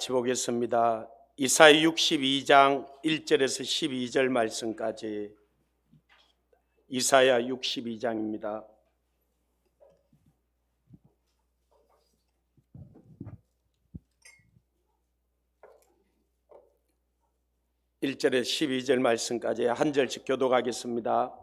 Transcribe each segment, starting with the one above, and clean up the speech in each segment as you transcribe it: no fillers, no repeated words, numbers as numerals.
같이 보겠습니다. 이사야 62장 1절에서 12절 말씀까지. 이사야 62장입니다. (1절에서) 12절 말씀까지 한 절씩 교독하겠습니다.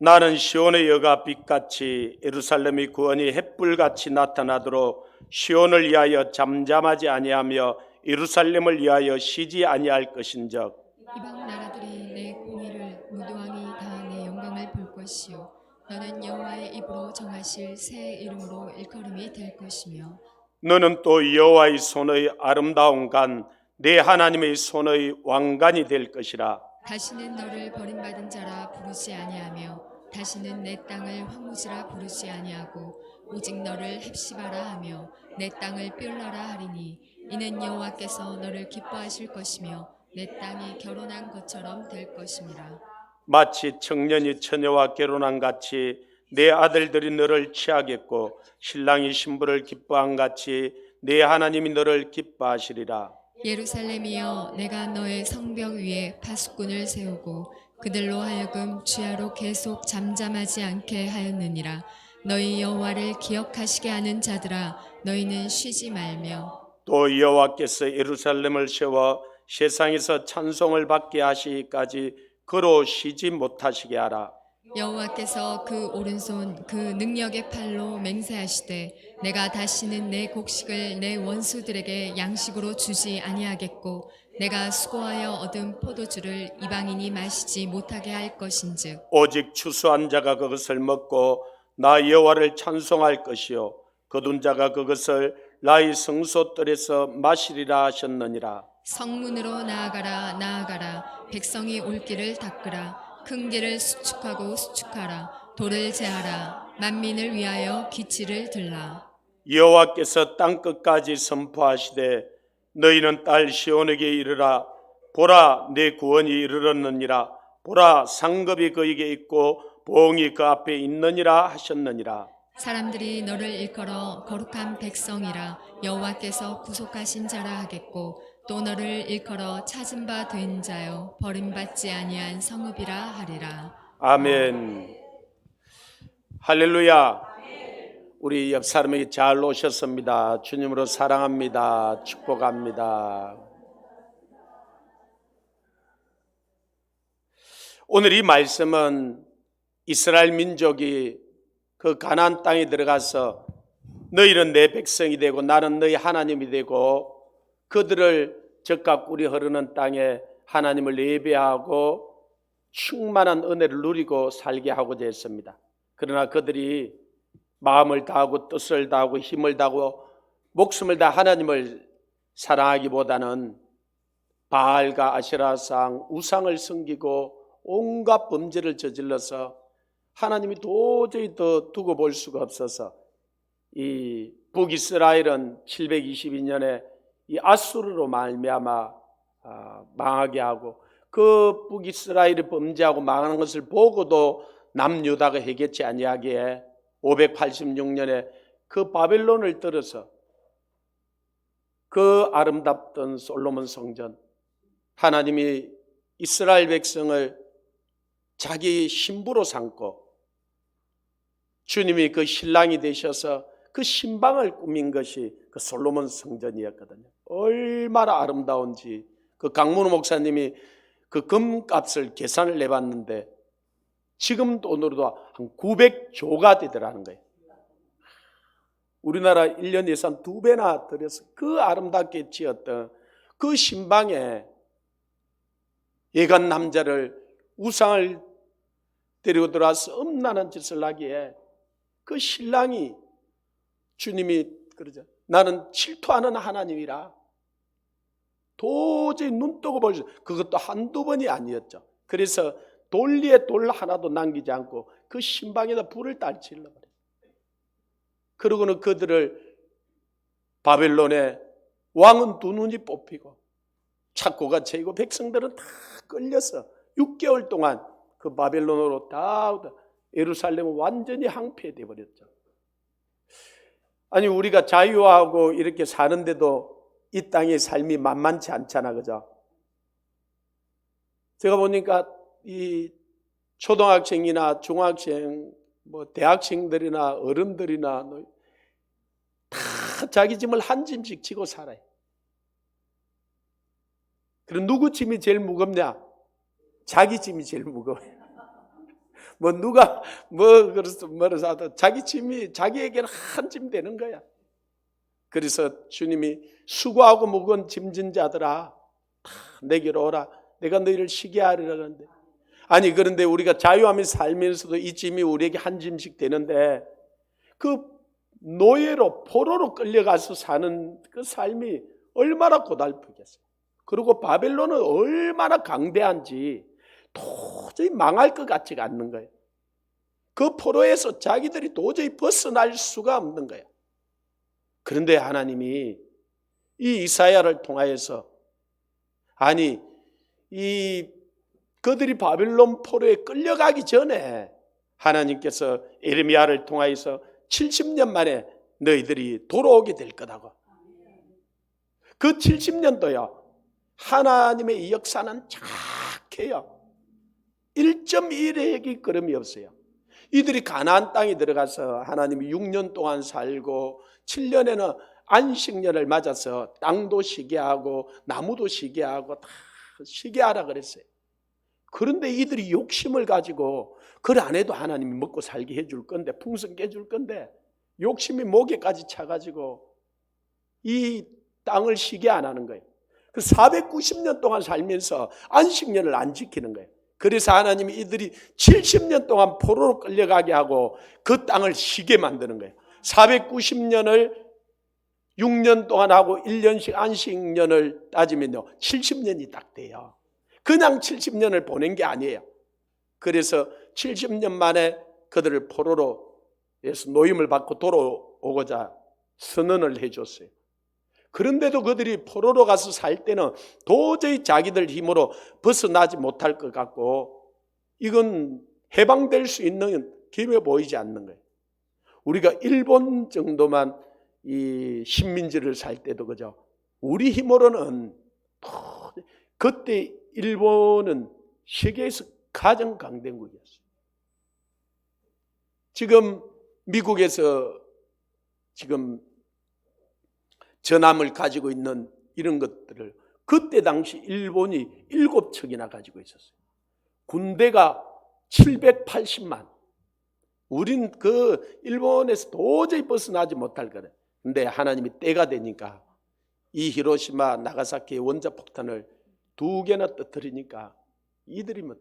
나는 시온의 여가 빛같이 예루살렘의 구원이 햇불같이 나타나도록 시온을 위하여 잠잠하지 아니하며 예루살렘을 위하여 쉬지 아니할 것인즉 이방 나라들이 내 공의를 무도왕이 다 내 영광을 볼 것이요 너는 여호와의 입으로 정하실 새 이름으로 일컬음이 될 것이며 너는 또 여호와의 손의 아름다운 간 내 하나님의 손의 왕관이 될 것이라. 다시는 너를 버림받은 자라 부르지 아니하며 다시는 내 땅을 황무지라 부르지 아니하고 오직 너를 헵시바라 하며 내 땅을 뻬라라 하리니 이는 여호와께서 너를 기뻐하실 것이며 내 땅이 결혼한 것처럼 될 것임이라. 마치 청년이 처녀와 결혼한 같이 내 아들들이 너를 취하겠고 신랑이 신부를 기뻐한 같이 내 하나님이 너를 기뻐하시리라. 예루살렘이여 내가 너의 성벽 위에 파수꾼을 세우고 그들로 하여금 주야로 계속 잠잠하지 않게 하였느니라. 너희 여호와를 기억하시게 하는 자들아 너희는 쉬지 말며 또 여호와께서 예루살렘을 세워 세상에서 찬송을 받게 하시기까지 그로 쉬지 못하시게 하라. 여호와께서 그 오른손 그 능력의 팔로 맹세하시되 내가 다시는 내 곡식을 내 원수들에게 양식으로 주지 아니하겠고 내가 수고하여 얻은 포도주를 이방인이 마시지 못하게 할 것인즉 오직 추수한 자가 그것을 먹고 나 여호와를 찬송할 것이요 거둔 자가 그것을 나의 성소뜰에서 마시리라 하셨느니라. 성문으로 나아가라 나아가라 백성이 올 길을 닦으라 큰 길을 수축하고 수축하라 돌을 제하라 만민을 위하여 기치를 들라. 여호와께서 땅끝까지 선포하시되 너희는 딸 시온에게 이르라. 보라 내 구원이 이르렀느니라. 보라 상급이 그에게 있고 보응이 그 앞에 있느니라 하셨느니라. 사람들이 너를 일컬어 거룩한 백성이라 여호와께서 구속하신 자라 하겠고 또 너를 일컬어 찾은 바 된 자요 버림받지 아니한 성읍이라 하리라. 아멘. 할렐루야. 우리 옆 사람에게 잘 오셨습니다. 주님으로 사랑합니다. 축복합니다. 오늘 이 말씀은 이스라엘 민족이 그 가나안 땅에 들어가서 너희는 내 백성이 되고 나는 너희 하나님이 되고 그들을 젖과 꿀이 흐르는 땅에 하나님을 예배하고 충만한 은혜를 누리고 살게 하고자 했습니다. 그러나 그들이 마음을 다하고 뜻을 다하고 힘을 다하고 목숨을 다 하나님을 사랑하기보다는 바알과 아세라상 우상을 섬기고 온갖 범죄를 저질러서 하나님이 도저히 더 두고 볼 수가 없어서 이 북이스라엘은 722년에 이 아수르로 말미암아 망하게 하고 그 북이스라엘이 범죄하고 망하는 것을 보고도 남유다가 해결치 아니하기에 586년에 그 바벨론을 들어서 그 아름답던 솔로몬 성전, 하나님이 이스라엘 백성을 자기 신부로 삼고 주님이 그 신랑이 되셔서 그 신방을 꾸민 것이 그 솔로몬 성전이었거든요. 얼마나 아름다운지 그 강문호 목사님이 그 금값을 계산을 해봤는데 지금 돈으로도 한 900조가 되더라는 거예요. 우리나라 1년 예산 2배나 들여서 그 아름답게 지었던 그 신방에 예간 남자를 우상을 데리고 들어와서 음란한 짓을 하기에 그 신랑이 주님이 그러죠. 나는 질투하는 하나님이라 도저히 눈 뜨고 볼 수, 그것도 한두 번이 아니었죠. 그래서 돌 위에 돌 하나도 남기지 않고 그 신방에다 불을 딸질러 버려요. 그러고는 그들을 바벨론에 왕은 두 눈이 뽑히고 착고가 채이고 백성들은 다 끌려서 6개월 동안 그 바벨론으로 다 예루살렘은 완전히 항폐되어 버렸죠. 아니 우리가 자유하고 이렇게 사는데도 이 땅의 삶이 만만치 않잖아, 그죠? 제가 보니까 이 초등학생이나 중학생, 뭐 대학생들이나 어른들이나 다 자기 짐을 한 짐씩 지고 살아요. 그럼 누구 짐이 제일 무겁냐? 자기 짐이 제일 무거워요. 뭐 누가 뭐라서 하도 자기 짐이 자기에게는 한 짐 되는 거야. 그래서 주님이 수고하고 무거운 짐진 자들아 다 내게로 오라. 내가 너희를 쉬게 하리라 그러는데, 아니 그런데 우리가 자유하며 살면서도 이 짐이 우리에게 한 짐씩 되는데 그 노예로 포로로 끌려가서 사는 그 삶이 얼마나 고달프겠어요. 그리고 바벨론은 얼마나 강대한지 도저히 망할 것 같지가 않는 거예요. 그 포로에서 자기들이 도저히 벗어날 수가 없는 거예요. 그런데 하나님이 이 이사야를 통하여서, 아니 이 그들이 바벨론 포로에 끌려가기 전에 하나님께서 에레미야를 통하여서 70년 만에 너희들이 돌아오게 될 거다고. 그 70년도요 하나님의 이 역사는 정확해요. 1.1획이 걸음이 없어요. 이들이 가나안 땅에 들어가서 하나님이 6년 동안 살고 7년에는 안식년을 맞아서 땅도 쉬게 하고 나무도 쉬게 하고 다 쉬게 하라 그랬어요. 그런데 이들이 욕심을 가지고 그 안에도 하나님이 먹고 살게 해줄 건데, 풍성게 해줄 건데 욕심이 목에까지 차가지고 이 땅을 쉬게 안 하는 거예요. 그 490년 동안 살면서 안식년을 안 지키는 거예요. 그래서 하나님이 이들이 70년 동안 포로로 끌려가게 하고 그 땅을 쉬게 만드는 거예요. 490년을 6년 동안 하고 1년씩 안식년을 따지면요 70년이 딱 돼요. 그냥 70년을 보낸 게 아니에요. 그래서 70년 만에 그들을 포로로 해서 노임을 받고 돌아오고자 선언을 해줬어요. 그런데도 그들이 포로로 가서 살 때는 도저히 자기들 힘으로 벗어나지 못할 것 같고 이건 해방될 수 있는 기회 보이지 않는 거예요. 우리가 일본 정도만 이 식민지를 살 때도 그죠? 우리 힘으로는 그때 일본은 세계에서 가장 강대국이었어요. 지금 미국에서 지금 전함을 가지고 있는 이런 것들을 그때 당시 일본이 7척이나 가지고 있었어요. 군대가 780만. 우린 그 일본에서 도저히 벗어나지 못할 거래. 근데 하나님이 때가 되니까 이 히로시마 나가사키의 원자폭탄을 2개나 터뜨리니까 이들이 뭐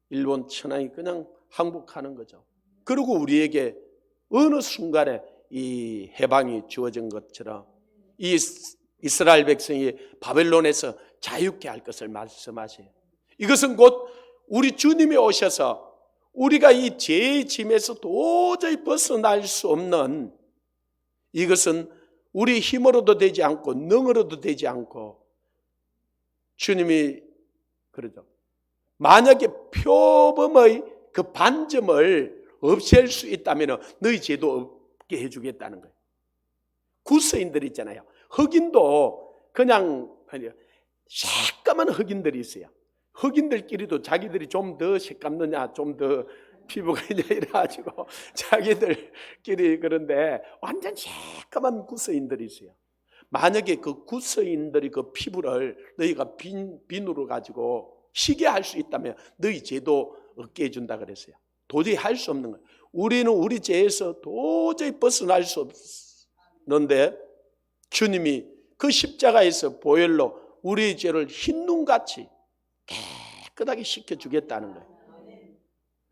일본 천황이 그냥 항복하는 거죠. 그리고 우리에게 어느 순간에 이 해방이 주어진 것처럼 이 이스라엘 백성이 바벨론에서 자유케 할 것을 말씀하세요. 이것은 곧 우리 주님이 오셔서 우리가 이 죄의 짐에서 도저히 벗어날 수 없는, 이것은 우리 힘으로도 되지 않고 능으로도 되지 않고, 주님이 그러죠. 만약에 표범의 그 반점을 없앨 수 있다면 너희 죄도 없게 해주겠다는 거예요. 구스인들 있잖아요. 흑인도 그냥 새까만 흑인들이 있어요. 흑인들끼리도 자기들이 좀 더 새깝느냐 좀 더 피부가 있냐 이래가지고 자기들끼리 그런데 완전 새까만 구스인들이 있어요. 만약에 그 구스인들이 그 피부를 너희가 비누로 가지고 희게 할 수 있다면 너희 죄도 없게 해준다 그랬어요. 도저히 할 수 없는 거예요. 우리는 우리 죄에서 도저히 벗어날 수 없는데 주님이 그 십자가에서 보혈로 우리의 죄를 흰눈같이 깨끗하게 씻겨주겠다는 거예요.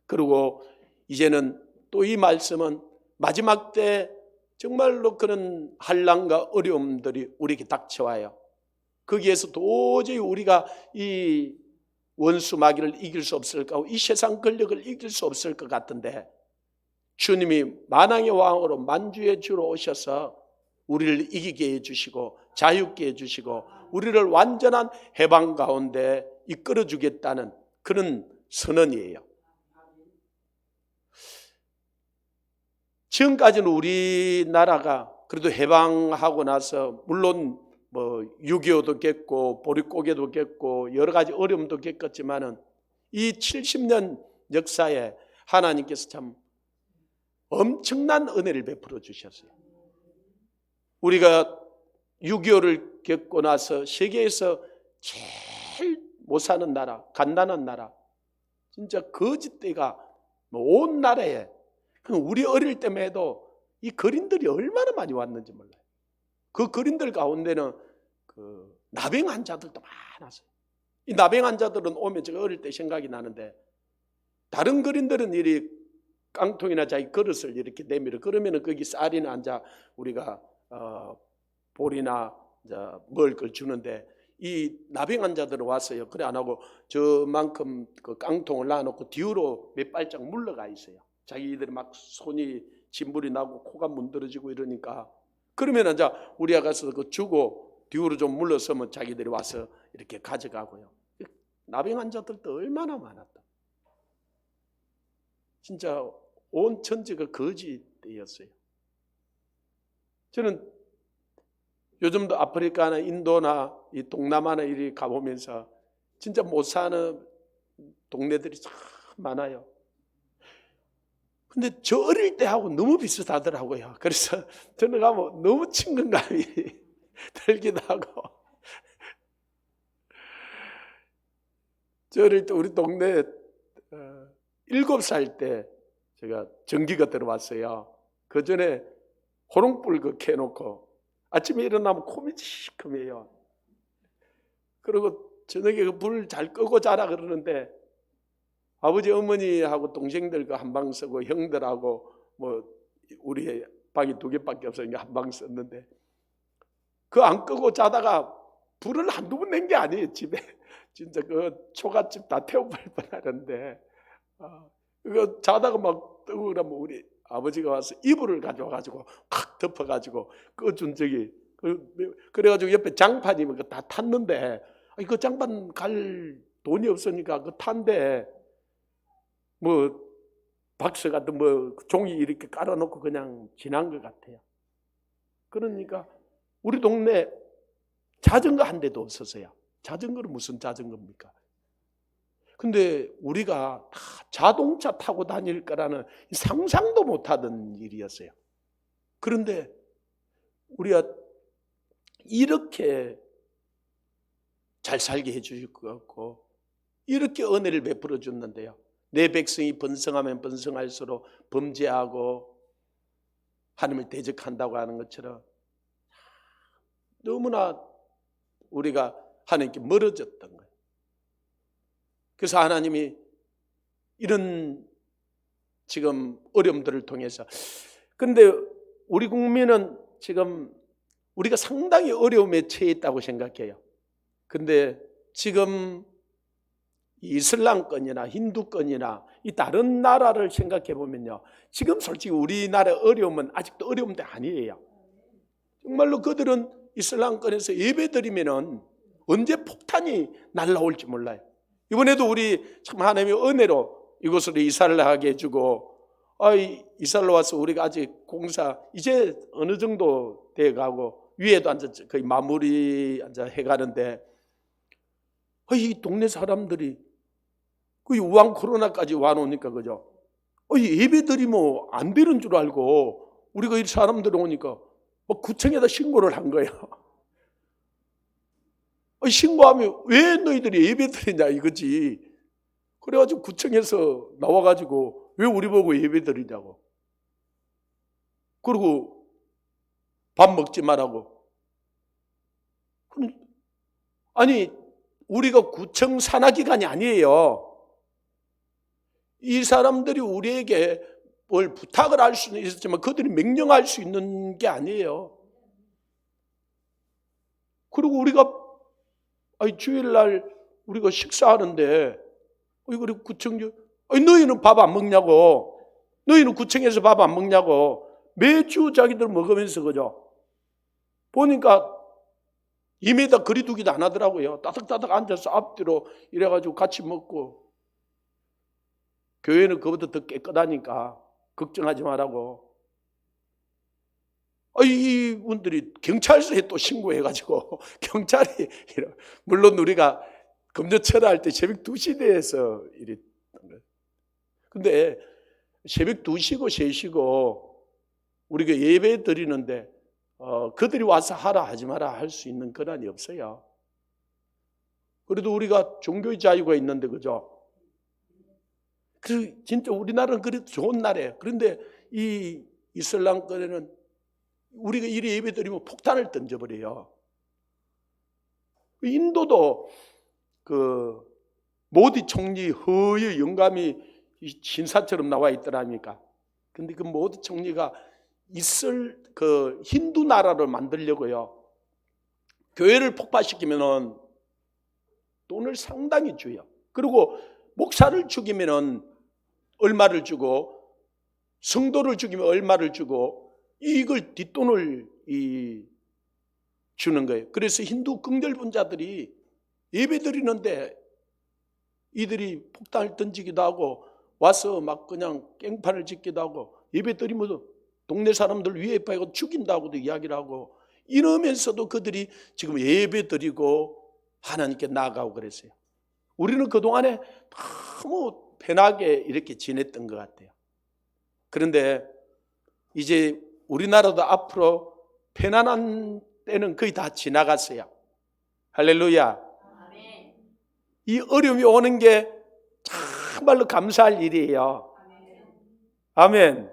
그리고 이제는 또 이 말씀은 마지막 때 정말로 그런 환난과 어려움들이 우리에게 닥쳐와요. 거기에서 도저히 우리가 이 원수 마귀를 이길 수 없을까, 이 세상 권력을 이길 수 없을 것 같은데 주님이 만왕의 왕으로 만주의 주로 오셔서 우리를 이기게 해주시고 자유케 해주시고 우리를 완전한 해방 가운데 이끌어주겠다는 그런 선언이에요. 지금까지는 우리나라가 그래도 해방하고 나서 물론 뭐 6.25도 겪고 보릿고개도 겪고 여러 가지 어려움도 겪었지만은 이 70년 역사에 하나님께서 참 엄청난 은혜를 베풀어 주셨어요. 우리가 6.25를 겪고 나서 세계에서 제일 못 사는 나라, 갓난한 나라, 진짜 거짓대가 온 나라에, 우리 어릴 때만 해도 이 거린들이 얼마나 많이 왔는지 몰라요. 그 거린들 가운데는 그 나병 환자들도 많았어요. 이 나병 환자들은 오면 제가 어릴 때 생각이 나는데, 다른 거린들은 이리 깡통이나 자기 그릇을 이렇게 내밀어, 그러면은 거기 쌀이나 앉아 우리가 볼이나 먹을 걸 주는데, 이 나병 환자들은 왔어요. 그래 안 하고 저만큼 그 깡통을 놔놓고 뒤로 몇 발짝 물러가 있어요. 자기들이 막 손이 진물이 나고 코가 문드러지고 이러니까, 그러면 이제 우리가 가서 그 주고 뒤로 좀 물러서면 자기들이 와서 이렇게 가져가고요. 나병 환자들도 얼마나 많았다. 진짜 온 천지가 거지되었어요. 저는 요즘도 아프리카나 인도나 이 동남아나 이리 가보면서 진짜 못 사는 동네들이 참 많아요. 근데 저 어릴 때하고 너무 비슷하더라고요. 그래서 저는 가면 너무 친근감이 들기도 하고. 저 어릴 때 우리 동네에 7살 때 제가 전기가 들어왔어요. 그 전에 호롱불 그 켜놓고 아침에 일어나면 코밑이 시커매요. 그리고 저녁에 그 불 잘 끄고 자라 그러는데, 아버지 어머니하고 동생들 그 한 방 쓰고 형들하고 뭐 우리 방이 2개밖에 없으니까 한 방 썼는데, 그 안 끄고 자다가 불을 한두 번 낸 게 아니에요. 집에 진짜 그 초가집 다 태워버릴 뻔하는데, 그거 자다가 막 뜨고 그러면 우리 아버지가 와서 이불을 가져와가지고 칵 덮어가지고 꺼준 적이, 그래가지고 옆에 장판이 다 탔는데, 그 장판 갈 돈이 없으니까 그 탄데 뭐 박스 같은 뭐 종이 이렇게 깔아놓고 그냥 지난 것 같아요. 그러니까 우리 동네 자전거 한 대도 없었어요. 자전거는 무슨 자전거입니까? 근데 우리가 다 자동차 타고 다닐 거라는 상상도 못하던 일이었어요. 그런데 우리가 이렇게 잘 살게 해주실 것 같고, 이렇게 은혜를 베풀어 줬는데요. 내 백성이 번성하면 번성할수록 범죄하고 하나님을 대적한다고 하는 것처럼 너무나 우리가 하나님께 멀어졌던 거예요. 그래서 하나님이 이런 지금 어려움들을 통해서, 근데 우리 국민은 지금 우리가 상당히 어려움에 처해 있다고 생각해요. 근데 지금 이슬람권이나 힌두권이나 이 다른 나라를 생각해 보면요, 지금 솔직히 우리나라 어려움은 아직도 어려움도 아니에요. 정말로 그들은 이슬람권에서 예배드리면은 언제 폭탄이 날라올지 몰라요. 이번에도 우리 참 하나님의 은혜로 이곳으로 이사를 하게 해주고, 이사를 와서 우리가 아직 공사 이제 어느 정도 돼가고 위에도 앉아 거의 마무리 앉아 해가는데, 이 동네 사람들이 그 우한 코로나까지 와놓으니까 그죠? 예배드리면 안 되는 줄 알고 우리가 이 사람들 오니까 막 구청에다 신고를 한 거예요. 신고하면 왜 너희들이 예배드리냐 이거지. 그래가지고 구청에서 나와가지고 왜 우리 보고 예배드리냐고. 그리고 밥 먹지 말라고. 아니, 우리가 구청 산하기관이 아니에요. 이 사람들이 우리에게 뭘 부탁을 할 수는 있었지만 그들이 명령할 수 있는 게 아니에요. 그리고 우리가 주일날 우리가 식사하는데 우리 구청 너희는 밥 안 먹냐고, 너희는 구청에서 밥 안 먹냐고 매주 자기들 먹으면서 그죠? 보니까 2m 거리두기도 안 하더라고요. 따닥따닥 앉아서 앞뒤로 이래가지고 같이 먹고, 교회는 그보다 더 깨끗하니까 걱정하지 말라고. 이분들이 경찰서에 또 신고해가지고 경찰이 물론 우리가 금요철할 때 새벽 2시대에서 이랬던 거예요. 근데 새벽 2시고 3시고 우리가 예배 드리는데 그들이 와서 하라 하지 마라 할 수 있는 권한이 없어요. 그래도 우리가 종교의 자유가 있는데, 그죠? 그 진짜 우리나라는 그래도 좋은 나라예요. 그런데 이 이슬람권에는 우리가 이리 예배 드리면 폭탄을 던져버려요. 인도도 그 모디 총리 허의 영감이 신사처럼 나와 있더랍니까? 근데 그 모디 총리가 그 힌두 나라를 만들려고요. 교회를 폭파시키면은 돈을 상당히 줘요. 그리고 목사를 죽이면은 얼마를 주고, 성도를 죽이면 얼마를 주고, 이걸 뒷돈을 주는 거예요. 그래서 힌두 긍결분자들이 예배 드리는데 이들이 폭탄을 던지기도 하고 와서 막 그냥 깽판을 짓기도 하고 예배 드리면서 동네 사람들 위에 빠지고 죽인다고도 이야기를 하고 이러면서도 그들이 지금 예배 드리고 하나님께 나아가고 그랬어요. 우리는 그동안에 너무 편하게 이렇게 지냈던 것 같아요. 그런데 이제 우리나라도 앞으로 편안한 때는 거의 다 지나갔어요. 할렐루야. 이 어려움이 오는 게 정말로 감사할 일이에요. 아멘.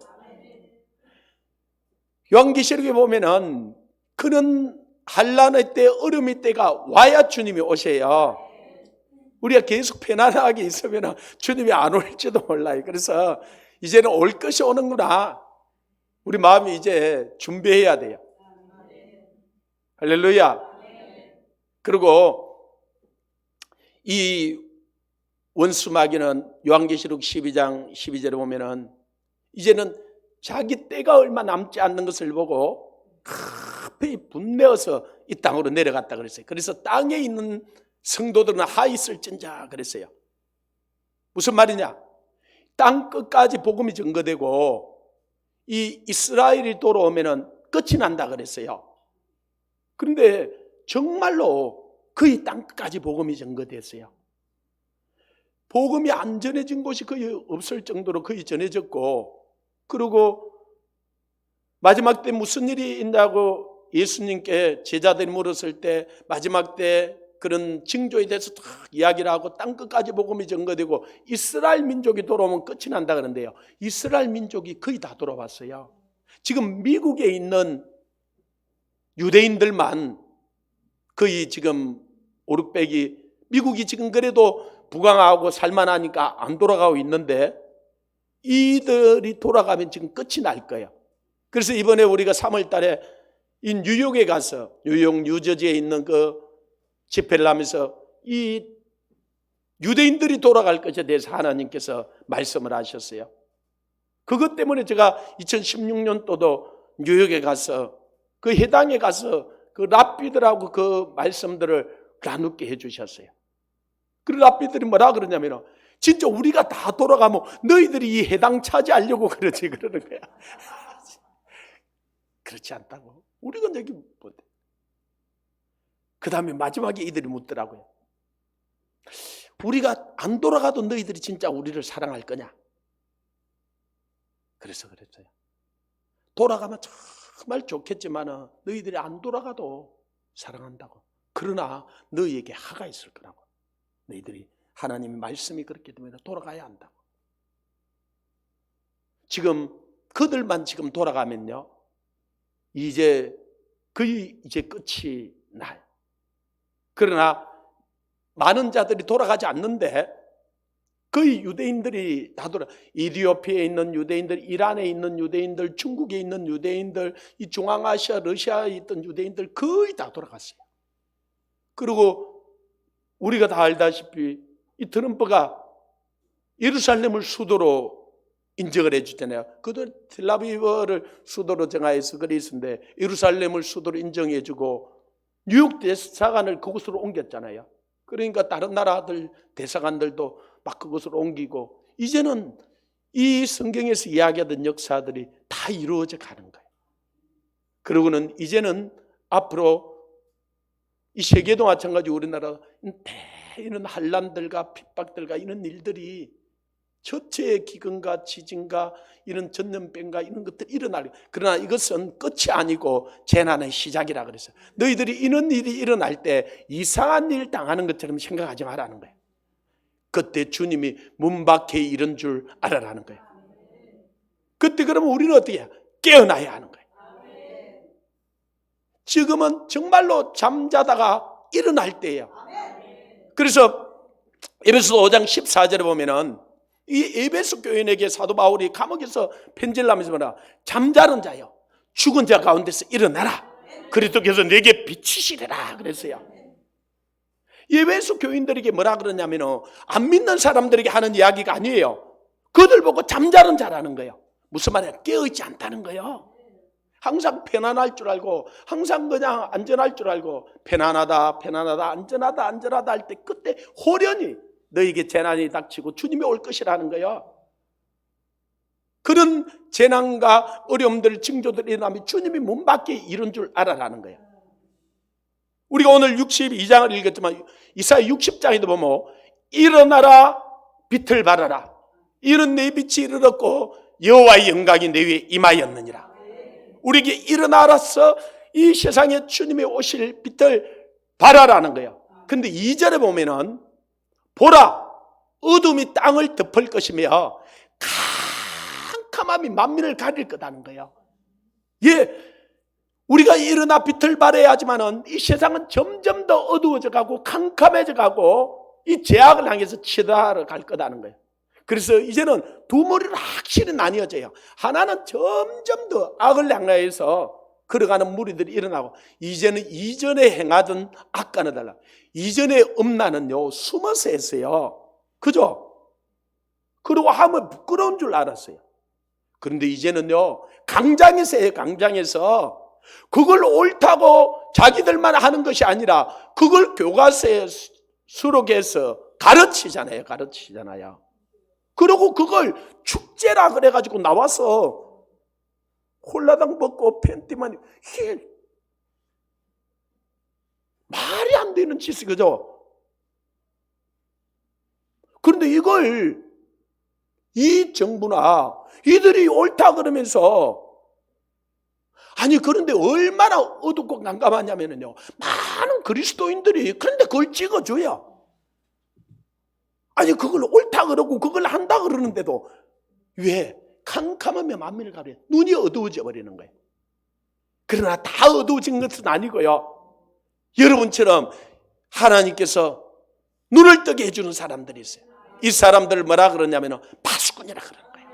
요한계시록에 보면은 그런 환난의 때, 어려움의 때가 와야 주님이 오세요. 우리가 계속 편안하게 있으면 주님이 안 올지도 몰라요. 그래서 이제는 올 것이 오는구나. 우리 마음이 이제 준비해야 돼요. 할렐루야. 그리고 이 원수마귀는 요한계시록 12장 12절에 보면은 이제는 자기 때가 얼마 남지 않는 것을 보고 급히 분내어서 이 땅으로 내려갔다 그랬어요. 그래서 땅에 있는 성도들은 하 있을진자 그랬어요. 무슨 말이냐? 땅 끝까지 복음이 전거되고 이 이스라엘이 돌아오면은 끝이 난다 그랬어요. 그런데 정말로 거의 땅 끝까지 복음이 전거됐어요. 복음이 안 전해진 곳이 거의 없을 정도로 거의 전해졌고, 그리고 마지막 때 무슨 일이 있냐고 예수님께 제자들이 물었을 때 마지막 때 그런 징조에 대해서 다 이야기를 하고 땅 끝까지 복음이 전거되고 이스라엘 민족이 돌아오면 끝이 난다 그러는데요. 이스라엘 민족이 거의 다 돌아왔어요. 지금 미국에 있는 유대인들만 거의 지금 5, 600이 미국이 지금 그래도 부강하고 살만하니까 안 돌아가고 있는데 이들이 돌아가면 지금 끝이 날 거예요. 그래서 이번에 우리가 3월 달에 이 뉴욕에 가서 뉴욕 뉴저지에 있는 그 집회를 하면서 이 유대인들이 돌아갈 것에 대해서 하나님께서 말씀을 하셨어요. 그것 때문에 제가 2016년도도 뉴욕에 가서 그 해당에 가서 그 랍비들하고 그 말씀들을 나누게 해주셨어요. 그리고 랍비들이 뭐라 그러냐면 진짜 우리가 다 돌아가면 너희들이 이 해당 차지하려고 그러지 그러는 거야. 그렇지 않다고. 우리가 여기 못해. 그 다음에 마지막에 이들이 묻더라고요. 우리가 안 돌아가도 너희들이 진짜 우리를 사랑할 거냐? 그래서 그랬어요. 돌아가면 정말 좋겠지만 너희들이 안 돌아가도 사랑한다고. 그러나 너희에게 하가 있을 거라고. 너희들이 하나님의 말씀이 그렇게 되면 돌아가야 한다고. 지금 그들만 지금 돌아가면요, 이제 거의 이제 끝이 나요. 그러나 많은 자들이 돌아가지 않는데 거의 유대인들이 다 이디오피아에 있는 유대인들, 이란에 있는 유대인들, 중국에 있는 유대인들, 이 중앙아시아, 러시아에 있던 유대인들 거의 다 돌아갔어요. 그리고 우리가 다 알다시피 이 트럼프가 예루살렘을 수도로 인정을 해주잖아요. 그들 텔아비브를 수도로 정하여서 그리스인데 예루살렘을 수도로 인정해주고 뉴욕 대사관을 그곳으로 옮겼잖아요. 그러니까 다른 나라들 대사관들도 막 그곳으로 옮기고 이제는 이 성경에서 이야기하던 역사들이 다 이루어져 가는 거예요. 그러고는 이제는 앞으로 이 세계도 마찬가지로 우리나라 이런 환란들과 핍박들과 이런 일들이 전체의 기근과 지진과 이런 전염병과 이런 것들이 일어나려. 그러나 이것은 끝이 아니고 재난의 시작이라 그랬어요. 너희들이 이런 일이 일어날 때 이상한 일 당하는 것처럼 생각하지 말라는 거예요. 그때 주님이 문 밖에 이런 줄 알아라는 거예요. 그때 그러면 우리는 어떻게 해야? 깨어나야 하는 거예요. 지금은 정말로 잠자다가 일어날 때예요. 그래서 에베소 5장 14절에 보면은 이 에베소 교인에게 사도 바울이 감옥에서 편지를 하면서 뭐라, 잠자는 자여 죽은 자 가운데서 일어나라, 그리스도께서 내게 비치시리라 그랬어요. 에베소 교인들에게 뭐라 그러냐면은 안 믿는 사람들에게 하는 이야기가 아니에요. 그들 보고 잠자는 자라는 거예요. 무슨 말이야? 깨어있지 않다는 거예요. 항상 편안할 줄 알고, 항상 그냥 안전할 줄 알고, 편안하다 안전하다 할 때 그때 호련히 너에게 재난이 닥치고 주님이 올 것이라는 거예요. 그런 재난과 어려움들, 징조들이 일어나면 주님이 문 밖에 이런 줄 알아라는 거예요. 우리가 오늘 62장을 읽었지만 이사야 60장에도 보면 일어나라 빛을 발하라, 이런 내 빛이 이르렀고 여호와의 영광이 내 위에 임하였느니라. 우리에게 일어나라서 이 세상에 주님이 오실 빛을 발하라는 거예요. 근데 2절에 보면은 보라 어둠이 땅을 덮을 것이며 캄캄함이 만민을 가릴 거다는 거예요. 예, 우리가 일어나 빛을 발해야 하지만은 이 세상은 점점 더 어두워져 가고 캄캄해져 가고 이 죄악을 향해서 치달아 갈 거다는 거예요. 그래서 이제는 두 머리로 확실히 나뉘어져요. 하나는 점점 더 악을 향하여서 걸어가는 무리들이 일어나고, 이제는 이전에 행하던 악과는 달라. 이전에 음란은요 숨어서 했어요. 그죠? 그러고 하면 부끄러운 줄 알았어요. 그런데 이제는요 강장에서 해요. 강장에서 그걸 옳다고 자기들만 하는 것이 아니라 그걸 교과서에 수록해서 가르치잖아요. 그리고 그걸 축제라 그래가지고 나와서 홀라당 벗고 팬티만, 이게 말이 안 되는 짓이, 그죠? 그런데 이걸 이 정부나 이들이 옳다 그러면서, 아니 그런데 얼마나 어둡고 난감하냐면요, 많은 그리스도인들이 그런데 그걸 찍어줘요. 아니 그걸 옳다 그러고 그걸 한다 그러는데도 왜? 캄캄하면 만민을 가려. 눈이 어두워져 버리는 거예요. 그러나 다 어두워진 것은 아니고요, 여러분처럼 하나님께서 눈을 뜨게 해주는 사람들이 있어요. 이 사람들을 뭐라 그러냐면 파수꾼이라 그러는 거예요.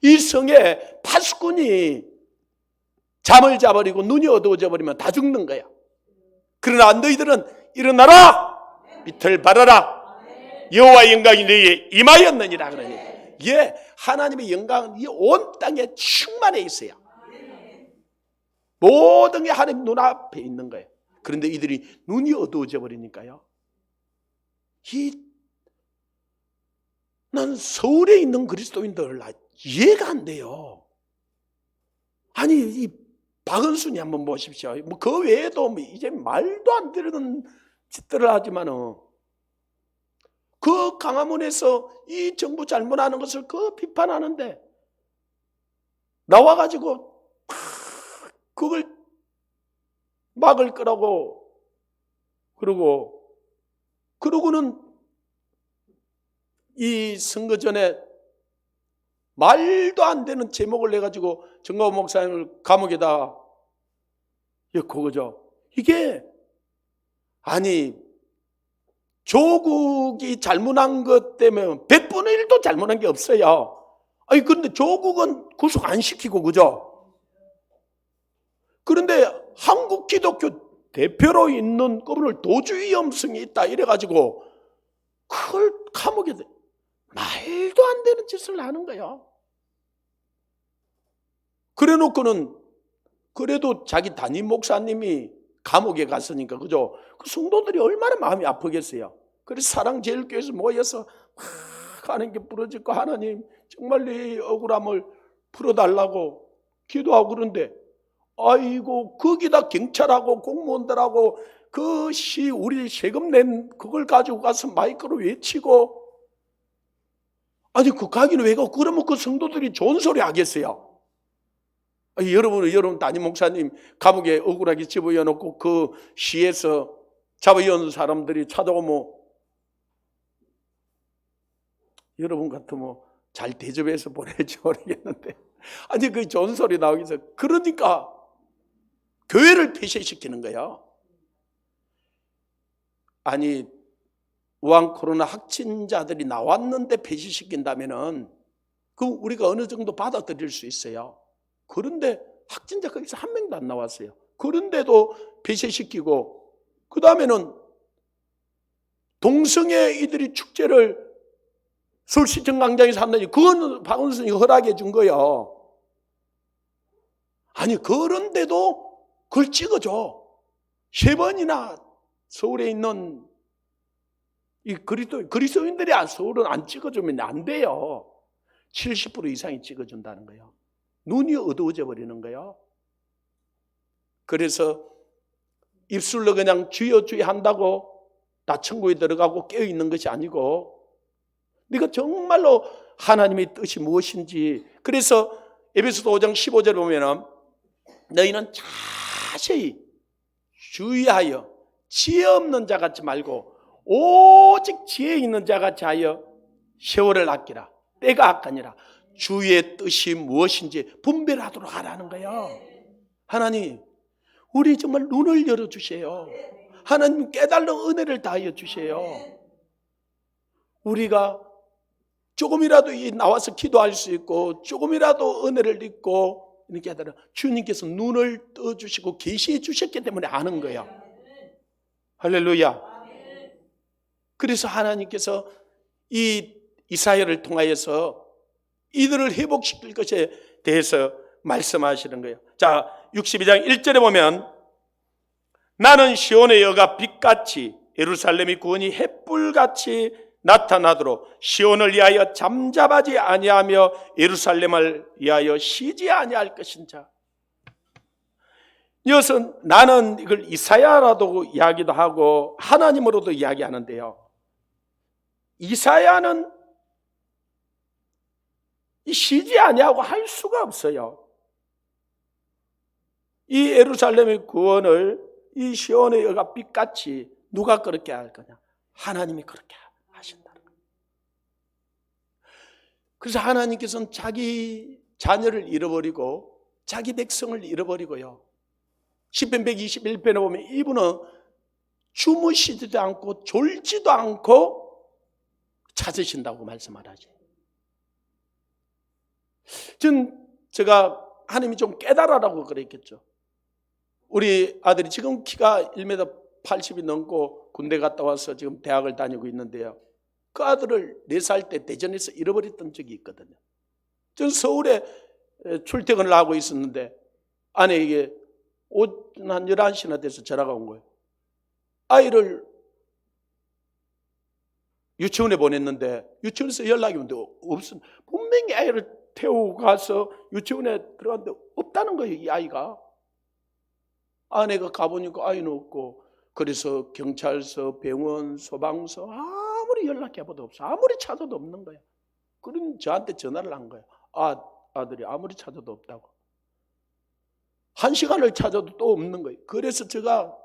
이 성에 파수꾼이 잠을 자버리고 눈이 어두워져 버리면 다 죽는 거예요. 그러나 너희들은 일어나라, 빛을 발하라, 여호와의 영광이 너희에 임하였느니라 그러니, 예, 하나님의 영광은 이 온 땅에 충만해 있어요. 모든 게 하나님 눈앞에 있는 거예요. 그런데 이들이 눈이 어두워져 버리니까요, 난 서울에 있는 그리스도인들 이해가 안 돼요. 아니 이 박은순이 한번 보십시오. 뭐 그 외에도 이제 말도 안 되는 짓들을 하지만은 그 강화문에서 이 정부 잘못하는 것을 그 비판하는데 나와가지고 그걸 막을 거라고 그러고는 이 선거 전에 말도 안 되는 제목을 내가지고 정가원 목사님을 감옥에다 엮고, 그죠? 이게 아니 조국이 잘못한 것 때문에 100분의 1도 잘못한 게 없어요. 아니 그런데 조국은 구속 안 시키고, 그죠? 그런데 한국 기독교 대표로 있는 그분을 도주위험성이 있다 이래가지고 그걸 감옥에 말도 안 되는 짓을 하는 거예요. 그래 놓고는 그래도 자기 담임 목사님이 감옥에 갔으니까, 그죠? 그 성도들이 얼마나 마음이 아프겠어요. 그래서 사랑제일교회에서 모여서 막 하는 게 부러지고, 하나님 정말 내 억울함을 풀어달라고 기도하고, 그런데 아이고, 거기다 경찰하고 공무원들하고 그 우리 세금 낸 그걸 가지고 가서 마이크로 외치고, 아니 그 가기는 왜 가고, 그러면 그 성도들이 좋은 소리 하겠어요? 여러분 담임 목사님 감옥에 억울하게 집어넣고 그 시에서 잡아연 사람들이 찾아오면 여러분 같으면 잘 대접해서 보낼지 모르겠는데, 아니 그 좋은 소리 나오기 위해서, 그러니까 교회를 폐쇄시키는 거예요. 아니 우한 코로나 확진자들이 나왔는데 폐쇄시킨다면은 그 우리가 어느 정도 받아들일 수 있어요. 그런데 확진자 거기서 한 명도 안 나왔어요. 그런데도 폐쇄시키고, 그 다음에는 동성애 이들이 축제를 서울시청 광장에서 한다니, 그건 박원순이 허락해 준 거예요. 아니 그런데도 그걸 찍어줘. 3번이나 서울에 있는 이 그리스도인들이 서울은 안 찍어주면 안 돼요. 70% 이상이 찍어준다는 거예요. 눈이 어두워져 버리는 거예요. 그래서 입술로 그냥 주여 주여 한다고 나 천국에 들어가고 깨어있는 것이 아니고, 네가 정말로 하나님의 뜻이 무엇인지. 그래서 에베소서 5장 15절에 보면은 너희는 자세히 주의하여 지혜 없는 자 같지 말고 오직 지혜 있는 자 같이 하여 세월을 아끼라. 때가 악하니라. 주의 뜻이 무엇인지 분별하도록 하라는 거예요. 하나님, 우리 정말 눈을 열어주세요. 하나님 깨달은 은혜를 다하여 주세요. 우리가 조금이라도 나와서 기도할 수 있고 조금이라도 은혜를 입고 이렇게 하더라, 주님께서 눈을 떠주시고 계시해 주셨기 때문에 아는 거예요. 할렐루야. 그래서 하나님께서 이 이사야를 통하여서 이들을 회복시킬 것에 대해서 말씀하시는 거예요. 자, 62장 1절에 보면 나는 시온의 여가 빛같이 예루살렘의 구원이 햇불같이 나타나도록 시온을 위하여 잠잠하지 아니하며 예루살렘을 위하여 쉬지 아니할 것인자. 이것은 나는 이걸 이사야라도 이야기도 하고 하나님으로도 이야기하는데요, 이사야는 쉬지 아니하고 할 수가 없어요. 이 예루살렘의 구원을 이 시온의 여가 빛같이 누가 그렇게 할 거냐? 하나님이 그렇게 하신다는 거예요. 그래서 하나님께서는 자기 자녀를 잃어버리고 자기 백성을 잃어버리고요, 시편 121편에 보면 이분은 주무시지도 않고 졸지도 않고 찾으신다고 말씀하지. 제가 하나님이 좀 깨달아라고 그랬겠죠. 우리 아들이 지금 키가 1m 80이 넘고 군대 갔다 와서 지금 대학을 다니고 있는데요, 그 아들을 4살 때 대전에서 잃어버렸던 적이 있거든요. 저는 서울에 출퇴근을 하고 있었는데 아내에게 한 11시나 돼서 전화가 온 거예요. 아이를 유치원에 보냈는데 유치원에서 연락이 오는데 분명히 아이를 태우고 가서 유치원에 들어갔는데 없다는 거예요, 이 아이가. 아내가 가보니까 아이는 없고, 그래서 경찰서, 병원, 소방서 아무리 연락해봐도 없어. 아무리 찾아도 없는 거야. 그럼 저한테 전화를 한 거야. 아들이 아무리 찾아도 없다고. 1시간을 찾아도 또 없는 거예요. 그래서 제가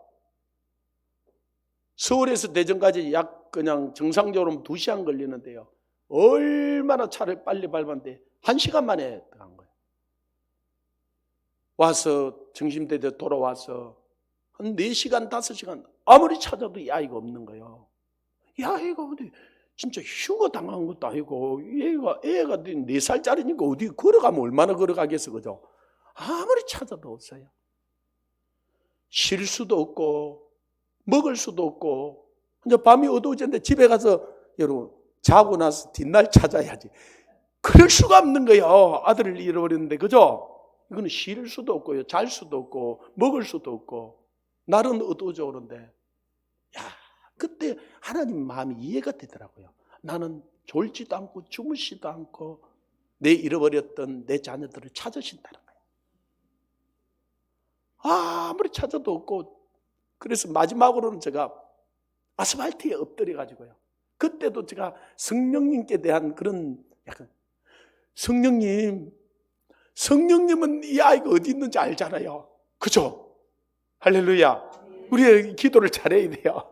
서울에서 대전까지 약 그냥 정상적으로 2시간 걸리는데요, 얼마나 차를 빨리 밟았는데 1시간 만에 간 거예요. 와서 정신대대 돌아와서 한 4시간 5시간 아무리 찾아도 이 아이가 없는 거예요. 이 아이가 어디 진짜 휴가 당한 것도 아니고, 애가 4살짜리니까 어디 걸어가면 얼마나 걸어가겠어, 그죠? 아무리 찾아도 없어요. 쉴 수도 없고 먹을 수도 없고, 이제 밤이 어두워졌는데 집에 가서 여러분 자고 나서 뒷날 찾아야지. 그럴 수가 없는 거예요. 아들을 잃어버렸는데, 그죠? 이거는 쉴 수도 없고요, 잘 수도 없고 먹을 수도 없고, 날은 어두워져 오는데, 야, 그때 하나님 마음이 이해가 되더라고요. 나는 졸지도 않고 주무시도 않고 내 잃어버렸던 내 자녀들을 찾으신다는 거예요. 아무리 찾아도 없고, 그래서 마지막으로는 제가 아스팔트에 엎드려 가지고요, 그때도 제가 성령님께 대한 그런 약간, 성령님은 이 아이가 어디 있는지 알잖아요. 그죠? 할렐루야. 우리 기도를 잘해야 돼요.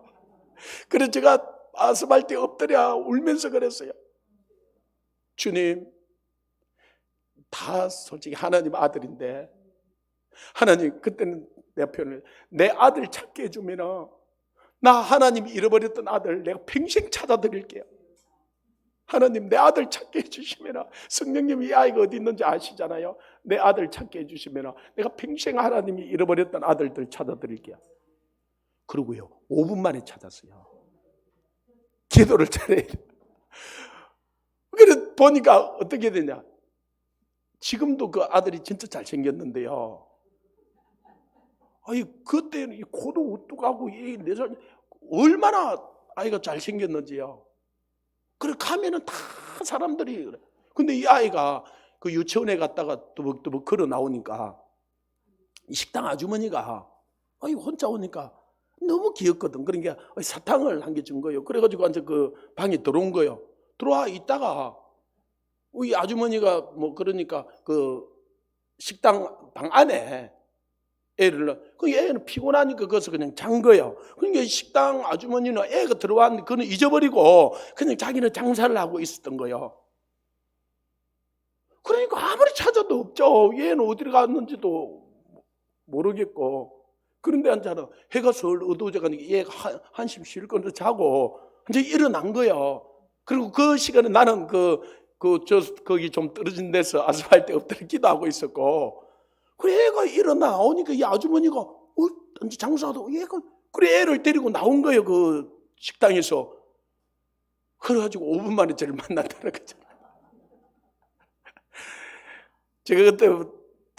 그래서 제가 아스팔트에 엎드려 울면서 그랬어요. 주님, 다 솔직히 하나님 아들인데, 하나님, 그때는 내 표현을, 내 아들 찾게 해주면 나 하나님이 잃어버렸던 아들 내가 평생 찾아드릴게요. 하나님, 내 아들 찾게 해주시면, 성령님이 이 아이가 어디 있는지 아시잖아요. 내 아들 찾게 해주시면 내가 평생 하나님이 잃어버렸던 아들들 찾아드릴게요. 그러고요, 5분 만에 찾았어요. 기도를 잘해야 돼요. 그래서 보니까 어떻게 되냐, 지금도 그 아들이 진짜 잘생겼는데요, 아니 그때는 이 코도 우뚝하고 이 4살, 얼마나 아이가 잘생겼는지요. 그래 가면은 다 사람들이 그래. 근데 이 아이가 그 유치원에 갔다가 또벅또벅 걸어 나오니까 이 식당 아주머니가 아이 혼자 오니까 너무 귀엽거든. 그러니까 사탕을 한 개 준 거예요. 그래가지고 완전 그 방에 들어온 거예요. 들어와 있다가 이 아주머니가 뭐 그러니까 그 식당 방 안에 애를, 그 애는 피곤하니까 거기서 그냥 잔 거예요. 그러니까 식당 아주머니는 애가 들어왔는데 그는 잊어버리고 그냥 자기는 장사를 하고 있었던 거예요. 그러니까 아무리 찾아도 없죠. 얘는 어디로 갔는지도 모르겠고. 그런데 한자는 해가 서울 어두워져 가니까 얘가 한숨 쉴 건데 자고 이제 일어난 거예요. 그리고 그 시간에 나는 거기 좀 떨어진 데서 아스팔트에 엎드려 기도하고 있었고, 그 애가 일어나 오니까 이 아주머니가 이제 장사하다가 얘가 그래 애를 데리고 나온 거예요. 그 식당에서. 그래가지고 5분 만에 저를 만났다는 거죠. 제가 그때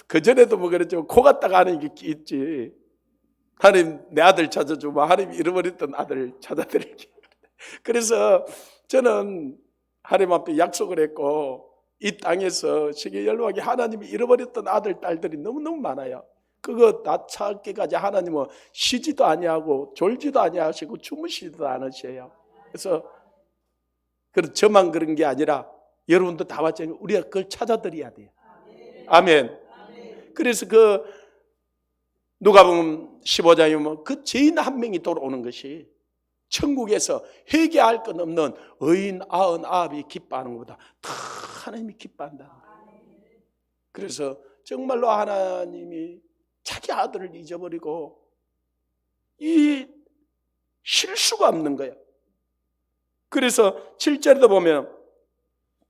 그전에도 뭐 그랬죠. 코 갔다가 하는 게 있지. 하나님, 내 아들 찾아주면 하나님 잃어버렸던 아들 찾아드릴게. 그래서 저는 하나님 앞에 약속을 했고, 이 땅에서 세계 열방에 하나님이 잃어버렸던 아들, 딸들이 너무너무 많아요. 그거 다 찾기까지 하나님은 쉬지도 아니하고 졸지도 아니하시고 주무시지도 않으셔요. 그래서 저만 그런 게 아니라 여러분도 다 마찬가지로 우리가 그걸 찾아드려야 돼요. 아멘. 그래서 그 누가복음 15장에 보면 그 죄인 한 명이 돌아오는 것이 천국에서 회개할 것 없는 의인 99이 기뻐하는 것보다 다 하나님이 기뻐한다는 거예요. 그래서 정말로 하나님이 자기 아들을 잊어버리고 이 실수가 없는 거예요. 그래서 7절에도 보면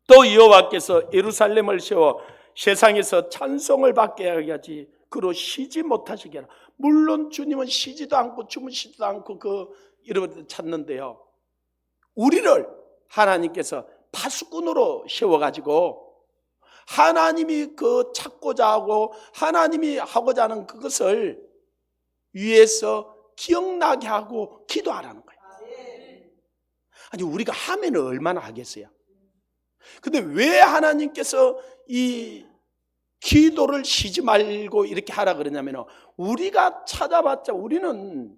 또 여호와께서 예루살렘을 세워 세상에서 찬송을 받게 하지 그로 쉬지 못하시게 하라. 물론 주님은 쉬지도 않고 주무시지도 않고 이런 찾는데요, 우리를 하나님께서 파수꾼으로 세워가지고 하나님이 찾고자 하고 하나님이 하고자 하는 그것을 위해서 기억나게 하고 기도하라는 거예요. 아니 우리가 하면 얼마나 하겠어요? 근데 왜 하나님께서 이 기도를 쉬지 말고 이렇게 하라 그러냐면, 우리가 찾아봤자 우리는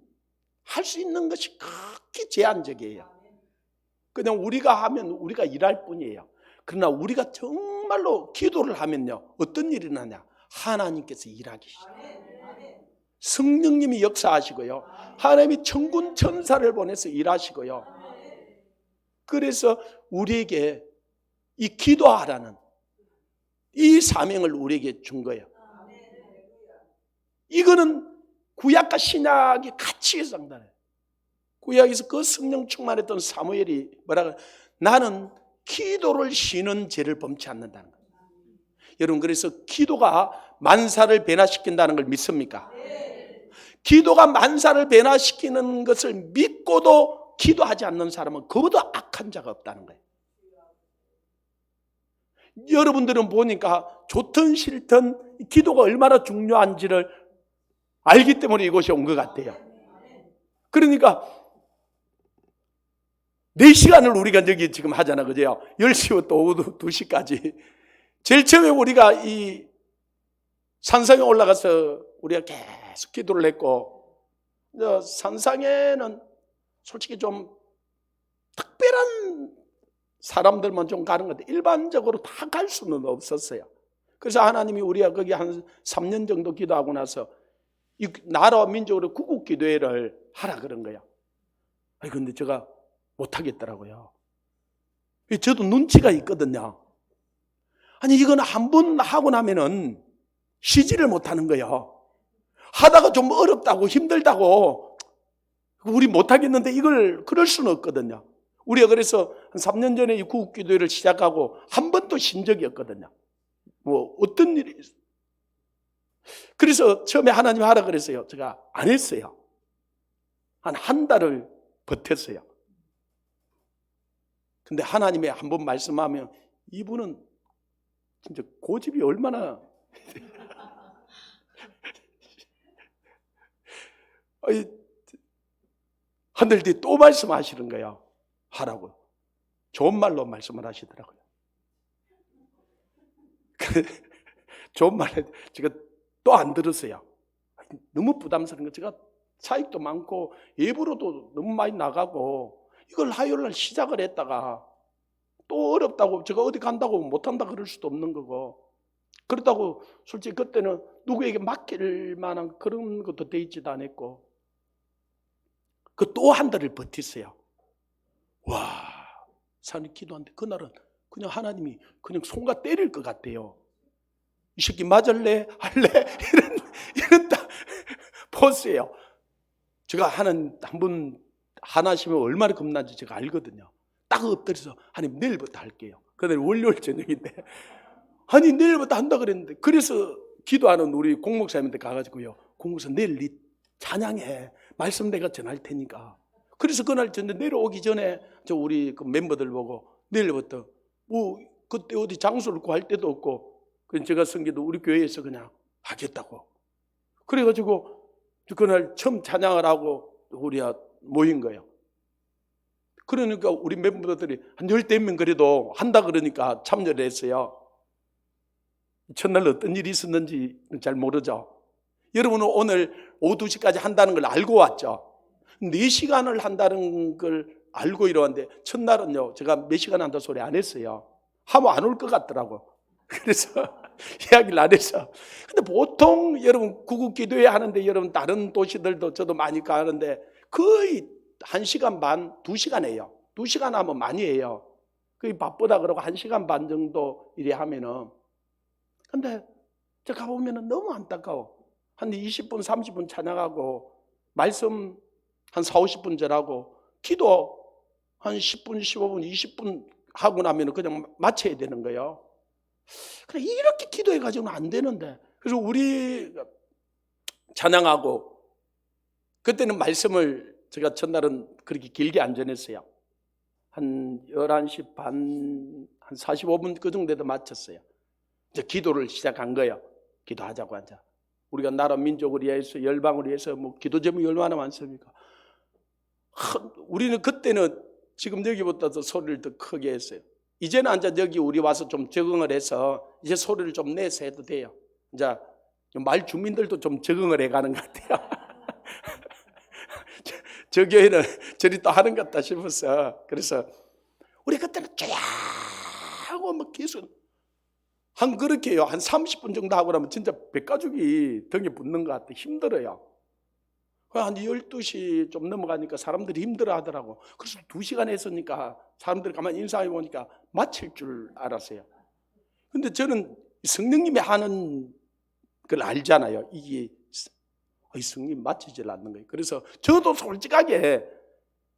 할 수 있는 것이 극히 제한적이에요. 그냥 우리가 하면 우리가 일할 뿐이에요. 그러나 우리가 정말로 기도를 하면요, 어떤 일이 나냐? 하나님께서 일하기 시작해요. 성령님이 역사하시고요, 하나님이 천군 천사를 보내서 일하시고요. 그래서 우리에게 이 기도하라는 이 사명을 우리에게 준 거예요. 이거는 구약과 신약이 같이 상담해요. 구약에서 그 성령 충만했던 사무엘이 뭐라고 해요? 나는 기도를 쉬는 죄를 범치 않는다는 거예요. 여러분, 그래서 기도가 만사를 변화시킨다는 걸 믿습니까? 기도가 만사를 변화시키는 것을 믿고도 기도하지 않는 사람은 그보다 악한 자가 없다는 거예요. 여러분들은 보니까 좋든 싫든 기도가 얼마나 중요한지를 알기 때문에 이곳에 온 것 같아요. 그러니까 4시간을 우리가 여기 지금 하잖아, 그죠? 10시부터 오후 2시까지. 제일 처음에 우리가 이 산성에 올라가서 우리가 계속 기도를 했고, 산상에는 솔직히 좀 특별한 사람들만 좀 가는 건데 일반적으로 다 갈 수는 없었어요. 그래서 하나님이 우리가 거기 한 3년 정도 기도하고 나서 이 나라와 민족으로 구국기도회를 하라 그런 거야. 아니 근데 제가 못하겠더라고요. 저도 눈치가 있거든요. 아니 이건 한 번 하고 나면은 쉬지를 못하는 거예요. 하다가 좀 어렵다고 힘들다고 우리 못하겠는데 이걸 그럴 수는 없거든요. 우리가 그래서 한 3년 전에 이 구국기도회를 시작하고 한 번도 쉰 적이 없거든요. 뭐 어떤 일이 있어요. 그래서 처음에 하나님 하라 그랬어요. 제가 안 했어요. 한 달을 버텼어요. 근데 하나님이 한 번 말씀하면 이분은 진짜 고집이 얼마나 한 달 뒤에 또 말씀하시는 거예요. 하라고. 좋은 말로 말씀을 하시더라고요. 좋은 말에 제가 또 안 들었어요. 너무 부담스러운 거. 제가 사익도 많고 예부로도 너무 많이 나가고 이걸 화요일 날 시작을 했다가 또 어렵다고 제가 어디 간다고 못한다 그럴 수도 없는 거고, 그렇다고 솔직히 그때는 누구에게 맡길 만한 그런 것도 돼 있지도 않았고, 그 또 한 달을 버텼어요. 와, 산이 기도하는데 그날은 그냥 하나님이 그냥 손가 때릴 것 같아요. 이 새끼 맞을래? 할래? 이런 딱 포스예요. 제가 한 번 하나시면 얼마나 겁난지 제가 알거든요. 딱 엎드려서 하나님 내일부터 할게요. 그날 월요일 저녁인데 아니 내일부터 한다 그랬는데, 그래서 기도하는 우리 공목사님한테 가가지고요, 공목사 내일 네 찬양해, 말씀 내가 전할 테니까. 그래서 그날 전에 내려오기 전에 저 우리 그 멤버들 보고 내일부터 뭐 그때 어디 장소를 구할 데도 없고 그래서 제가 성기도 우리 교회에서 그냥 하겠다고. 그래가지고 그날 처음 찬양을 하고 우리가 모인 거예요. 그러니까 우리 멤버들이 한 10명 그래도 한다 그러니까 참여를 했어요. 첫날 어떤 일이 있었는지 잘 모르죠. 여러분은 오늘 오후 2시까지 한다는 걸 알고 왔죠. 4시간을 한다는 걸 알고 이러는데 첫날은요 제가 몇 시간 한다 소리 안 했어요. 하면 안 올 것 같더라고. 그래서 이야기를 안 했어. 근데 보통 여러분 구국기도회 하는데 여러분 다른 도시들도 저도 많이 가는데 거의 1시간 반, 2시간 해요. 2시간 하면 많이 해요. 거의 바쁘다 그러고 1시간 반 정도 이래 하면은. 근데 제가 가보면은 너무 안타까워. 한 20분, 30분 찬양하고 말씀 한 4, 50분 전하고 기도 한 10분, 15분, 20분 하고 나면 그냥 마쳐야 되는 거예요. 그래 이렇게 기도해가지고는 안 되는데. 그래서 우리 찬양하고 그때는 말씀을 제가 첫날은 그렇게 길게 안 전했어요. 한 11시 반, 한 45분 그 정도에도 마쳤어요. 이제 기도를 시작한 거예요. 기도하자고 하자. 우리가 나라 민족을 위해서 열방을 위해서 뭐 기도 제목이 얼마나 많습니까? 우리는 그때는 지금 여기보다 더 소리를 더 크게 했어요. 이제는 이제 여기 우리 와서 좀 적응을 해서 이제 소리를 좀 내서 해도 돼요. 이제 말 주민들도 좀 적응을 해가는 것 같아요. 저 교회는 저리 또 하는 것 같다 싶어서. 그래서 우리 그때는 쫙 하고 막 계속 한 그렇게요. 한 30분 정도 하고 나면 진짜 백가죽이 등에 붙는 것 같아. 힘들어요. 한 12시 좀 넘어가니까 사람들이 힘들어 하더라고. 그래서 2시간 했으니까 사람들이 가만히 인사해 보니까 마칠 줄 알았어요. 근데 저는 성령님이 하는 걸 알잖아요. 이게 성령님 마치질 않는 거예요. 그래서 저도 솔직하게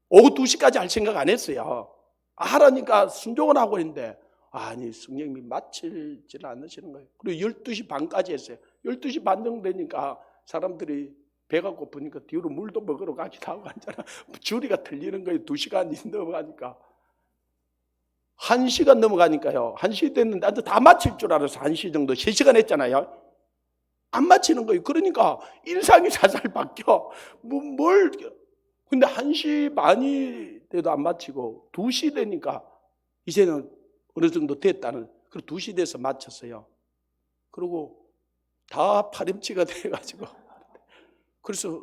오후 2시까지 할 생각 안 했어요. 하라니까 순종을 하고 있는데 아니 성령님이 마치질 않으시는 거예요. 그리고 12시 반까지 했어요. 12시 반 정도 되니까 사람들이 배가 고프니까 뒤로 물도 먹으러 가기도 하고 하잖아. 줄이가 틀리는 거예요. 2시간이 넘어가니까. 1시간 넘어가니까요. 1시 됐는데 아주 다 마칠 줄 알아서 1시 정도 3시간 했잖아요. 안 마치는 거예요. 그러니까 인상이 살살 바뀌어. 근데 1시 반이 돼도 안 마치고 2시 되니까 이제는 어느 정도 됐다는. 그리고 2시 돼서 마쳤어요. 그리고 다 파렴치가 돼가지고 그래서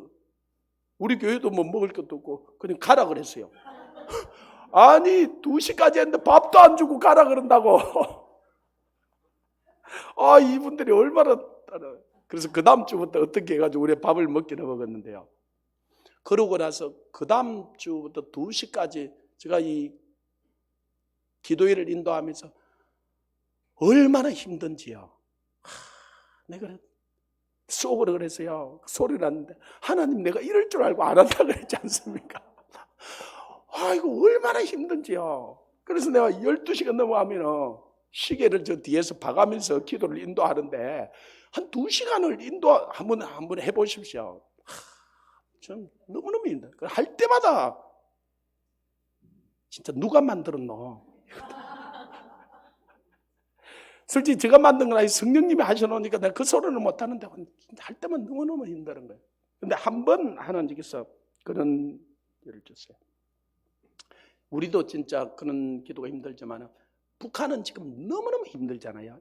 우리 교회도 뭐 먹을 것도 없고 그냥 가라 그랬어요. 아니 2시까지 했는데 밥도 안 주고 가라 그런다고. 아, 이분들이 얼마나. 그래서 그 다음 주부터 어떻게 해가지고 우리 밥을 먹기는 먹었는데요. 그러고 나서 그 다음 주부터 2시까지 제가 이 기도회를 인도하면서 얼마나 힘든지요. 내가 속으로 그랬어요. 소리를 났는데, 하나님 내가 이럴 줄 알고 안 한다 그랬지 않습니까? 아이고 얼마나 힘든지요. 그래서 내가 12시간 넘어가면 시계를 저 뒤에서 봐가면서 기도를 인도하는데 한 2시간을 인도 한번 해보십시오. 좀 너무너무 힘들어요. 할 때마다 진짜 누가 만들었노? 솔직히 제가 만든 건 아니 성령님이 하셔놓으니까 내가 그 소리는 못하는데 할 때만 너무너무 힘든 거예요. 근데 한 번 하나님께서 그런 일을 줬어요. 우리도 진짜 그런 기도가 힘들지만 북한은 지금 너무너무 힘들잖아요.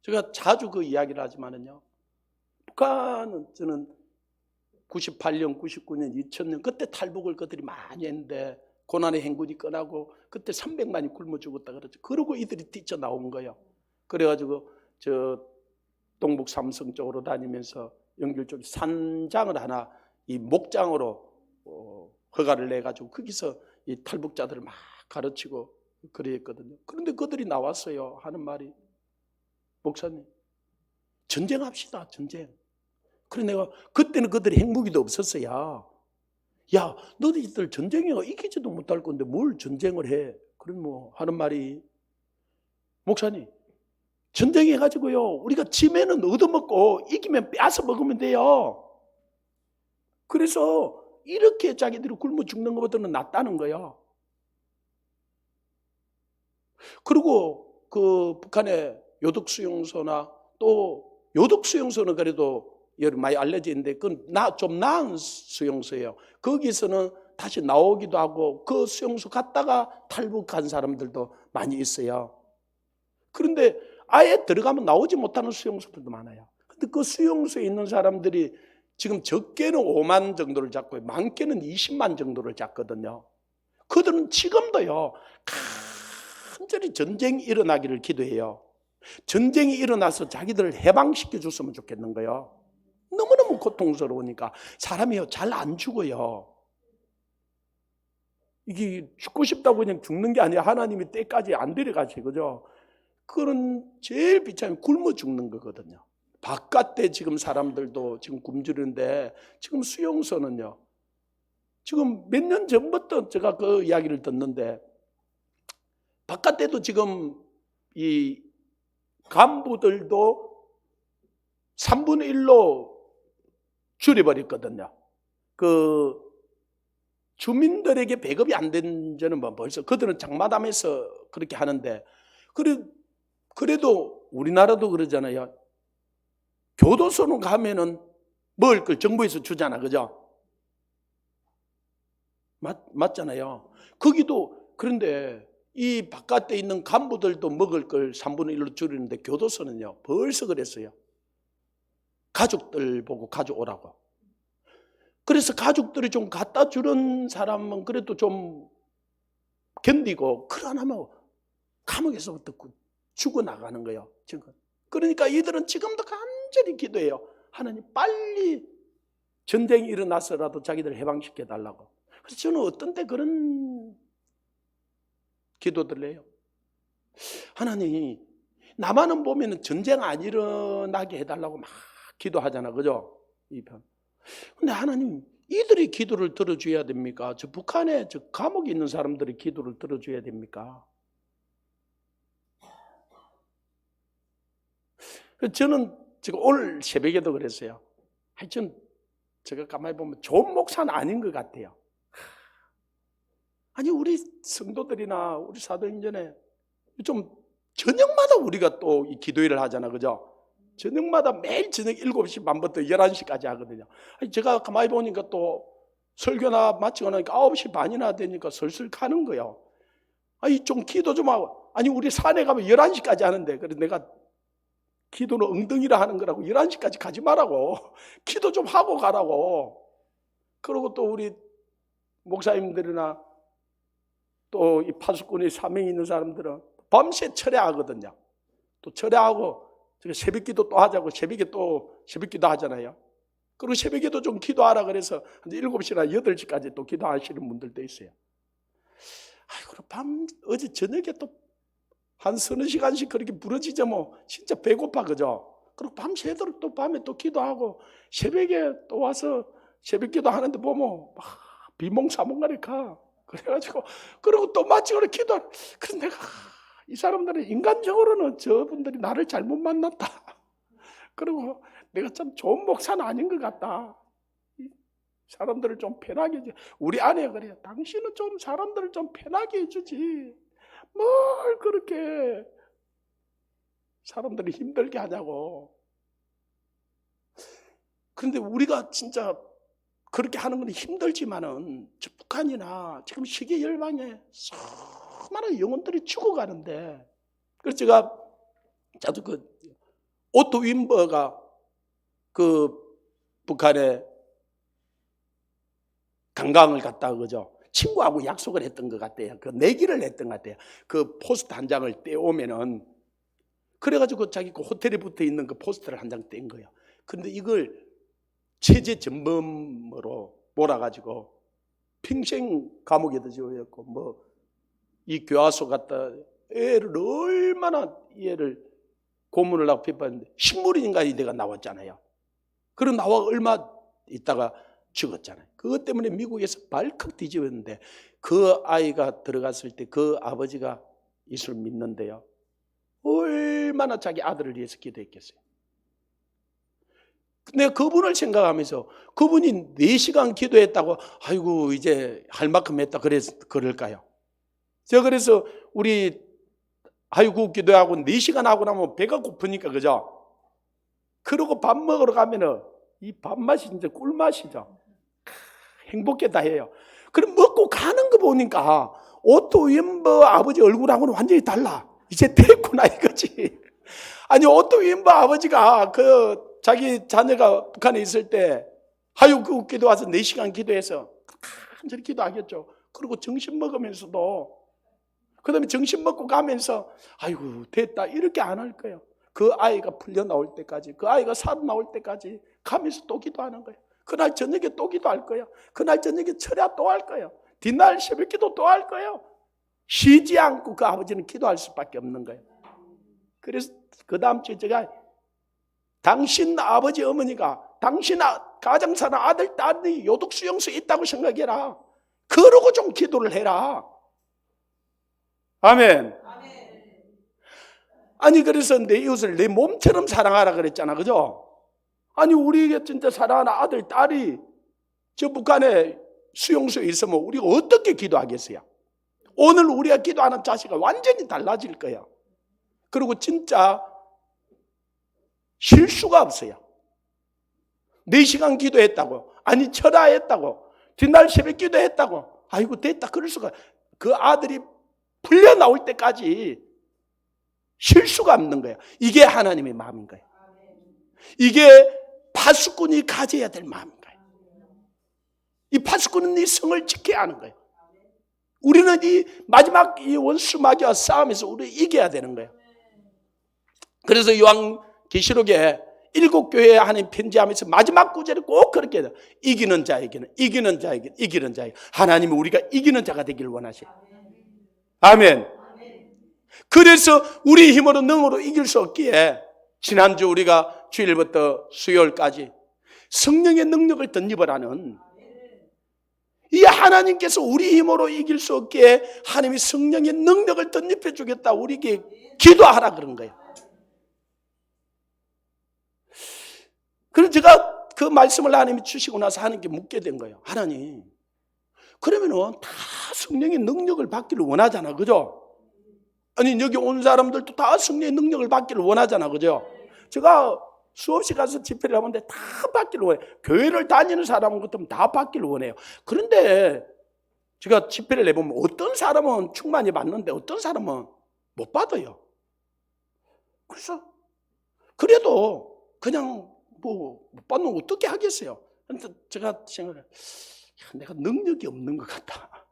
제가 자주 그 이야기를 하지만은요. 북한은 저는 98년, 99년, 2000년 그때 탈북을 그들이 많이 했는데 고난의 행군이 끝나고 그때 300만이 굶어 죽었다 그러죠. 그러고 이들이 뛰쳐나온 거예요. 그래가지고 저 동북 삼성 쪽으로 다니면서 연결 쪽에 산장을 하나 이 목장으로 허가를 내가지고 거기서 이 탈북자들을 막 가르치고 그랬거든요. 그런데 그들이 나왔어요. 하는 말이 목사님 전쟁합시다. 전쟁. 그래 내가 그때는 그들이 핵무기도 없었어요. 야 너희들 전쟁에 이기지도 못할 건데 뭘 전쟁을 해. 그럼 뭐 하는 말이 목사님 전쟁해가지고요 우리가 지면은 얻어먹고 이기면 빼앗아 먹으면 돼요. 그래서 이렇게 자기들이 굶어 죽는 것보다는 낫다는 거예요. 그리고 그 북한의 요덕수용소나 또 요덕수용소는 그래도 많이 알려져 있는데 그건 좀 나은 수용소예요. 거기서는 다시 나오기도 하고 그 수용소 갔다가 탈북한 사람들도 많이 있어요. 그런데 아예 들어가면 나오지 못하는 수용소들도 많아요. 근데 그 수용소에 있는 사람들이 지금 적게는 5만 정도를 잡고 많게는 20만 정도를 잡거든요. 그들은 지금도요 간절히 전쟁이 일어나기를 기도해요. 전쟁이 일어나서 자기들을 해방시켜 줬으면 좋겠는 거예요. 너무너무 고통스러우니까 사람이요 잘 안 죽어요. 이게 죽고 싶다고 그냥 죽는 게 아니라 하나님이 때까지 안 데려가시 그죠? 그런 제일 비참한 굶어 죽는 거거든요. 바깥에 지금 사람들도 지금 굶주리는데 지금 수용소는요. 지금 몇 년 전부터 제가 그 이야기를 듣는데 바깥에도 지금 이 간부들도 3분의 1로 줄여버렸거든요. 그 주민들에게 배급이 안 된 지는 뭐 벌써 그들은 장마담에서 그렇게 하는데 그래도 우리나라도 그러잖아요. 교도소는 가면은 먹을 걸 정부에서 주잖아, 그죠? 맞잖아요. 거기도 그런데 이 바깥에 있는 간부들도 먹을 걸 3분의 1로 줄이는데 교도소는요 벌써 그랬어요. 가족들 보고 가져오라고. 그래서 가족들이 좀 갖다 주는 사람은 그래도 좀 견디고 그러나면 감옥에서부터 죽어나가는 거예요. 지금. 그러니까 이들은 지금도 간절히 기도해요. 하나님 빨리 전쟁이 일어나서라도 자기들 해방시켜달라고. 그래서 저는 어떤 때 그런 기도들을 해요. 하나님 나만은 보면 전쟁 안 일어나게 해달라고 막 기도하잖아. 그죠? 이 편. 근데 하나님 이들이 기도를 들어줘야 됩니까? 저 북한에 저 감옥에 있는 사람들이 기도를 들어줘야 됩니까? 저는 지금 오늘 새벽에도 그랬어요. 하여튼 제가 가만히 보면 좋은 목사는 아닌 것 같아요. 아니 우리 성도들이나 우리 사도행전에 좀 저녁마다 우리가 또 이 기도회를 하잖아. 그죠? 저녁마다 매일 저녁 7시 반부터 11시까지 하거든요. 아니 제가 가만히 보니까 또 설교나 마치고 나니까 9시 반이나 되니까 슬슬 가는 거예요. 아니 좀 기도 좀 하고. 아니 우리 산에 가면 11시까지 하는데 그래서 내가 기도는 엉덩이라 하는 거라고 11시까지 가지 말라고. 기도 좀 하고 가라고. 그리고 또 우리 목사님들이나 또 이 파수꾼의 사명이 있는 사람들은 밤새 철야하거든요. 또 철야하고 새벽기도 또 하자고 새벽에 또 새벽기도 하잖아요. 그리고 새벽에도 좀 기도하라 그래서 7시나 8시까지 또 기도하시는 분들도 있어요. 아이고, 어제 저녁에 또 한 서너 시간씩 그렇게 부러지죠. 뭐 진짜 배고파, 그죠? 그리고 밤새도록 또 밤에 또 기도하고 새벽에 또 와서 새벽기도 하는데 보면 막 비몽사몽간에 가. 그래가지고 그리고 또 마치고 기도. 그래서 내가 이 사람들은 인간적으로는 저분들이 나를 잘못 만났다. 그리고 내가 참 좋은 목사는 아닌 것 같다. 사람들을 좀 편하게 해줘. 우리 아내가 그래요. 당신은 좀 사람들을 좀 편하게 해주지. 뭘 그렇게 사람들이 힘들게 하냐고. 그런데 우리가 진짜 그렇게 하는 건 힘들지만은 저 북한이나 지금 시계 열방에 수많은 영혼들이 죽어가는데, 그래서 제가 자주 그 오토 윈버가 그 북한에 관광을 갔다가 그죠? 친구하고 약속을 했던 것 같아요. 그 내기를 했던 것 같아요. 그 포스트 한 장을 떼오면은, 그래가지고 자기 그 호텔에 붙어 있는 그 포스트를 한 장 뗀 거예요. 근데 이걸 체제 전범으로 몰아가지고 평생 감옥에도 지워였고, 뭐 이 교화소 갔다 애를 얼마나 얘를 고문을 하고 비판했는데 식물인간이 내가 나왔잖아요. 그럼 나와 얼마 있다가 죽었잖아요. 그것 때문에 미국에서 발칵 뒤집었는데, 그 아이가 들어갔을 때 그 아버지가 예수를 믿는데요, 얼마나 자기 아들을 위해서 기도했겠어요. 내가 그분을 생각하면서 그분이 4시간 기도했다고 아이고 이제 할 만큼 했다 그럴까요? 제가 그래서 우리 아이고 기도하고 4시간 하고 나면 배가 고프니까, 그죠? 그러고 밥 먹으러 가면은 이 밥맛이 진짜 꿀맛이죠. 행복했다 해요. 그럼 먹고 가는 거 보니까 오토 윈버 아버지 얼굴하고는 완전히 달라. 이제 됐구나 이거지. 아니, 오토 윈버 아버지가 그 자기 자녀가 북한에 있을 때 하유국 기도 와서 4시간 기도해서 간절히 기도하겠죠. 그리고 점심 먹으면서도, 그 다음에 점심 먹고 가면서 아이고 됐다 이렇게 안 할 거예요. 그 아이가 풀려 나올 때까지, 그 아이가 살아 나올 때까지 가면서 또 기도하는 거예요. 그날 저녁에 또 기도할 거예요. 그날 저녁에 철야 또 할 거예요. 뒷날 새벽 기도 또 할 거예요. 쉬지 않고 그 아버지는 기도할 수밖에 없는 거예요. 그래서 그 다음 주에 제가 당신 아버지 어머니가 당신 가정 사는 아들 딸이 요독 수용소에 있다고 생각해라. 그러고 좀 기도를 해라. 아멘. 아니, 그래서 내 이웃을 내 몸처럼 사랑하라 그랬잖아, 그죠? 아니, 우리에게 진짜 사랑하는 아들 딸이 저 북한에 수용소에 있으면 우리가 어떻게 기도하겠어요? 오늘 우리가 기도하는 자세가 완전히 달라질 거예요. 그리고 진짜 실수가 없어요. 4시간 기도했다고, 아니 철야했다고, 뒷날 새벽 기도했다고, 아이고 됐다 그럴 수가. 그 아들이 풀려 나올 때까지 실수가 없는 거예요. 이게 하나님의 마음인 거예요. 이게 파수꾼이 가져야 될 마음인 거예요. 이 파수꾼은 이 성을 지켜야 하는 거예요. 우리는 이 마지막 이 원수 마귀와 싸움에서 우리 이겨야 되는 거예요. 그래서 요한계시록에 7교회에 하나님 편지하면서 마지막 구절에 꼭 그렇게 해요. 이기는 자에게는, 이기는 자에게는, 이기는 자에게. 하나님은 우리가 이기는 자가 되기를 원하셔요. 아멘. 그래서 우리 힘으로 능으로 이길 수 없기에 지난주 우리가 주일부터 수요일까지 성령의 능력을 덧입으라는, 이 하나님께서 우리 힘으로 이길 수 없기에 하나님이 성령의 능력을 덧입혀 주겠다 우리에게 기도하라 그런 거예요. 그래서 제가 그 말씀을 하나님이 주시고 나서 하나님께 묻게 된 거예요. 하나님, 그러면은 다 성령의 능력을 받기를 원하잖아, 그죠? 아니, 여기 온 사람들도 다 성령의 능력을 받기를 원하잖아, 그죠? 제가 수없이 가서 집회를 하는데 다 받기를 원해요. 교회를 다니는 사람은 같으면 다 받기를 원해요. 그런데 제가 집회를 내보면 어떤 사람은 충만히 받는데 어떤 사람은 못 받아요. 그래도 그냥 못 받는 어떻게 하겠어요? 근데 제가 생각을 내가 능력이 없는 것 같다.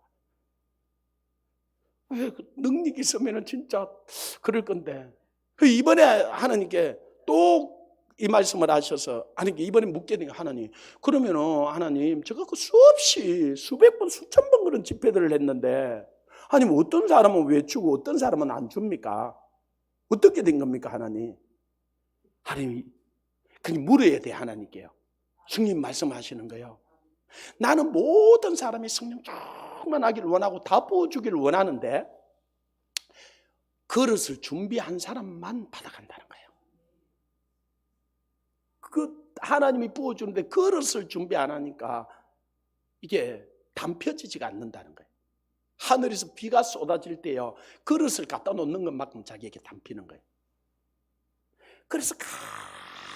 왜 능력이 있으면 진짜 그럴 건데. 이번에 하나님께 또 이 말씀을 하셔서 하나님께 이번에 묻게 된 게 하나님, 그러면은 하나님 제가 그 수없이 수백 번 수천 번 그런 집회들을 했는데 하나님 어떤 사람은 왜 주고 어떤 사람은 안 줍니까? 어떻게 된 겁니까 하나님? 하나님이 그냥 물어야 돼 하나님께요. 성령 말씀하시는 거예요. 나는 모든 사람이 성령 충만하기를 원하고 다 부어주기를 원하는데 그릇을 준비한 사람만 받아간다는 거예요. 그 하나님이 부어주는데 그릇을 준비 안 하니까 이게 담펴지지가 않는다는 거예요. 하늘에서 비가 쏟아질 때요, 그릇을 갖다 놓는 것만큼 자기에게 담피는 거예요. 그래서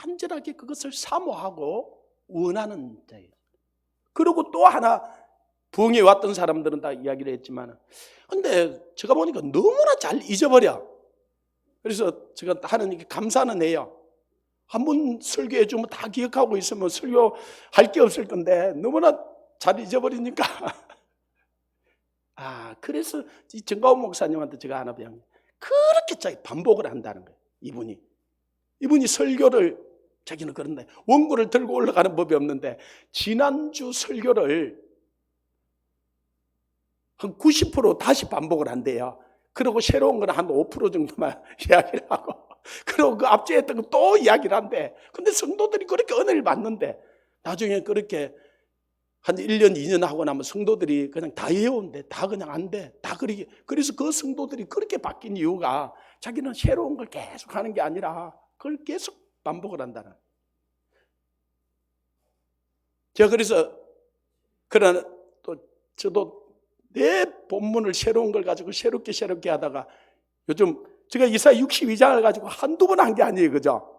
간절하게 그것을 사모하고 원하는 자예요. 그리고 또 하나, 부흥에 왔던 사람들은 다 이야기를 했지만, 근데 제가 보니까 너무나 잘 잊어버려. 그래서 제가 하나님께 감사는 해요. 한번 설교해 주면 다 기억하고 있으면 설교할 게 없을 건데 너무나 잘 잊어버리니까. 그래서 이 정가훈 목사님한테 제가 하나 배운 게, 그렇게 자기 반복을 한다는 거예요. 이분이 설교를, 자기는 그런데 원고를 들고 올라가는 법이 없는데 지난주 설교를 한 90% 다시 반복을 한대요. 그리고 새로운 건 한 5% 정도만 이야기를 하고, 그리고 그 앞주에 했던 거 또 이야기를 한대. 근데 성도들이 그렇게 은혜를 받는데 나중에 그렇게 한 1년, 2년 하고 나면 성도들이 그냥 다 외우는데 다 그냥 안 돼. 다 그러게. 그래서 그 성도들이 그렇게 바뀐 이유가 자기는 새로운 걸 계속 하는 게 아니라 그걸 계속 반복을 한다는. 제가 그래서 그러나 또 저도 내 본문을 새로운 걸 가지고 새롭게 하다가 요즘 제가 이사야 62장을 가지고 한두 번 한 게 아니에요. 그죠?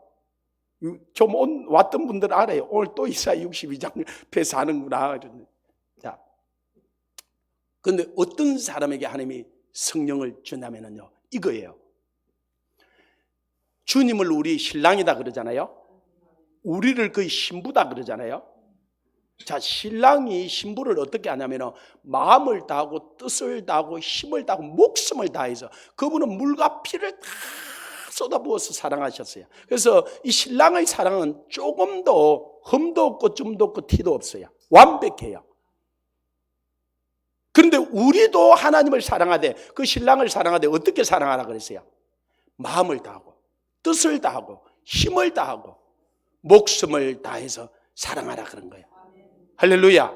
좀 왔던 분들 알아요. 오늘 또 이사야 62장 펴서 하는구나. 자, 근데 어떤 사람에게 하나님이 성령을 주냐면요, 이거예요. 주님을 우리 신랑이다 그러잖아요. 우리를 거의 신부다 그러잖아요. 자, 신랑이 신부를 어떻게 하냐면 마음을 다하고 뜻을 다하고 힘을 다하고 목숨을 다해서, 그분은 물과 피를 다 쏟아부어서 사랑하셨어요. 그래서 이 신랑의 사랑은 조금도 흠도 없고 줌도 없고 티도 없어요. 완벽해요. 그런데 우리도 하나님을 사랑하되, 그 신랑을 사랑하되 어떻게 사랑하라 그랬어요? 마음을 다하고 뜻을 다하고 힘을 다하고 목숨을 다해서 사랑하라 그런 거예요. 할렐루야.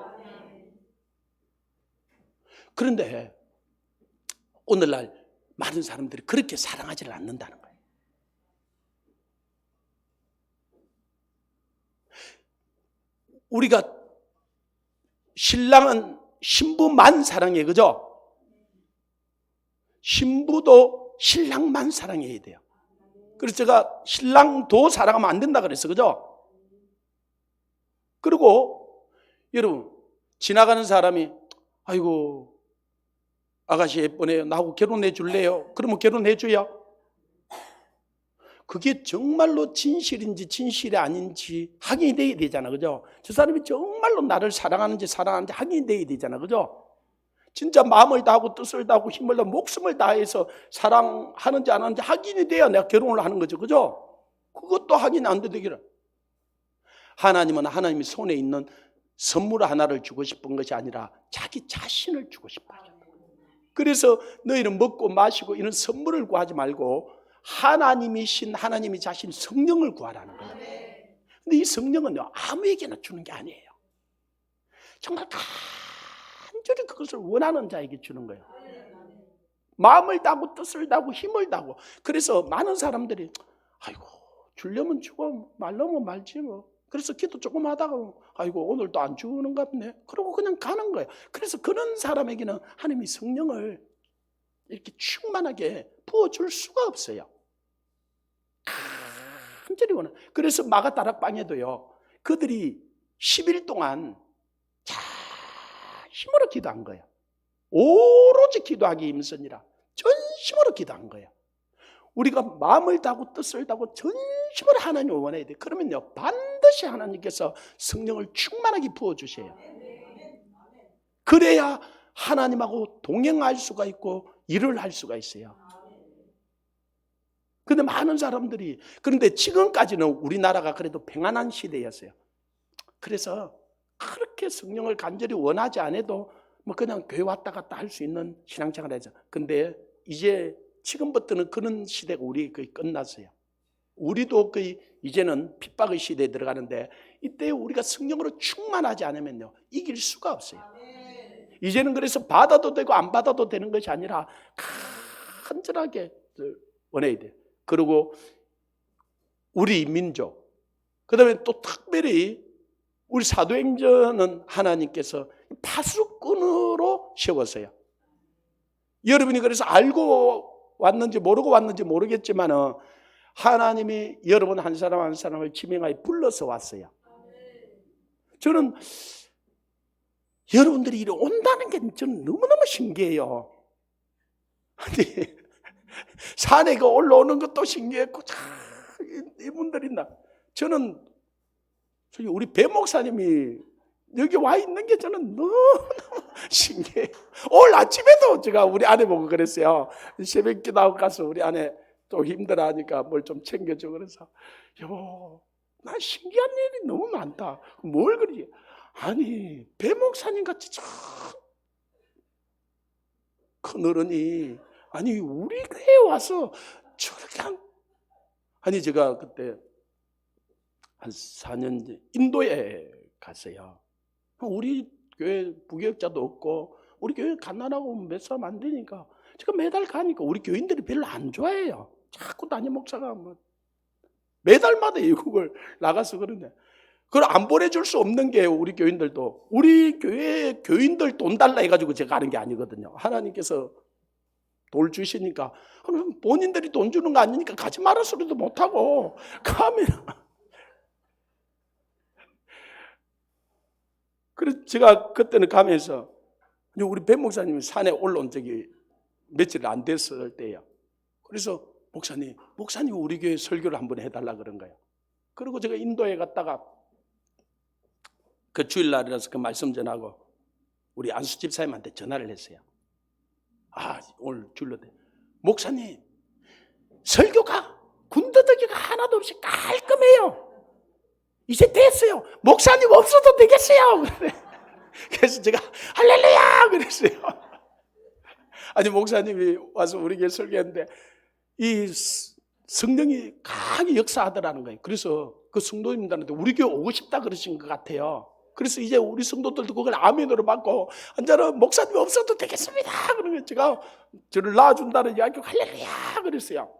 그런데 오늘날 많은 사람들이 그렇게 사랑하지를 않는다는 거예요. 우리가 신랑은 신부만 사랑해, 그죠? 신부도 신랑만 사랑해야 돼요. 그래서 제가 신랑도 사랑하면 안 된다 그랬어, 그죠? 그리고 여러분, 지나가는 사람이 아이고 아가씨 예쁘네요, 나하고 결혼해 줄래요? 그러면 결혼해 줘요. 그게 정말로 진실인지 진실이 아닌지 확인이 돼야 되잖아, 그죠? 저 사람이 정말로 나를 사랑하는지 확인이 돼야 되잖아, 그죠? 진짜 마음을 다하고 뜻을 다하고 힘을 다하고 목숨을 다해서 사랑하는지 안 하는지 확인이 돼야 내가 결혼을 하는 거죠, 그죠? 그것도 확인이 안 되기를. 하나님은 하나님이 손에 있는 선물 하나를 주고 싶은 것이 아니라 자기 자신을 주고 싶어요. 그래서 너희는 먹고 마시고 이런 선물을 구하지 말고 하나님이신 하나님이 자신 성령을 구하라는 거예요. 근데 이 성령은요, 아무에게나 주는 게 아니에요. 정말 간절히 그것을 원하는 자에게 주는 거예요. 마음을 다하고 뜻을 다하고 힘을 다하고. 그래서 많은 사람들이 아이고 주려면 주고 말려면 말지 뭐. 그래서 기도 조금 하다가 아이고 오늘도 안 주는 것 같네, 그러고 그냥 가는 거예요. 그래서 그런 사람에게는 하나님이 성령을 이렇게 충만하게 부어줄 수가 없어요. 간절히 원하는. 그래서 마가다락방에도요, 그들이 10일 동안 잘 힘으로 기도한 거예요. 오로지 기도하기 힘쓰니라 전심으로 기도한 거예요. 우리가 마음을 다하고 뜻을 다하고 전심으로 하나님을 원해야 돼. 그러면요 반드시 하나님께서 성령을 충만하게 부어주셔요. 그래야 하나님하고 동행할 수가 있고 일을 할 수가 있어요. 근데 많은 사람들이, 그런데 지금까지는 우리나라가 그래도 평안한 시대였어요. 그래서 그렇게 성령을 간절히 원하지 않아도 뭐 그냥 교회 왔다 갔다 할 수 있는 신앙생활을 해서. 근데 이제 지금부터는 그런 시대가 우리 거의 끝났어요. 우리도 거의 이제는 핍박의 시대에 들어가는데, 이때 우리가 성령으로 충만하지 않으면요 이길 수가 없어요. 이제는 그래서 받아도 되고 안 받아도 되는 것이 아니라 간절하게 원해야 돼요. 그리고 우리 민족, 그 다음에 또 특별히 우리 사도행전은 하나님께서 파수꾼으로 세웠어요. 여러분이 그래서 알고 왔는지 모르고 왔는지 모르겠지만 하나님이 여러분 한 사람 한 사람을 지명하여 불러서 왔어요. 저는 여러분들이 이리 온다는 게 저는 너무너무 신기해요. 아니 산에 올라오는 것도 신기했고 이분들이 저는 우리 배 목사님이 여기 와 있는 게 저는 너무너무 신기해요. 오늘 아침에도 제가 우리 아내 보고 그랬어요. 새벽 기도하고 가서 우리 아내 또 힘들어하니까 뭘 좀 챙겨줘. 그래서 여보, 난 신기한 일이 너무 많다. 뭘 그러지? 아니 배 목사님 같이 참 큰 어른이 아니 우리 교회에 와서 저렇게 아니 제가 그때 한 4년 인도에 갔어요. 우리 교회 부교역자도 없고 우리 교회 갓난하고 몇 사람 안 되니까 제가 매달 가니까 우리 교인들이 별로 안 좋아해요. 자꾸 담임 목사가 뭐 매달마다 외국을 나가서 그러네. 그걸 안 보내줄 수 없는 게 우리 교인들도 우리 교회 교인들 돈 달라 해가지고 제가 가는 게 아니거든요. 하나님께서 돌 주시니까 그럼 본인들이 돈 주는 거 아니니까 가지 말아 소리도 못하고 가면 그래서 제가 그때는 가면서 우리 배 목사님이 산에 올라온 적이 며칠 안 됐을 때예요. 그래서 목사님 우리 교회 설교를 한번 해달라 그런 거예요. 그리고 제가 인도에 갔다가 그 주일날이라서 그 말씀 전하고 우리 안수 집사님한테 전화를 했어요. 오늘 주일날 목사님 설교가 군더더기가 하나도 없이 깔끔해요. 이제 됐어요. 목사님 없어도 되겠어요. 그래서 제가 할렐루야 그랬어요. 아니 목사님이 와서 우리 교회 설교했는데 이 성령이 강하게 역사하더라는 거예요. 그래서 그 성도님들한테 우리 교회 오고 싶다 그러신 것 같아요. 그래서 이제 우리 성도들도 그걸 아멘으로 받고 언제는 목사님 없어도 되겠습니다. 그러면 제가 저를 낳아준다는 이야기가 할렐루야 그랬어요.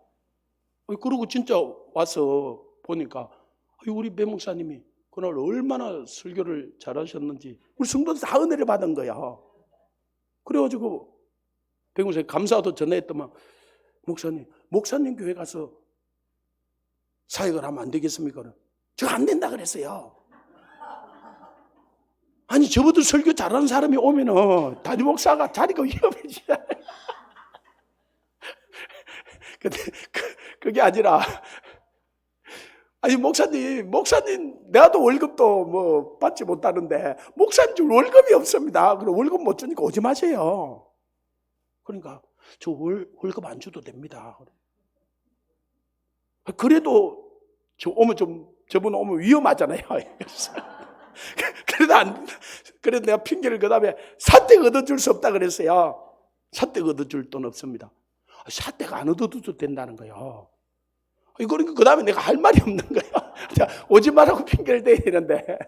그러고 진짜 와서 보니까 우리 배 목사님이 그날 얼마나 설교를 잘하셨는지 우리 성도들 다 은혜를 받은 거야. 그래가지고 배 목사님 감사도 전화했더만 목사님 교회 가서 사역을 하면 안 되겠습니까? 제가 안 된다 그랬어요. 아니 저보다 설교 잘하는 사람이 오면은 담임 목사가 자리가 위험해지잖아요. 근데 그게 아니라 아니 목사님 내가도 월급도 뭐 받지 못하는데 목사님 줄 월급이 없습니다. 그럼 월급 못 주니까 오지 마세요. 그러니까 저 월급 안 줘도 됩니다. 그래도 저분 오면 위험하잖아요. 그래도 내가 핑계를 그 다음에 사택 얻어줄 수 없다 그랬어요. 사택 얻어줄 돈 없습니다. 사택 안 얻어도 된다는 거예요. 그러니까 그 다음에 내가 할 말이 없는 거예요. 오지 말라고 핑계를 대야 되는데.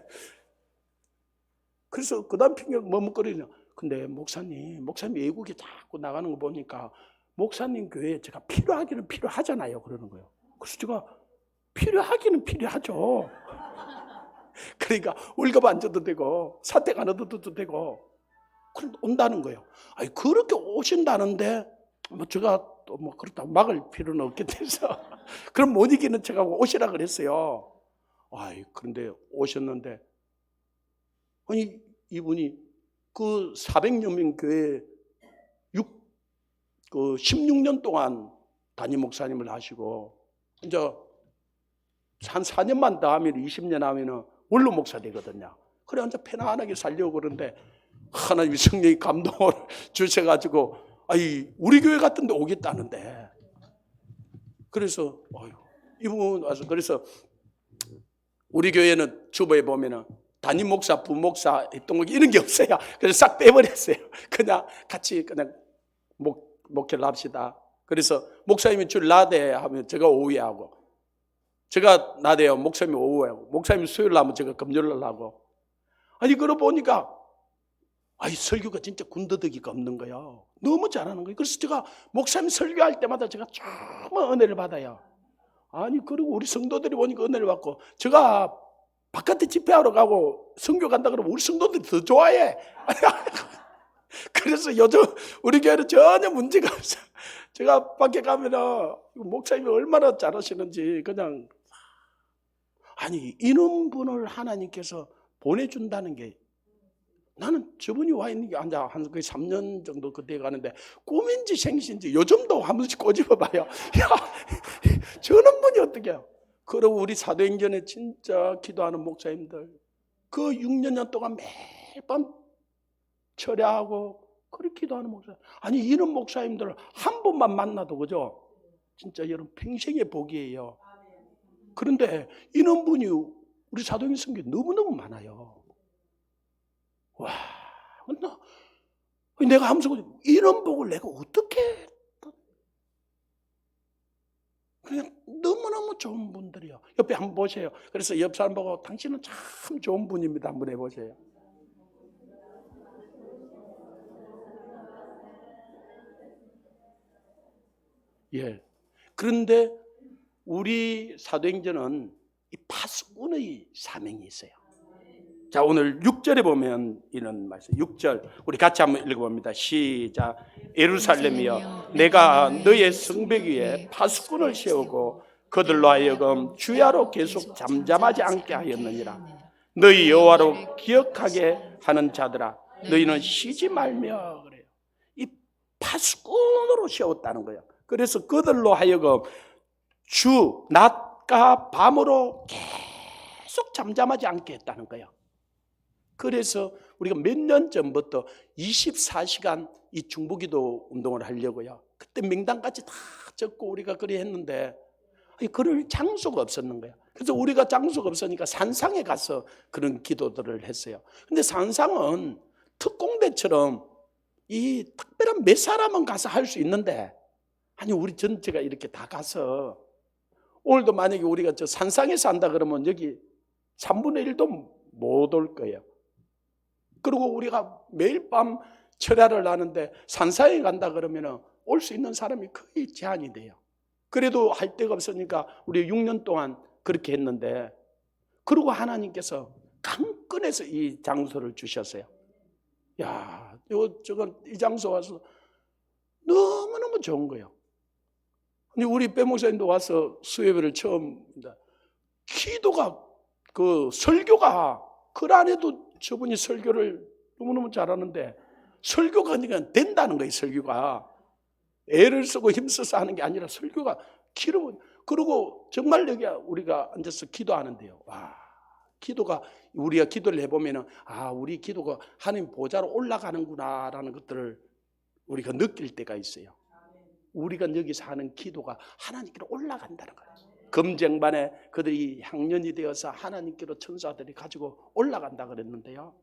그래서 그 다음 핑계를 머뭇거리냐. 근데 목사님 외국에 자꾸 나가는 거 보니까 목사님 교회에 제가 필요하기는 필요하잖아요. 그러는 거예요. 그래서 제가 필요하기는 필요하죠. 그러니까 월급 안 줘도 되고 사택 안 얻어도 되고 그럼 온다는 거예요. 아니 그렇게 오신다는데 뭐 제가 또 뭐 그렇다고 막을 필요는 없게 돼서 그럼 못 이기는 척하고 오시라 그랬어요. 그런데 오셨는데 아니 이분이 그 400여 명 교회 16년 동안 담임 목사님을 하시고 이제 한 4년만 더 하면 20년 하면은 원로 목사 되거든요. 그래 이제 편안하게 살려고 그러는데 하나님이 성령이 감동을 주셔가지고 우리 교회 같은 데 오겠다는데 그래서 이분 와서 그래서 우리 교회는 주보에 보면은 담임 목사, 부목사, 동목 이런 게 없어요. 그래서 싹 빼버렸어요. 그냥 같이 그냥 목회를 합시다. 그래서 목사님이 줄 낮에 하면 제가 오후에 하고, 제가 낮에 하면 목사님이 오후에 하고, 목사님이 수요일 하면 제가 금요일 하고. 그러고 보니까 설교가 진짜 군더더기가 없는 거예요. 너무 잘하는 거예요. 그래서 제가 목사님 설교할 때마다 제가 정말 은혜를 받아요. 그리고 우리 성도들이 보니까 은혜를 받고, 제가 바깥에 집회하러 가고 성교 간다 그러면 우리 성도들이 더 좋아해. 그래서 요즘 우리 교회는 전혀 문제가 없어요. 제가 밖에 가면은 목사님이 얼마나 잘하시는지 그냥 이런 분을 하나님께서 보내준다는 게, 나는 저분이 와 있는 게 한 거의 3년 정도 그때 가는데 꿈인지 생신지 요즘도 한 번씩 꼬집어봐요. 저런 분이 어떻게 해요? 그리고 우리 사도행전에 진짜 기도하는 목사님들 그 6년 동안 매일 밤 철야하고 그렇게 기도하는 목사님, 이런 목사님들 한 번만 만나도 그죠? 진짜 여러분 평생의 복이에요. 그런데 이런 분이 우리 사도행전 성경에 너무너무 많아요. 와, 내가 하면서 이런 복을 내가 어떻게, 그냥 너무너무 좋은 분들이요. 옆에 한번 보세요. 그래서 옆 사람 보고 당신은 참 좋은 분입니다. 한번 해보세요. 예. 그런데 우리 사도행전은 이 파수꾼의 사명이 있어요. 자, 오늘 6절에 보면 이런 말씀. 6절 우리 같이 한번 읽어봅니다. 시작. 예루살렘이여, 내가 너의 성벽 위에 파수꾼을 세우고 그들로 하여금 주야로 계속 잠잠하지 않게 하였느니라. 너희 여호와로 기억하게 하는 자들아, 너희는 쉬지 말며. 그래요. 이 파수꾼으로 세웠다는 거예요. 그래서 그들로 하여금 주 낮과 밤으로 계속 잠잠하지 않게 했다는 거예요. 그래서 우리가 몇 년 전부터 24시간 이 중보기도 운동을 하려고요. 그때 명단까지 다 적고 우리가 그리 했는데 그럴 장소가 없었는 거예요. 그래서 우리가 장소가 없으니까 산상에 가서 그런 기도들을 했어요. 근데 산상은 특공대처럼 이 특별한 몇 사람은 가서 할 수 있는데 우리 전체가 이렇게 다 가서, 오늘도 만약에 우리가 저 산상에서 한다 그러면 여기 3분의 1도 못 올 거예요. 그리고 우리가 매일 밤 철야를 하는데 산상에 간다 그러면 올 수 있는 사람이 거의 제한이 돼요. 그래도 할 데가 없으니까 우리 6년 동안 그렇게 했는데, 그리고 하나님께서 강권해서 이 장소를 주셨어요. 이 장소 와서 너무너무 좋은 거예요. 우리 빼목사님도 와서 수요일을 처음, 기도가, 설교가, 그 안에도 저분이 설교를 너무너무 잘하는데, 설교가 그러니까 된다는 거예요. 설교가 애를 쓰고 힘써서 하는 게 아니라 설교가 기름. 그리고 정말 여기 우리가 앉아서 기도하는데요, 기도가, 우리가 기도를 해보면 우리 기도가 하나님 보좌로 올라가는구나 라는 것들을 우리가 느낄 때가 있어요. 우리가 여기서 하는 기도가 하나님께로 올라간다는 거예요. 금쟁반에 그들이 향년이 되어서 하나님께로 천사들이 가지고 올라간다 그랬는데요,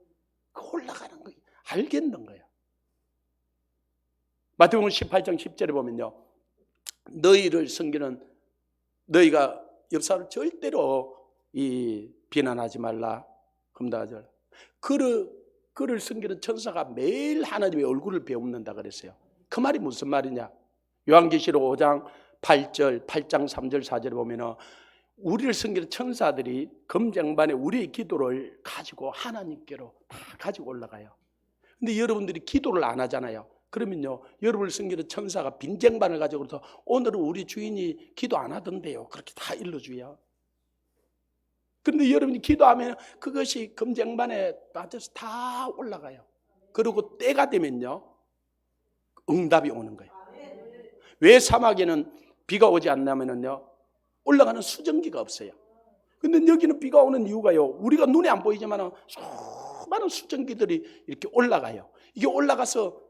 그 올라가는 거 알겠는 거예요. 마태복음 18장 10절에 보면요, 너희를 섬기는, 너희가 옆 사람을 절대로 비난하지 말라, 금다하지 말라. 그를 섬기는 천사가 매일 하나님의 얼굴을 배웁는다 그랬어요. 그 말이 무슨 말이냐? 요한계시록 5장 8절, 8장 3절 4절에 보면 우리를 섬기는 천사들이 금쟁반에 우리의 기도를 가지고 하나님께로 다 가지고 올라가요. 근데 여러분들이 기도를 안 하잖아요. 그러면요, 여러분을 섬기는 천사가 빈쟁반을 가지고 그래서 오늘은 우리 주인이 기도 안 하던데요, 그렇게 다 일러줘요. 그런데 여러분이 기도하면 그것이 금쟁반에 빠져서 다 올라가요. 그리고 때가 되면요, 응답이 오는 거예요. 왜 사막에는 비가 오지 않냐면요 올라가는 수증기가 없어요. 근데 여기는 비가 오는 이유가요, 우리가 눈에 안 보이지만 수많은 수증기들이 이렇게 올라가요. 이게 올라가서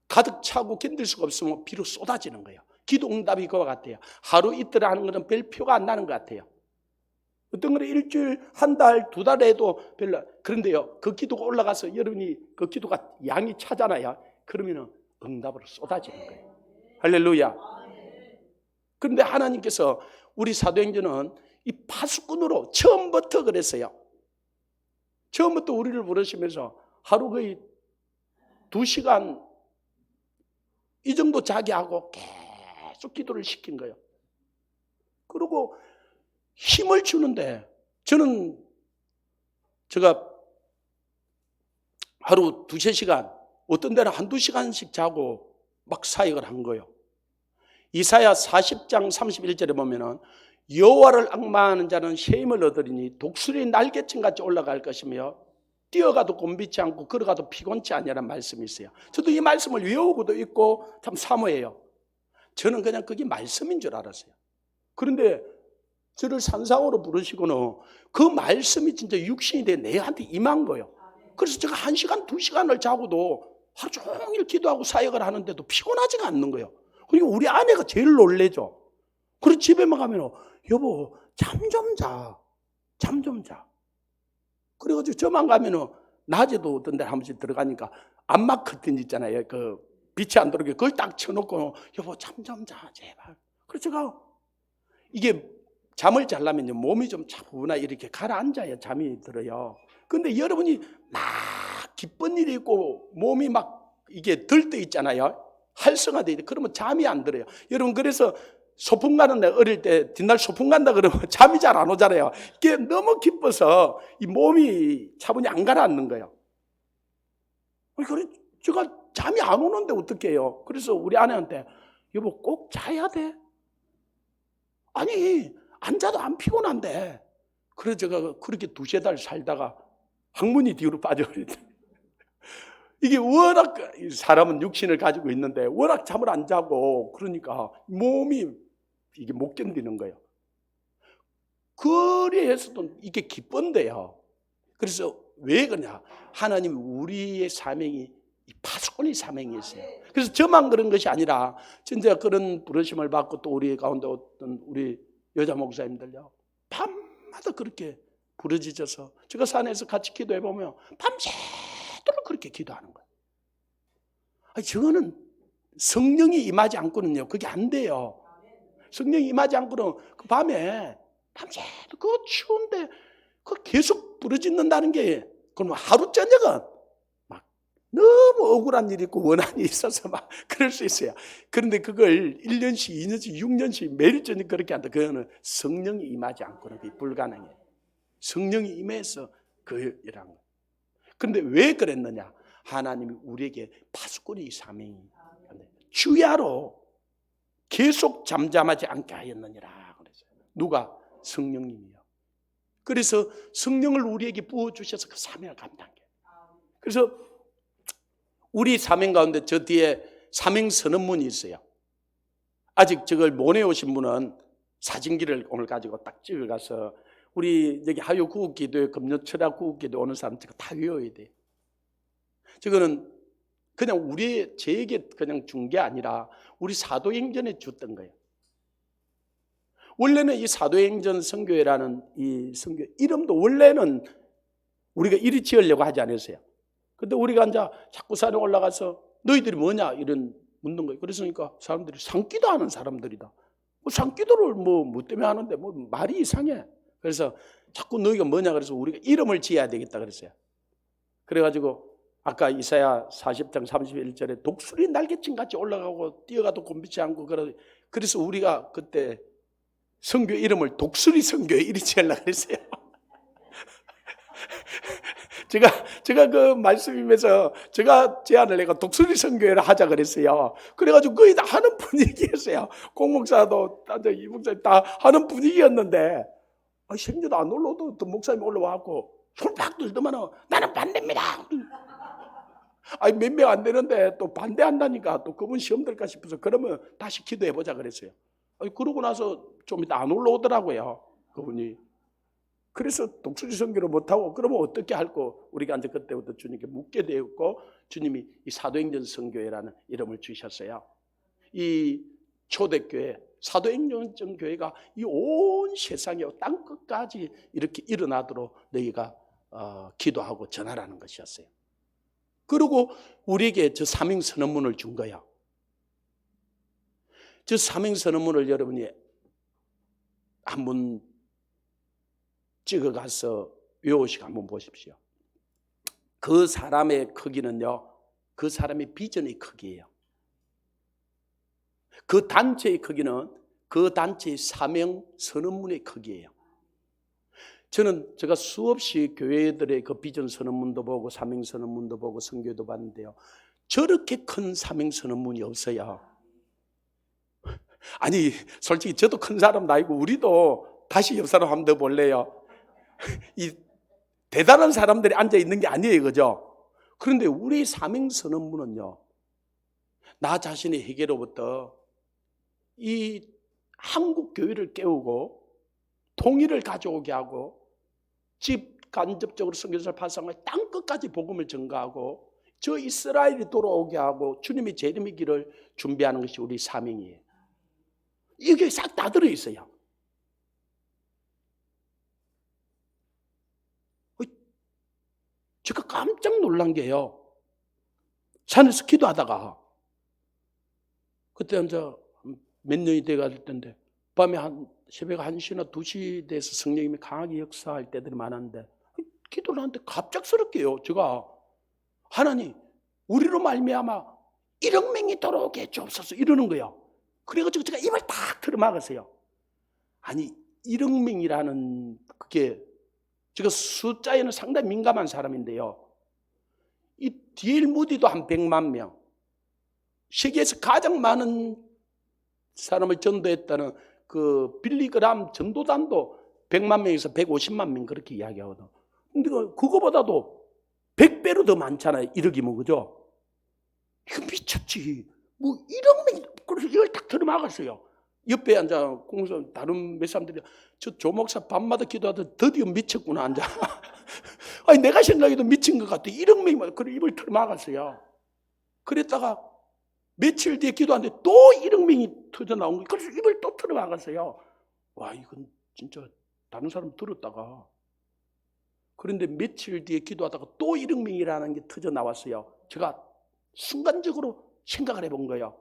가득 차고 견딜 수가 없으면 비로 쏟아지는 거예요. 기도 응답이 그와 같아요. 하루 이틀 하는 것은 별 표가 안 나는 것 같아요. 어떤 거는 일주일, 한 달, 두 달 해도 별로. 그런데요, 그 기도가 올라가서 여러분이 그 기도가 양이 차잖아요. 그러면 응답으로 쏟아지는 거예요. 할렐루야. 그런데 하나님께서 우리 사도행전은 이 파수꾼으로 처음부터 그랬어요. 처음부터 우리를 부르시면서 하루 거의 2시간 이 정도 자기 하고 계속 기도를 시킨 거예요. 그리고 힘을 주는데 제가 하루 2-3시간 어떤 데는 1-2시간씩 자고 막 사역을 한 거예요. 이사야 40장 31절에 보면은 여호와를 앙망하는 자는 새 힘을 얻으리니 독수리 날개층같이 올라갈 것이며 뛰어가도 곤비치 않고 걸어가도 피곤치 아니라는 말씀이 있어요. 저도 이 말씀을 외우고도 있고 참 사모해요. 저는 그냥 그게 말씀인 줄 알았어요. 그런데 저를 산상으로 부르시고는 그 말씀이 진짜 육신이 돼 내한테 임한 거예요. 그래서 제가 1시간, 2시간을 자고도 하루 종일 기도하고 사역을 하는데도 피곤하지가 않는 거예요. 그리고 우리 아내가 제일 놀래죠. 그래서 집에만 가면 여보 잠 좀 자. 잠 좀 자. 그래가지고 저만 가면은 낮에도 어떤 데 한 번씩 들어가니까 암막 커튼 있잖아요. 그 빛이 안 들어오게 그걸 딱 쳐놓고 여보 잠 좀 자 제발. 그래서 제가 이게 잠을 자려면 몸이 좀 차분하게 이렇게 가라앉아야 잠이 들어요. 근데 여러분이 막 기쁜 일이 있고 몸이 막 이게 들떠 있잖아요. 활성화돼 있대. 그러면 잠이 안 들어요. 여러분 그래서 소풍 가는데 어릴 때 뒷날 소풍 간다 그러면 잠이 잘 안 오잖아요. 이게 너무 기뻐서 이 몸이 차분히 안 가라앉는 거예요. 그래 제가 잠이 안 오는데 어떻게 해요? 그래서 우리 아내한테 여보 꼭 자야 돼. 아니 안 자도 안 피곤한데. 그래서 제가 그렇게 2-3달 살다가 항문이 뒤로 빠져버렸어요. 이게 워낙 사람은 육신을 가지고 있는데 워낙 잠을 안 자고 그러니까 몸이 이게 못 견디는 거예요. 그래서도 이게 기쁜데요. 그래서 왜 그러냐? 하나님 우리의 사명이 이 파수꾼의 사명이 있어요. 그래서 저만 그런 것이 아니라 진짜 그런 부르심을 받고 또 우리 가운데 어떤 우리 여자 목사님들요. 밤마다 그렇게 부르짖어서 제가 산에서 같이 기도해 보면 밤새도록 그렇게 기도하는 거예요. 아니, 저거는 성령이 임하지 않고는요. 그게 안 돼요. 성령이 임하지 않고는 그 밤에 밤새도 그 추운데 그 계속 부르짖는다는 게 그러면 하루 저녁은 막 너무 억울한 일이 있고 원한이 있어서 막 그럴 수 있어요. 그런데 그걸 1년씩, 2년씩, 6년씩 매일 저녁 그렇게 한다. 그거는 성령이 임하지 않고는 그게 불가능해요. 성령이 임해서 그 일한 거예요. 그런데 왜 그랬느냐? 하나님이 우리에게 파수꾼의 사명이 주야로 계속 잠잠하지 않게 하였느니라 그랬어요. 누가? 성령님이요. 그래서 성령을 우리에게 부어주셔서 그 사명을 감당해요. 그래서 우리 사명 가운데 저 뒤에 사명 선언문이 있어요. 아직 저걸 못 내오신 분은 사진기를 오늘 가지고 딱 찍어가서 우리 여기 하요 구국기도에 금요철학 구국기도 오는 사람 다 외워야 돼요. 저거는 그냥 제에게 그냥 준 게 아니라 우리 사도행전에 줬던 거예요. 원래는 이 사도행전 선교회라는 이 선교 이름도 원래는 우리가 이리 지으려고 하지 않았어요. 근데 우리가 이제 자꾸 산에 올라가서 너희들이 뭐냐 이런 묻는 거예요. 그러니까 사람들이 산기도 하는 사람들이다. 산기도를 뭐 때문에 하는데 뭐 말이 이상해. 그래서 자꾸 너희가 뭐냐 그래서 우리가 이름을 지어야 되겠다 그랬어요. 그래가지고 아까 이사야 40장 31절에 독수리 날개층같이 올라가고 뛰어가도 곤비치 않고 그래서 우리가 그때 선교 이름을 독수리 선교회 이리 지으려고 했어요. 제가 그 말씀이면서 제가 제안을 내가 독수리 선교회를 하자 그랬어요. 그래가지고 거의 다 하는 분위기였어요. 공목사도 이 목사님 다 하는 분위기였는데 생전도 안 올라오던 어떤 목사님이 올라와갖고 손 팍 들더만 나는 반대입니다. 아니 몇 명 안 되는데 또 반대한다니까 또 그분 시험 들까 싶어서 그러면 다시 기도해보자 그랬어요. 그러고 나서 좀 이따 안 올라오더라고요, 그분이. 그래서 독수리 선교를 못하고 그러면 어떻게 할고 우리가 이제 그때부터 주님께 묻게 되었고, 주님이 이 사도행전 선교회라는 이름을 주셨어요. 이 초대교회, 사도행전 교회가 이 온 세상에 땅 끝까지 이렇게 일어나도록 너희가 기도하고 전하라는 것이었어요. 그리고 우리에게 저 사명선언문을 준 거야. 저 사명선언문을 여러분이 한번 찍어가서 외우시고 한번 보십시오. 그 사람의 크기는요, 그 사람의 비전의 크기예요. 그 단체의 크기는 그 단체의 사명선언문의 크기예요. 제가 수없이 교회들의 그 비전선언문도 보고 사명선언문도 보고 선교도 봤는데요, 저렇게 큰 사명선언문이 없어요. 아니 솔직히 저도 큰 사람도 아니고 우리도 다시 옆 사람 한번 더 볼래요. 이 대단한 사람들이 앉아 있는 게 아니에요, 그죠? 그런데 우리 사명선언문은요, 나 자신의 회개로부터 이 한국 교회를 깨우고 통일을 가져오게 하고 직간접적으로 선교사를 파송하여 땅 끝까지 복음을 전가하고 저 이스라엘이 돌아오게 하고 주님의 재림의 길을 준비하는 것이 우리 사명이에요. 이게 싹 다 들어있어요. 제가 깜짝 놀란 게요, 산에서 기도하다가 그때 이제 몇 년이 돼갈 텐데 밤에 새벽 1시나 2시 돼서 성령님이 강하게 역사할 때들이 많았는데 기도를 하는데 갑작스럽게요, 제가 하나님 우리로 말미암아 1억 명이 돌아오게 해주옵소서 이러는 거예요. 그래가지고 제가 입을 딱 틀어막았어요. 아니 1억 명이라는 그게, 제가 숫자에는 상당히 민감한 사람인데요, 이 D.L. 무디도 한 100만 명, 세계에서 가장 많은 사람을 전도했다는 그 빌리그람 전도단도 100만 명에서 150만 명 그렇게 이야기하거든. 근데 그거보다도 100배로 더 많잖아요, 1억이면. 그죠? 이거 미쳤지. 뭐 1억 명, 그래서 이걸 딱 들어막았어요. 옆에 앉아 공사 다른 몇 사람들이 저 조목사 밤마다 기도하다 드디어 미쳤구나 앉아. 아니 내가 생각해도 미친 것 같아. 1억 명이 그래 입을 틀어막았어요. 그랬다가 며칠 뒤에 기도하는데 또 1억 명이 터져 나온 거예요. 그래서 입을 또 틀어막았어요. 와, 이건 진짜 다른 사람 들었다가. 그런데 며칠 뒤에 기도하다가 또 1억 명이라는 게 터져 나왔어요. 제가 순간적으로 생각을 해본 거예요.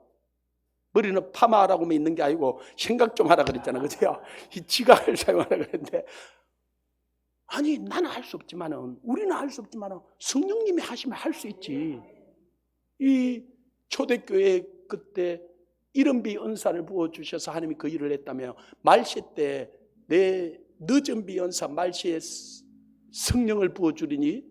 머리는 파마라고 있는 게 아니고 생각 좀 하라 그랬잖아요, 그죠? 이 지각을 사용하라 그랬는데, 아니 나는 할 수 없지만은, 우리는 할 수 없지만은 성령님이 하시면 할 수 있지. 이 초대교회 그때 이른비 은사를 부어주셔서 하나님이 그 일을 했다며, 말세 때 내 늦은 비 은사 말세에 성령을 부어주리니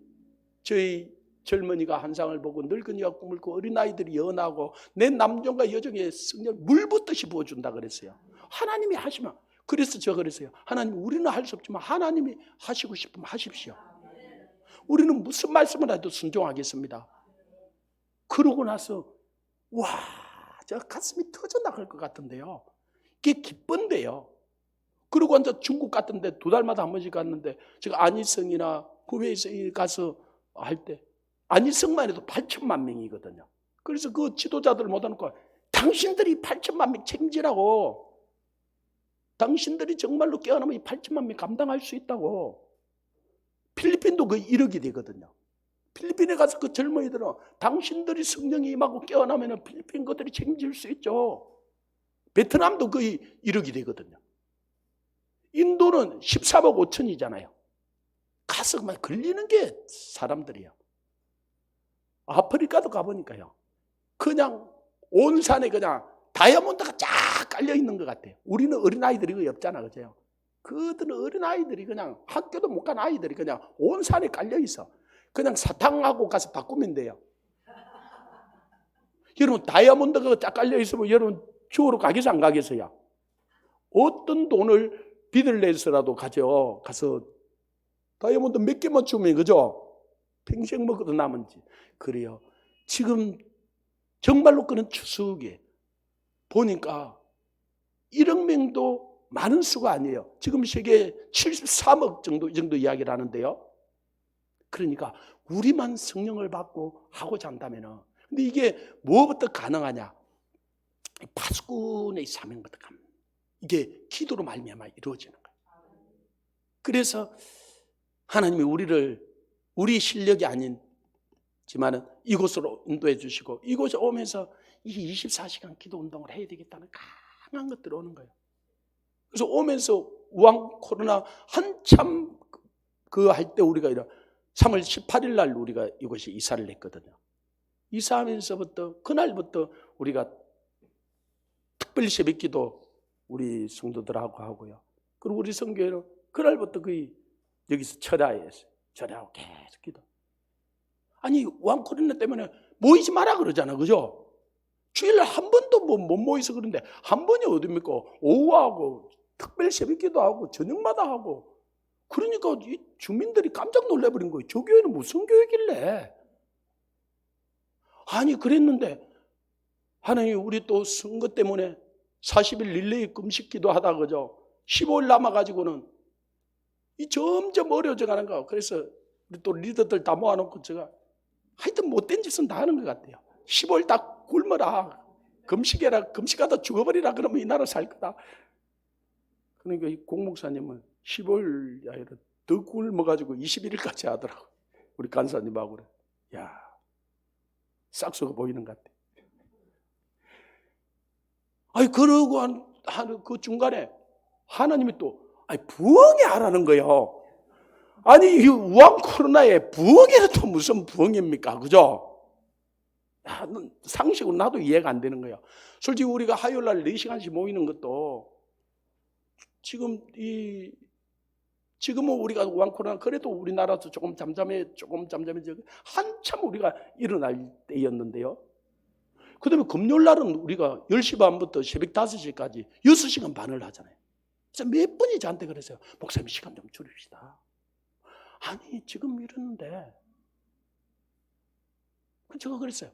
저희 젊은이가 환상을 보고 늙은이가 꿈을 꾸고 어린아이들이 연하고 내 남종과 여종의 성령을 물붓듯이 부어준다 그랬어요. 하나님이 하시면. 그래서 제가 그랬어요. 하나님 우리는 할 수 없지만 하나님이 하시고 싶으면 하십시오. 우리는 무슨 말씀을 해도 순종하겠습니다. 그러고 나서 와, 저 가슴이 터져 나갈 것 같은데요. 그게 기쁜데요. 그리고 이제 중국 같은데 2달마다 한 번씩 갔는데, 제가 안희성이나 구베이성이 가서 할 때 안희성만 해도 8천만 명이거든요. 그래서 그 지도자들 모아놓고 당신들이 8천만 명 책임지라고, 당신들이 정말로 깨어나면 이 8천만 명 감당할 수 있다고. 필리핀도 거의 1억이 되거든요. 필리핀에 가서 그 젊은이들은 당신들이 성령이 임하고 깨어나면 필리핀 것들이 책임질 수 있죠. 베트남도 거의 1억이 되거든요. 인도는 13억 5천이잖아요. 가서 막 걸리는 게 사람들이에요. 아프리카도 가보니까요, 그냥 온 산에 그냥 다이아몬드가 쫙 깔려 있는 것 같아요. 우리는 어린아이들이 거의 없잖아, 그죠? 그들은 어린아이들이 그냥 학교도 못 간 아이들이 그냥 온 산에 깔려 있어. 그냥 사탕하고 가서 바꾸면 돼요. 여러분 다이아몬드가 쫙 깔려 있으면 여러분 주우러 가겠어 안 가겠어요? 어떤 돈을 빚을 내서라도 가서 다이아몬드 몇 개만 주면, 그죠? 평생 먹어도 남은지. 그래요. 지금 정말로 그런 추석에 보니까 1억 명도 많은 수가 아니에요. 지금 세계 73억 정도 이 정도 이야기를 하는데요. 그러니까 우리만 성령을 받고 하고자 한다면은, 근데 이게 뭐부터 가능하냐? 파수꾼의 사명부터 가능. 이게 기도로 말미암아 이루어지는 거예요. 그래서 하나님이 우리 실력이 아니지만은 이곳으로 인도해 주시고, 이곳에 오면서 이 24시간 기도 운동을 해야 되겠다는 강한 것들이 오는 거예요. 그래서 오면서 우한 코로나 한참 그 할 때 우리가 3월 18일 날 우리가 이곳에 이사를 했거든요. 이사하면서부터 그날부터 우리가 특별 새벽기도 우리 성도들하고 하고요. 그리고 우리 성교회는 그날부터 거의 여기서 철야했어요. 철야하고 계속 기도. 아니 우한 코로나 때문에 모이지 마라 그러잖아, 그죠? 주일날 한 번도 못 모여서 그런데 한 번이 어딥니까? 오후하고 특별 새벽기도 하고 저녁마다 하고. 그러니까 이 주민들이 깜짝 놀라버린 거예요. 저 교회는 무슨 교회길래? 아니 그랬는데 하나님 우리 또 선거 때문에 40일 릴레이 금식기도 하다 그죠? 15일 남아가지고는 이 점점 어려워져 가는 거. 그래서 우리 또 리더들 다 모아놓고 제가 하여튼 못된 짓은 다 하는 것 같아요. 15일 다 굶어라. 금식해라. 금식하다 죽어버리라. 그러면 이 나라 살 거다. 그러니까 이 공목사님은 15일 아니라 더 굶어가지고 21일까지 하더라고. 우리 간사님하고 그래. 야, 싹수가 보이는 것 같아. 아니 그러고 한 그 중간에 하나님이 또 부흥이 하라는 거예요. 아니 이 우한 코로나에 부흥이는 또 무슨 부흥입니까, 그죠? 야, 상식으로 나도 이해가 안 되는 거예요. 솔직히 우리가 화요일 날 4시간씩 모이는 것도 지금은 우리가 우한 코로나 그래도 우리나라도 조금 잠잠해져 한참 우리가 일어날 때였는데요. 그 다음에 금요일 날은 우리가 10시 반부터 새벽 5시까지 6시간 반을 하잖아요. 그래서 몇 번이 저한테 그랬어요. 목사님 시간 좀 줄입시다. 아니 지금 이러는데 제가 그랬어요.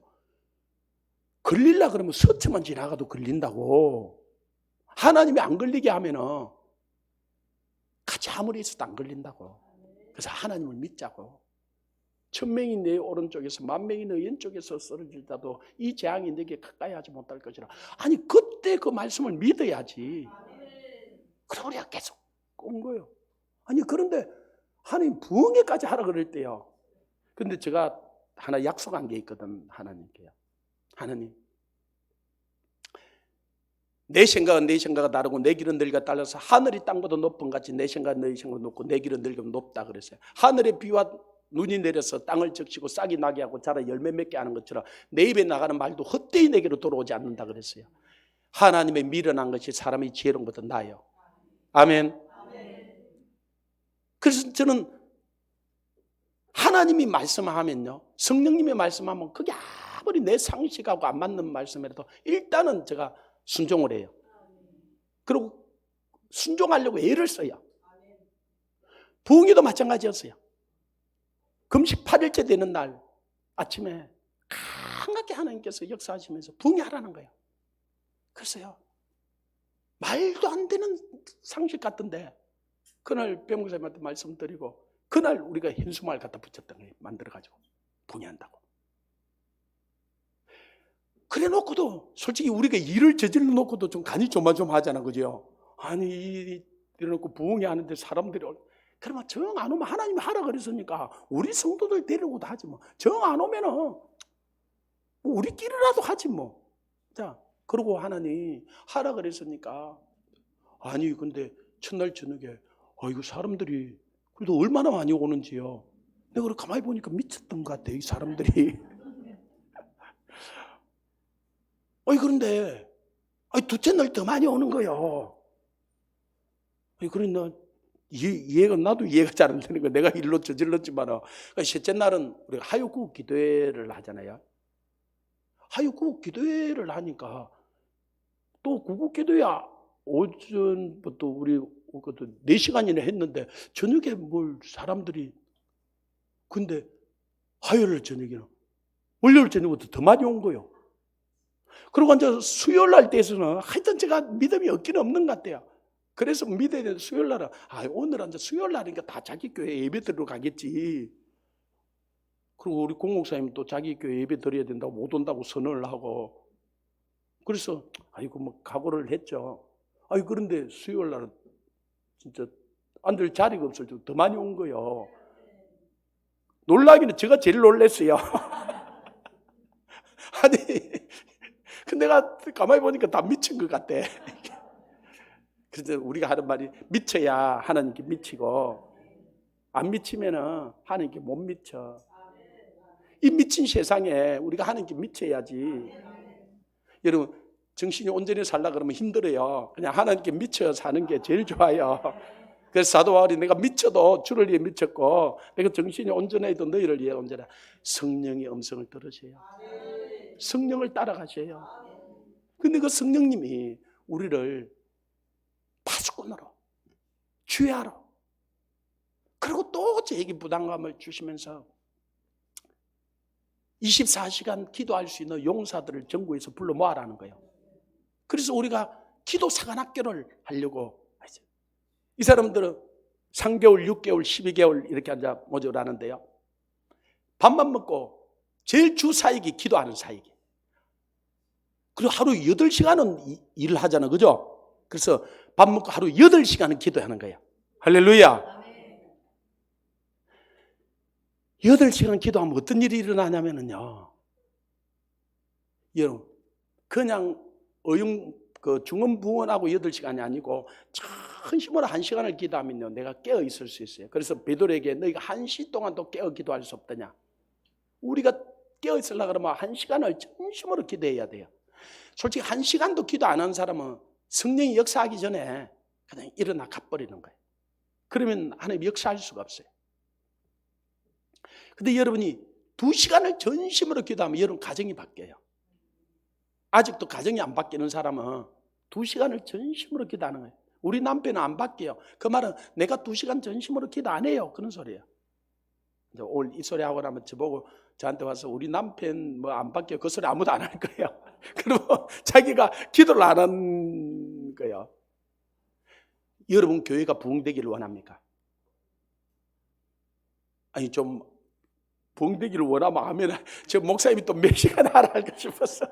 걸릴라 그러면 서체만 지나가도 걸린다고. 하나님이 안 걸리게 하면은 같이 아무리 있어도 안 걸린다고. 그래서 하나님을 믿자고. 1000명이 내 오른쪽에서 10,000명이 내 왼쪽에서 쓰러질지라도 이 재앙이 내게 가까이 하지 못할 것이라. 아니 그때 그 말씀을 믿어야지. 그래서 우리가 계속 온 거예요. 아니 그런데 하나님 부흥회까지 하라 그럴 때요. 근데 제가 하나 약속한 게 있거든, 하나님께요. 하나님, 내 생각은 다르고 내 길은 너희가 달라서 하늘이 땅보다 높은 같이 내 생각은 너희 생각은 높고 내 길은 너희가 높다 그랬어요. 하늘의 비와 눈이 내려서 땅을 적시고 싹이 나게 하고 자라 열매 맺게 하는 것처럼 내 입에 나가는 말도 헛되이 내게로 돌아오지 않는다 그랬어요. 하나님의 미련한 것이 사람의 지혜로운 것보다 나아요. 아멘. 그래서 저는 하나님이 말씀하면요, 성령님의 말씀하면 그게 아무리 내 상식하고 안 맞는 말씀이라도 일단은 제가 순종을 해요. 그리고 순종하려고 애를 써요. 부흥회도 마찬가지였어요. 금식 8일째 되는 날 아침에 강하게 하나님께서 역사하시면서 부흥회하라는 거예요. 그래서요, 말도 안 되는 상식 같은데 그날 배목사님한테 말씀드리고 그날 우리가 현수막을 갖다 붙였던 거예요. 만들어가지고 부흥회한다고. 그래 놓고도 솔직히 우리가 일을 저질러 놓고도 좀 간이 조마조마하잖아, 그죠? 아니 이래놓고 부흥회 하는데 사람들이 그러면 정 안 오면 하나님이 하라 그랬으니까 우리 성도들 데리고도 하지 뭐. 정 안 오면은 뭐 우리끼리라도 하지 뭐. 자, 그러고 하나님 하라 그랬으니까. 아니 근데 첫날 저녁에 이거 사람들이 그래도 얼마나 많이 오는지요. 내가 그걸 가만히 보니까 미쳤던 것 같아, 이 사람들이. 그런데 둘째 날 더 많이 오는 거예요. 그러니까 나도 이해가 잘 안 되는 거야. 내가 일로 저질렀지만 셋째 날은 우리가 하요구 기도회를 하잖아요. 하요구 기도회를 하니까 또 구국 기도회 오전부터 우리 4시간이나 했는데 저녁에 뭘 사람들이, 근데 화요일 저녁에는 월요일 저녁부터 더 많이 온 거예요. 그리고 이제 수요일 날 때에서는 하여튼 제가 믿음이 없기는 없는 것 같아요. 그래서 믿어야 되는 수요일 날은 오늘은 이제 수요일 날이니까 다 자기 교회 예배 드리러 가겠지. 그리고 우리 공목사님 또 자기 교회 예배 드려야 된다고 못 온다고 선언을 하고, 그래서 뭐 각오를 했죠. 그런데 수요일 날은 진짜 앉을 자리가 없어서 더 많이 온 거예요. 놀라기는 제가 제일 놀랐어요. 근데 내가 가만히 보니까 다 미친 것 같대. 그래서 우리가 하는 말이 미쳐야 하나님께 미치고, 안 미치면은 하나님께 못 미쳐. 이 미친 세상에 우리가 하나님께 미쳐야지. 여러분, 정신이 온전히 살라 그러면 힘들어요. 그냥 하나님께 미쳐 사는 게 제일 좋아요. 그래서 사도 바울이 내가 미쳐도 주를 위해 미쳤고 내가 정신이 온전해도 너희를 위해 온전해. 성령의 음성을 들으세요. 성령을 따라가세요. 근데 그 성령님이 우리를 파수꾼으로, 주야로, 그리고 또 제게 부담감을 주시면서 24시간 기도할 수 있는 용사들을 전국에서 불러 모아라는 거예요. 그래서 우리가 기도 사관학교를 하려고 하죠. 이 사람들은 3개월, 6개월, 12개월 이렇게 앉아 모집을 하는데요. 밥만 먹고 제일 주 사역이 기도하는 사역이. 그리고 하루 8시간은 일을 하잖아, 그죠? 그래서 밥 먹고 하루 8시간은 기도하는 거예요. 할렐루야. 8시간 기도하면 어떤 일이 일어나냐면요. 여러분, 그냥 중언부언하고 8시간이 아니고 전심으로 1시간을 기도하면요, 내가 깨어 있을 수 있어요. 그래서 베드로에게 너희가 1시 동안도 깨어 기도할 수 없더냐. 우리가 깨어 있으려고 그러면 1시간을 전심으로 기도해야 돼요. 솔직히 1시간도 기도 안 하는 사람은 성령이 역사하기 전에 그냥 일어나 가버리는 거예요. 그러면 하나님 역사할 수가 없어요. 근데 여러분이 2시간을 전심으로 기도하면 여러분 가정이 바뀌어요. 아직도 가정이 안 바뀌는 사람은 2시간을 전심으로 기도하는 거예요. 우리 남편은 안 바뀌어요. 그 말은 내가 2시간 전심으로 기도 안 해요. 그런 소리예요. 오늘 이 소리 하고 나면 저보고 저한테 와서 우리 남편 뭐 안 바뀌어. 그 소리 아무도 안 할 거예요. 그리고 자기가 기도를 안 한 거예요. 여러분 교회가 부흥되기를 원합니까? 좀 부흥되기를 원하면 하면 저 목사님이 또 몇 시간 하라 할까 싶었어.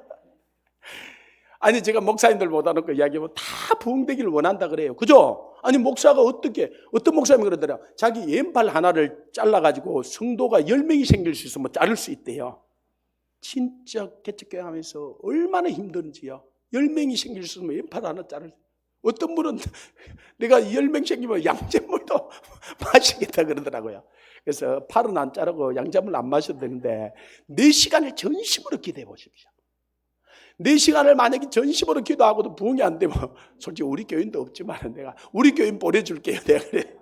제가 목사님들보다는 그 이야기하면 다 부흥되기를 원한다 그래요. 그죠? 목사가 어떤 목사님이 그러더라. 자기 왼팔 하나를 잘라가지고 성도가 10명이 생길 수 있으면 자를 수 있대요. 진짜 개척교회 하면서 얼마나 힘든지요. 10명이 생길 수 있으면 왼팔 하나 자를. 어떤 분은 내가 10명 생기면 양잿물도 마시겠다 그러더라고요. 그래서 팔은 안 자르고 양잿물 안 마셔도 되는데 4시간을 전심으로 기도해 보십시오. 4시간을 만약에 전심으로 기도하고도 부흥이 안 되면 솔직히 우리 교인도 없지만 내가 우리 교인 보내줄게요. 내가 그래.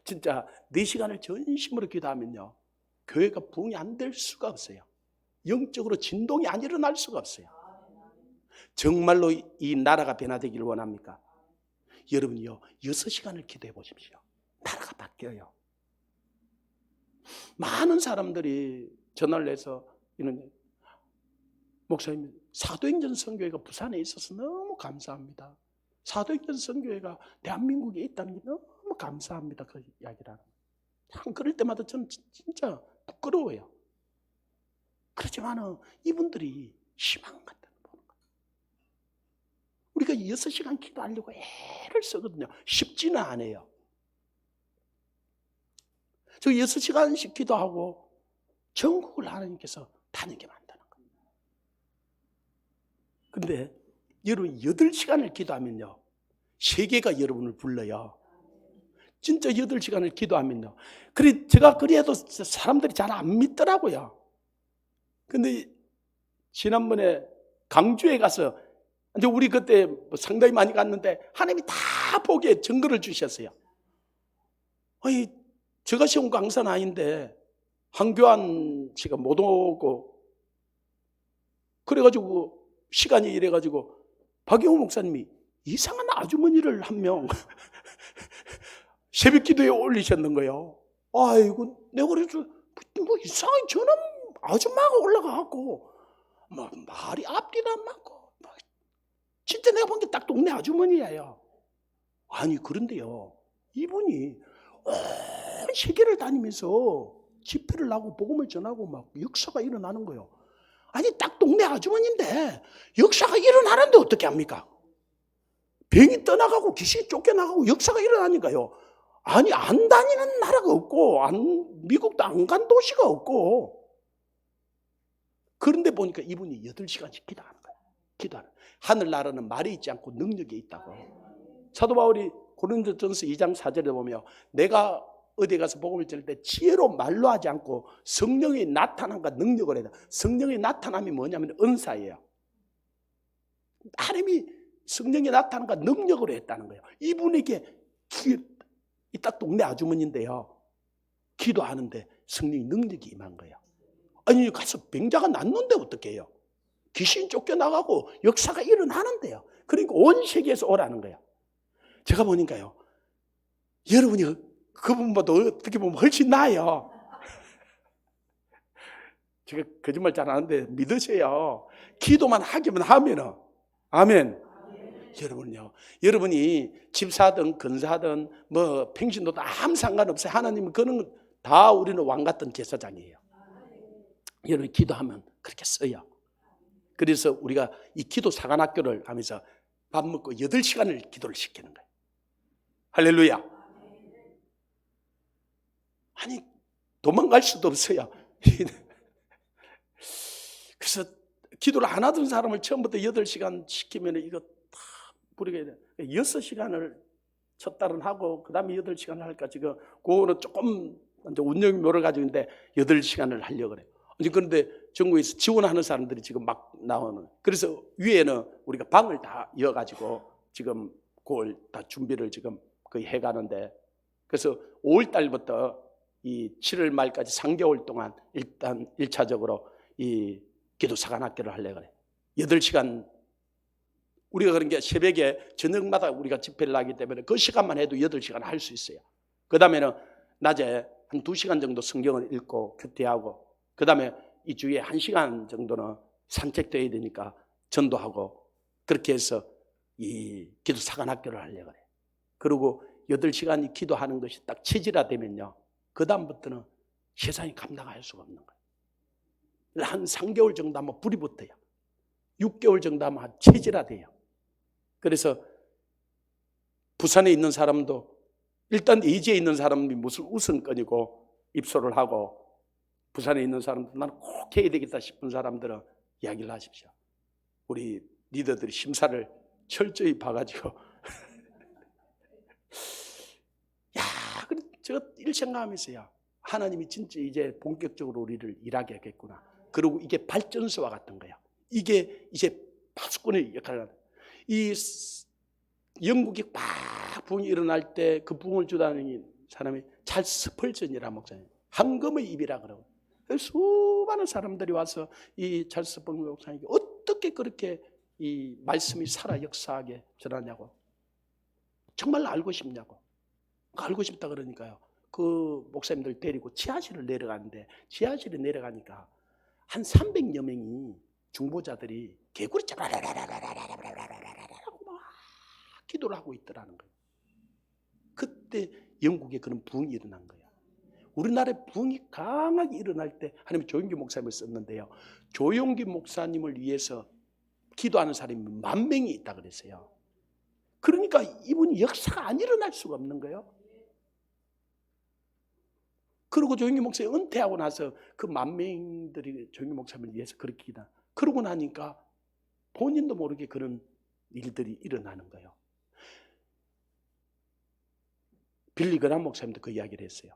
진짜 4시간을 전심으로 기도하면요, 교회가 부흥이 안 될 수가 없어요. 영적으로 진동이 안 일어날 수가 없어요. 정말로 이 나라가 변화되기를 원합니까? 여러분이요 6시간을 기도해 보십시오. 나라가 바뀌어요. 많은 사람들이 전화를 해서 이런, 목사님, 사도행전 선교회가 부산에 있어서 너무 감사합니다. 사도행전 선교회가 대한민국에 있다는 게 너무 감사합니다. 그 이야기를 하는. 참 그럴 때마다 저는 진짜 부끄러워요. 그렇지만은 이분들이 희망 같다는 거예요. 우리가 6시간 기도하려고 애를 쓰거든요. 쉽지는 않아요. 저 6시간씩 기도하고 전국을 하나님께서 다니게 만드는 거예요. 근데 여러분 8시간을 기도하면요, 세계가 여러분을 불러요. 진짜 8시간을 기도하면요. 제가 그래도 사람들이 잘 안 믿더라고요. 근데 지난번에 강주에 가서 이제 우리 그때 상당히 많이 갔는데 하나님이 다 보게 증거를 주셨어요. 제가 세운 강사는 아닌데 한교안 씨가 못 오고 그래가지고 시간이 이래가지고 박영호 목사님이 이상한 아주머니를 한 명 새벽 기도에 올리셨는 거예요. 내가 그래서 뭐 이상하게 저는 아줌마가 올라가갖고 뭐 말이 앞뒤도 안 맞고 진짜 내가 본 게 딱 동네 아주머니예요. 아니 그런데요, 이분이 온 세계를 다니면서 집회를 하고 복음을 전하고 막 역사가 일어나는 거예요. 아니 딱 동네 아주머니인데 역사가 일어나는데 어떻게 합니까? 병이 떠나가고 귀신이 쫓겨나가고 역사가 일어나니까요. 아니 안 다니는 나라가 없고 미국도 안 간 도시가 없고, 그런데 보니까 이분이 8시간씩 기도하는 거예요. 기도하는. 하늘나라는 말에 있지 않고 능력에 있다고. 사도 바울이 고린도전서 2장 4절에 보면 내가 어디 가서 복음을 전할 때 지혜로 말로 하지 않고 성령의 나타남과 능력을 해야 돼. 성령의 나타남이 뭐냐면 은사예요. 하나님이 성령의 나타남과 능력으로 했다는 거예요. 이분에게 이 딱 동네 아주머니인데요, 기도하는데 성령의 능력이 임한 거예요. 아니 가서 병자가 낫는데 어떻게 해요? 귀신 쫓겨나가고 역사가 일어나는데요. 그러니까 온 세계에서 오라는 거예요. 제가 보니까요, 여러분이 그분보다 어떻게 보면 훨씬 나아요. 제가 거짓말 잘 안 하는데 믿으세요. 기도만 하기만 하면은. 아멘. 여러분요, 여러분이 집사든 근사든 뭐 평신도든 아무 상관없어요. 하나님은 그런 다 우리는 왕 같은 제사장이에요. 여러분이 기도하면 그렇게 써요. 그래서 우리가 이 기도 사관학교를 하면서 밥 먹고 8시간을 기도를 시키는 거예요. 할렐루야. 아니 도망갈 수도 없어요. 그래서 기도를 안 하던 사람을 처음부터 8시간 시키면 이거 다 부리게 돼. 6시간을 첫 달은 하고 그 다음에 8시간을 할까, 지금 그거는 조금 이제 운영이 멀어가지고 있는데 8시간을 하려고 그래요. 그런데 전국에서 지원하는 사람들이 지금 막 나오는. 그래서 위에는 우리가 방을 다 이어가지고 지금 그걸 다 준비를 지금 거의 해가는데, 그래서 5월 달부터 이 7월 말까지 3개월 동안 일단 1차적으로 이 기도 사관학교를 하려고 그래요. 8시간. 우리가 그런 게 새벽에 저녁마다 우리가 집회를 하기 때문에 그 시간만 해도 8시간 할 수 있어요. 그 다음에는 낮에 한 2시간 정도 성경을 읽고 큐티하고, 그 다음에 이 주에 1시간 정도는 산책도 해야 되니까 전도하고, 그렇게 해서 이 기도 사관학교를 하려고 해요. 그리고 8시간이 기도하는 것이 딱 체질화되면요, 그 다음부터는 세상이 감당할 수가 없는 거예요. 한 3개월 정도 하면 불이 붙어요. 6개월 정도 하면 체질화돼요. 그래서 부산에 있는 사람도 일단 예지에 있는 사람이 무슨 웃음거리고 입소를 하고, 부산에 있는 사람도 나는 꼭 해야 되겠다 싶은 사람들은 이야기를 하십시오. 우리 리더들이 심사를 철저히 봐가지고 야, 제가 이를 생각하면서요, 하나님이 진짜 이제 본격적으로 우리를 일하게 하겠구나. 그리고 이게 발전소와 같은 거야. 이게 이제 파수꾼의 역할을 하는. 이 영국이 막 부흥이 일어날 때 그 부흥을 주다는 사람이 찰스 스펄전이라는 목사님, 황금의 입이라 그러고, 수많은 사람들이 와서 이 찰스 스펄전 목사님께 어떻게 그렇게 이 말씀이 살아 역사하게 전하냐고, 정말 알고 싶냐고. 알고 싶다 그러니까요, 그 목사님들 데리고 지하실을 내려가는데, 지하실에 내려가니까 한 300여 명이 중보자들이 개구리 짜라라라라라라라라라라라라고 막 기도를 하고 있더라는 거예요. 그때 영국에 그런 부흥이 일어난 거예요. 우리나라에 부흥이 강하게 일어날 때 하나님이 조용기 목사님을 썼는데요, 조용기 목사님을 위해서 기도하는 사람이 10,000명이 있다 그랬어요. 그러니까 이분이 역사가 안 일어날 수가 없는 거예요. 그리고 조용기 목사님이 은퇴하고 나서 그 10,000명들이 조용기 목사님을 위해서 그렇게 기도하는, 그러고 나니까 본인도 모르게 그런 일들이 일어나는 거예요. 빌리 그람 목사님도 그 이야기를 했어요.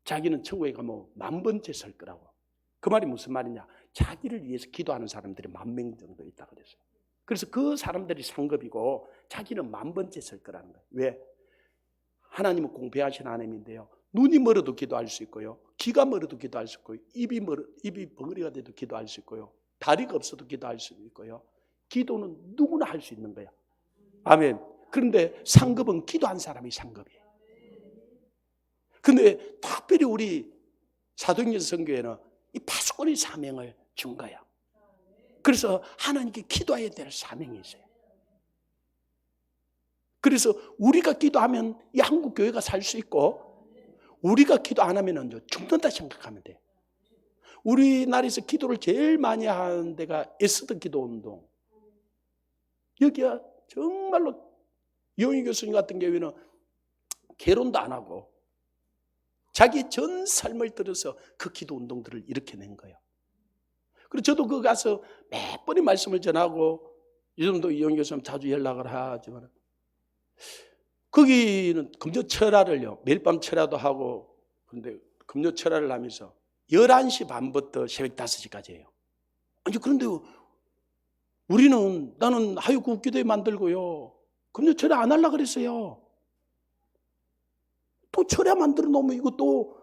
자기는 천국에 가면 10,000번째 설 거라고. 그 말이 무슨 말이냐, 자기를 위해서 기도하는 사람들이 10,000명 정도 있다 그랬어요. 그래서 그 사람들이 상급이고 자기는 10,000번째 설 거라는 거예요. 왜? 하나님은 공평하신 하나님인데요, 눈이 멀어도 기도할 수 있고요, 귀가 멀어도 기도할 수 있고요, 입이 벙어리가 돼도 기도할 수 있고요, 다리가 없어도 기도할 수 있고요. 기도는 누구나 할 수 있는 거예요. 아멘. 그런데 상급은 기도한 사람이 상급이에요. 근데 특별히 우리 사도행전 선교회는 이 파수꾼의 사명을 준 거예요. 그래서 하나님께 기도해야 될 사명이 있어요. 그래서 우리가 기도하면 이 한국 교회가 살 수 있고, 우리가 기도 안 하면 죽는다 생각하면 돼요. 우리나라에서 기도를 제일 많이 하는 데가 에스더 기도 운동. 여기야 정말로 이용희 교수님 같은 경우에는 개론도 안 하고 자기 전 삶을 들어서 그 기도 운동들을 일으켜낸 거예요. 그리고 저도 거기 가서 몇 번의 말씀을 전하고, 요즘도 이용희 교수님 자주 연락을 하지만, 거기는 금요 철야를요, 매일 밤 철야도 하고, 그런데 금요 철야를 하면서 11시 반부터 새벽 5시까지예요. 아니, 그런데 나는 하유구 기도회 만들고요, 금요 철야 안 하려고 그랬어요. 또 철야 만들어 놓으면 이거 또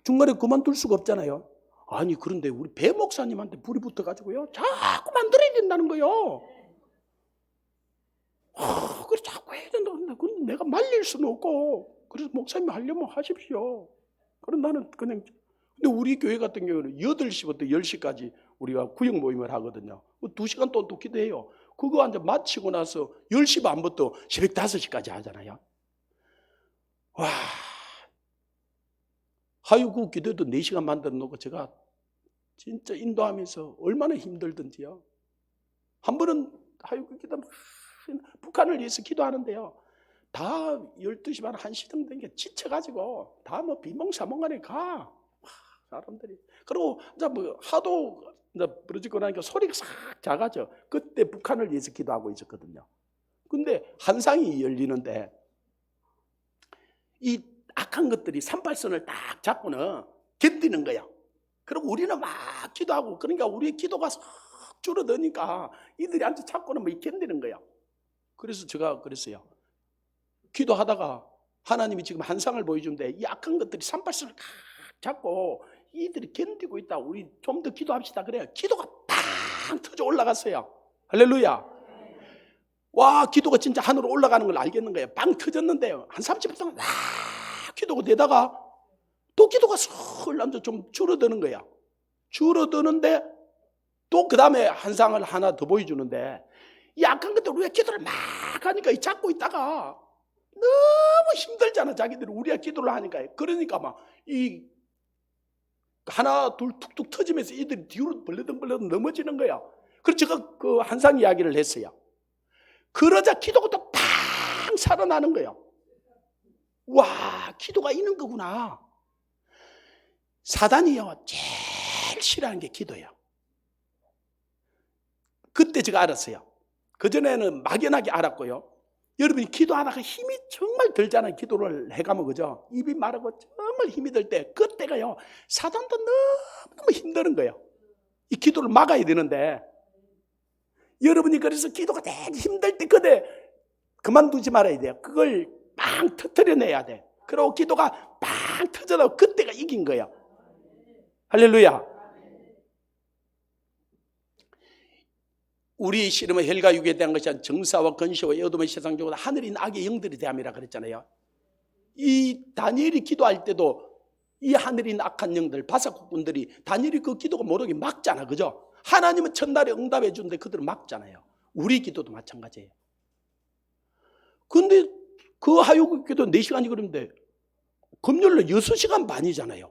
중간에 그만둘 수가 없잖아요. 아니, 그런데 우리 배 목사님한테 불이 붙어가지고요, 자꾸 만들어야 된다는 거예요. 그래 자꾸 해야 된다. 근데 내가 말릴 수는 없고, 그래서 목사님이 하려면 하십시오. 그럼 나는 그냥. 근데 우리 교회 같은 경우는 8시부터 10시까지 우리가 구역 모임을 하거든요. 2시간 동안 또 기도해요. 그거 이제 마치고 나서 10시 반부터 새벽 5시까지 하잖아요. 와, 하유구 기도도 4시간 만들어 놓고 제가 진짜 인도하면서 얼마나 힘들던지요. 한 번은 하유구 기도 북한을 위해서 기도하는데요, 다 12시 반 1시 정도 된 게 지쳐가지고 다 뭐 비몽사몽간에 가 사람들이. 그리고 이제 뭐 하도 이제 부러지고 나니까 소리가 싹 작아져. 그때 북한을 위해서 기도하고 있었거든요. 근데 한상이 열리는데 이 악한 것들이 38선을 딱 잡고는 견디는 거야. 그리고 우리는 막 기도하고, 그러니까 우리의 기도가 싹 줄어드니까 이들이 앉아 잡고는 뭐 견디는 거야. 그래서 제가 그랬어요. 기도하다가 하나님이 지금 한상을 보여주는데 이 악한 것들이 38선을 딱 잡고 이들이 견디고 있다. 우리 좀 더 기도합시다. 그래요. 기도가 팡 터져 올라갔어요. 할렐루야. 와, 기도가 진짜 하늘로 올라가는 걸 알겠는 거예요. 빵 터졌는데요, 한 30분 동안 와 기도가 되다가 또 기도가 슬 좀 줄어드는 거야. 줄어드는데 또 그 다음에 한상을 하나 더 보여주는데, 이 악한 것들 우리가 기도를 막 하니까 잡고 있다가 너무 힘들잖아. 자기들이 우리가 기도를 하니까. 그러니까 막 이 하나 둘 툭툭 터지면서 이들이 뒤로 벌레덩벌레덩 넘어지는 거야. 그래서 제가 그 한상 이야기를 했어요. 그러자 기도가 또 팡 살아나는 거예요. 와, 기도가 있는 거구나. 사단이요 제일 싫어하는 게 기도예요. 그때 제가 알았어요. 그전에는 막연하게 알았고요. 여러분이 기도하다가 힘이 정말 들잖아요. 기도를 해가면, 그죠? 입이 마르고 정말 힘이 들 때, 그때가요 사단도 너무 힘드는 거예요. 이 기도를 막아야 되는데, 여러분이 그래서 기도가 되게 힘들 때 그때 그만두지 말아야 돼요. 그걸 빵 터뜨려내야 돼. 그리고 기도가 빵 터져나고 그때가 이긴 거예요. 할렐루야. 우리 씨름은 헬과 육에 대한 것이 아니라 정사와 건시와 어둠의 세상적으로 하늘에 있는 악의 영들에 대함이라 그랬잖아요. 이 다니엘이 기도할 때도 이 하늘에 있는 악한 영들, 바사국군들이 다니엘이 그 기도가 모르게 막잖아. 그죠? 하나님은 첫날에 응답해 주는데 그들은 막잖아요. 우리 기도도 마찬가지예요. 근데 그 하유국 기도 4시간이 그런데 금요일날 6시간 반이잖아요.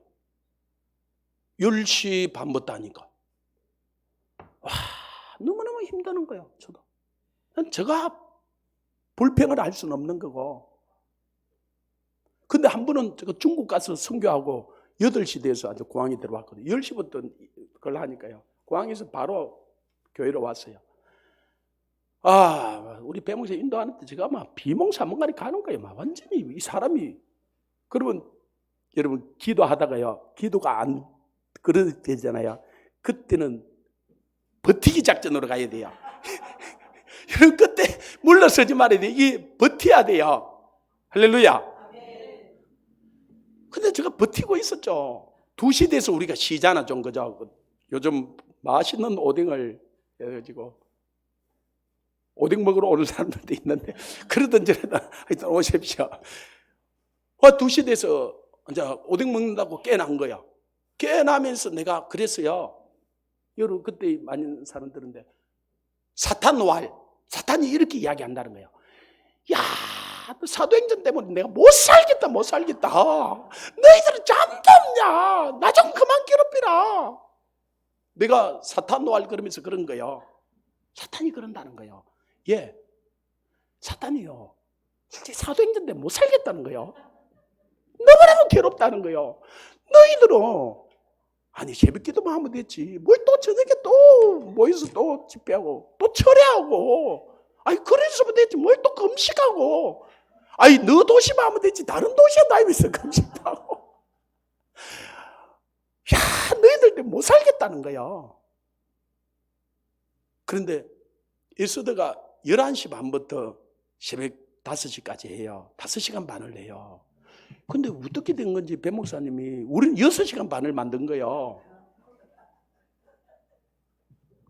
10시 반부터 하니까. 와, 너무너무 힘드는 거예요. 저도. 제가 불평을 할 수는 없는 거고. 근데 한 번은 제가 중국 가서 선교하고 8시 돼서 아주 공항에 들어왔거든요. 10시부터 그걸 하니까요. 공항에서 바로 교회로 왔어요. 아, 우리 배목사 인도하는데 제가 막 비몽사몽간에 가는 거예요. 막 완전히 이 사람이. 그러면 여러분 기도하다가요, 기도가 안 그렇게 되잖아요. 그때는 버티기 작전으로 가야 돼요. 여러분 그때 물러서지 말아야 돼요. 이게 버텨야 돼요. 할렐루야. 근데 제가 버티고 있었죠. 2시 돼서 우리가 쉬잖아 좀, 그죠? 요즘 맛있는 오뎅을 해가지고 오뎅 먹으러 오는 사람들도 있는데, 그러든지 하여튼 오십시오. 2시 돼서 이제 오뎅 먹는다고 깨난 거야. 깨나면서 내가 그랬어요. 여러분 그때 많은 사람들인데 사탄 노할, 사탄이 이렇게 이야기한다는 거예요. 야, 사도행전 때문에 내가 못 살겠다. 너희들은 잠도 없냐? 나 좀 그만 괴롭히라. 내가 사탄 노할 그러면서 그런 거예요. 사탄이 그런다는 거예요. 예, 사탄이요. 솔직히 사도행전 때 못 살겠다는 거예요. 너무나도 괴롭다는 거예요. 너희들은 아니 새벽기도만 하면 됐지. 뭘 또 저녁에 또 모여서 또 집회하고 또 철회하고. 아니 그래서면 됐지. 뭘 또 금식하고. 아니 너 도시만 하면 됐지. 다른 도시에 다니면서 금식도 하고. 야, 너희들 때문에 못 살겠다는 거예요. 그런데 에스더가 11시 반부터 새벽 5시까지 해요. 5시간 반을 해요. 근데 어떻게 된 건지 배 목사님이 우리는 6시간 반을 만든 거예요.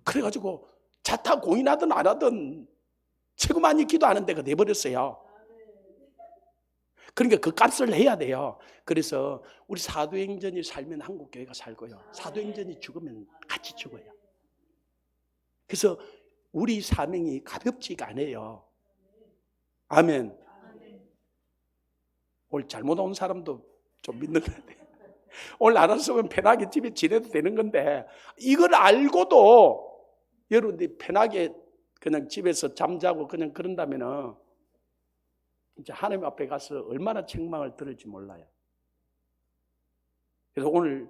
그래가지고 자타 공인하든 안 하든 최고 많이 기도하는 데가 돼버렸어요. 그러니까 그 값을 해야 돼요. 그래서 우리 사도행전이 살면 한국교회가 살고요. 사도행전이 죽으면 같이 죽어요. 그래서 우리 사명이 가볍지가 않아요. 아멘. 오늘 잘못 온 사람도 좀 믿는 것 같아요. 오늘 알았으면 편하게 집에 지내도 되는 건데 이걸 알고도 여러분들이 편하게 그냥 집에서 잠자고 그냥 그런다면은 이제 하나님 앞에 가서 얼마나 책망을 들을지 몰라요. 그래서 오늘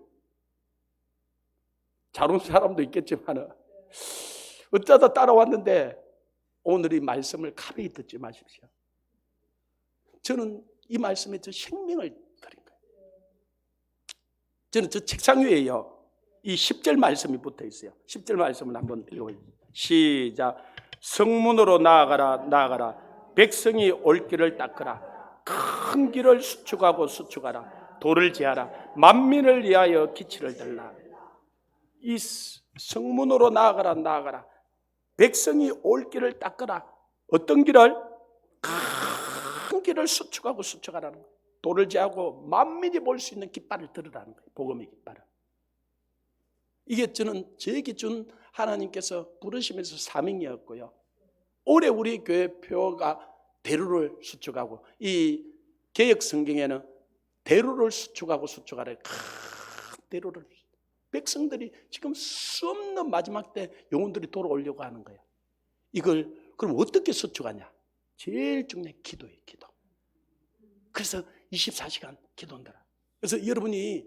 잘 온 사람도 있겠지만 어쩌다 따라왔는데 오늘 이 말씀을 가벼이 듣지 마십시오. 저는 이 말씀에 저 생명을 드린 거예요. 저는 저 책상 위에요. 이 10절 말씀이 붙어 있어요. 10절 말씀을 한번 읽어보세요. 시작. 성문으로 나아가라. 백성이 올 길을 닦으라. 큰 길을 수축하라. 돌을 제하라. 만민을 위하여 기치를 들라. 이 성문으로 나아가라. 백성이 올 길을 닦으라. 어떤 길을? 큰 길을 수축하라는 거예요. 돌을 제하고 만민이 볼 수 있는 깃발을 들으라는 거예요. 복음의 깃발을. 이게 저에게 준 하나님께서 부르시면서 사명이었고요. 올해 우리 교회 표가 대로를 수축하고, 이 개역 성경에는 대로를 수축하래. 큰 대로를. 백성들이 지금 수없는 마지막 때 영혼들이 돌아오려고 하는 거예요. 이걸 그럼 어떻게 수축하냐? 제일 중요한 기도예요. 기도. 그래서 24시간 기도한다. 그래서 여러분이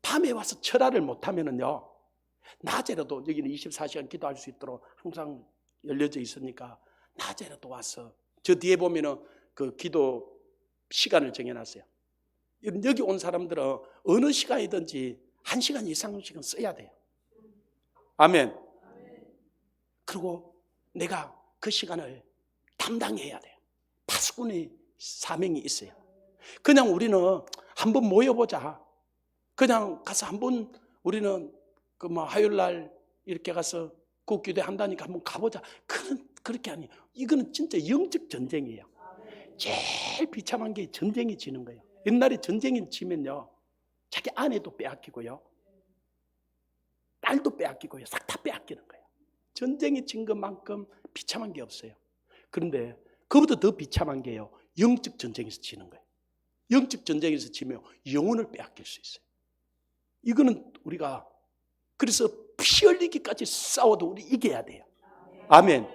밤에 와서 철야를 못하면은요, 낮에라도 여기는 24시간 기도할 수 있도록 항상 열려져 있으니까 낮에라도 와서, 저 뒤에 보면은 그 기도 시간을 정해놨어요. 여기 온 사람들은 어느 시간이든지 1시간 이상씩은 써야 돼요. 아멘. 그리고 내가 그 시간을 담당해야 돼요. 파수꾼의 사명이 있어요. 그냥 우리는 한번 모여보자. 그냥 가서 한번 우리는 그 화요일날 이렇게 가서 국기도 한다니까 한번 가보자. 그렇게 아니에요. 이거는 진짜 영적 전쟁이에요. 제일 비참한 게 전쟁이 지는 거예요. 옛날에 전쟁이 지면요, 자기 아내도 빼앗기고요, 딸도 빼앗기고요, 싹 다 빼앗기는 거예요. 전쟁이 진 것만큼 비참한 게 없어요. 그런데 그보다 더 비참한 게요, 영적 전쟁에서 지는 거예요. 영적 전쟁에서 지면 영혼을 빼앗길 수 있어요. 이거는 우리가 그래서 피 흘리기까지 싸워도 우리 이겨야 돼요. 아멘.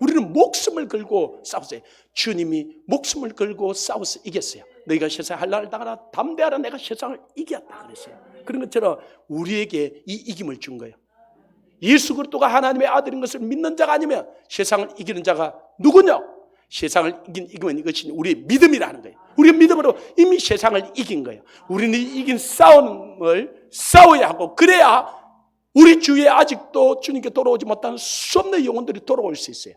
우리는 목숨을 걸고 싸우세요. 주님이 목숨을 걸고 싸워서 이겼어요. 너희가 세상에 할 날을 당하라, 담대하라, 내가 세상을 이겼다 그랬어요. 그런 것처럼 우리에게 이 이김을 준 거예요. 예수 그리스도가 하나님의 아들인 것을 믿는 자가 아니면 세상을 이기는 자가 누구냐? 세상을 이기면 이것이 우리의 믿음이라는 거예요. 우리의 믿음으로 이미 세상을 이긴 거예요. 우리는 이긴 싸움을 싸워야 하고, 그래야 우리 주위에 아직도 주님께 돌아오지 못하는 수없는 영혼들이 돌아올 수 있어요.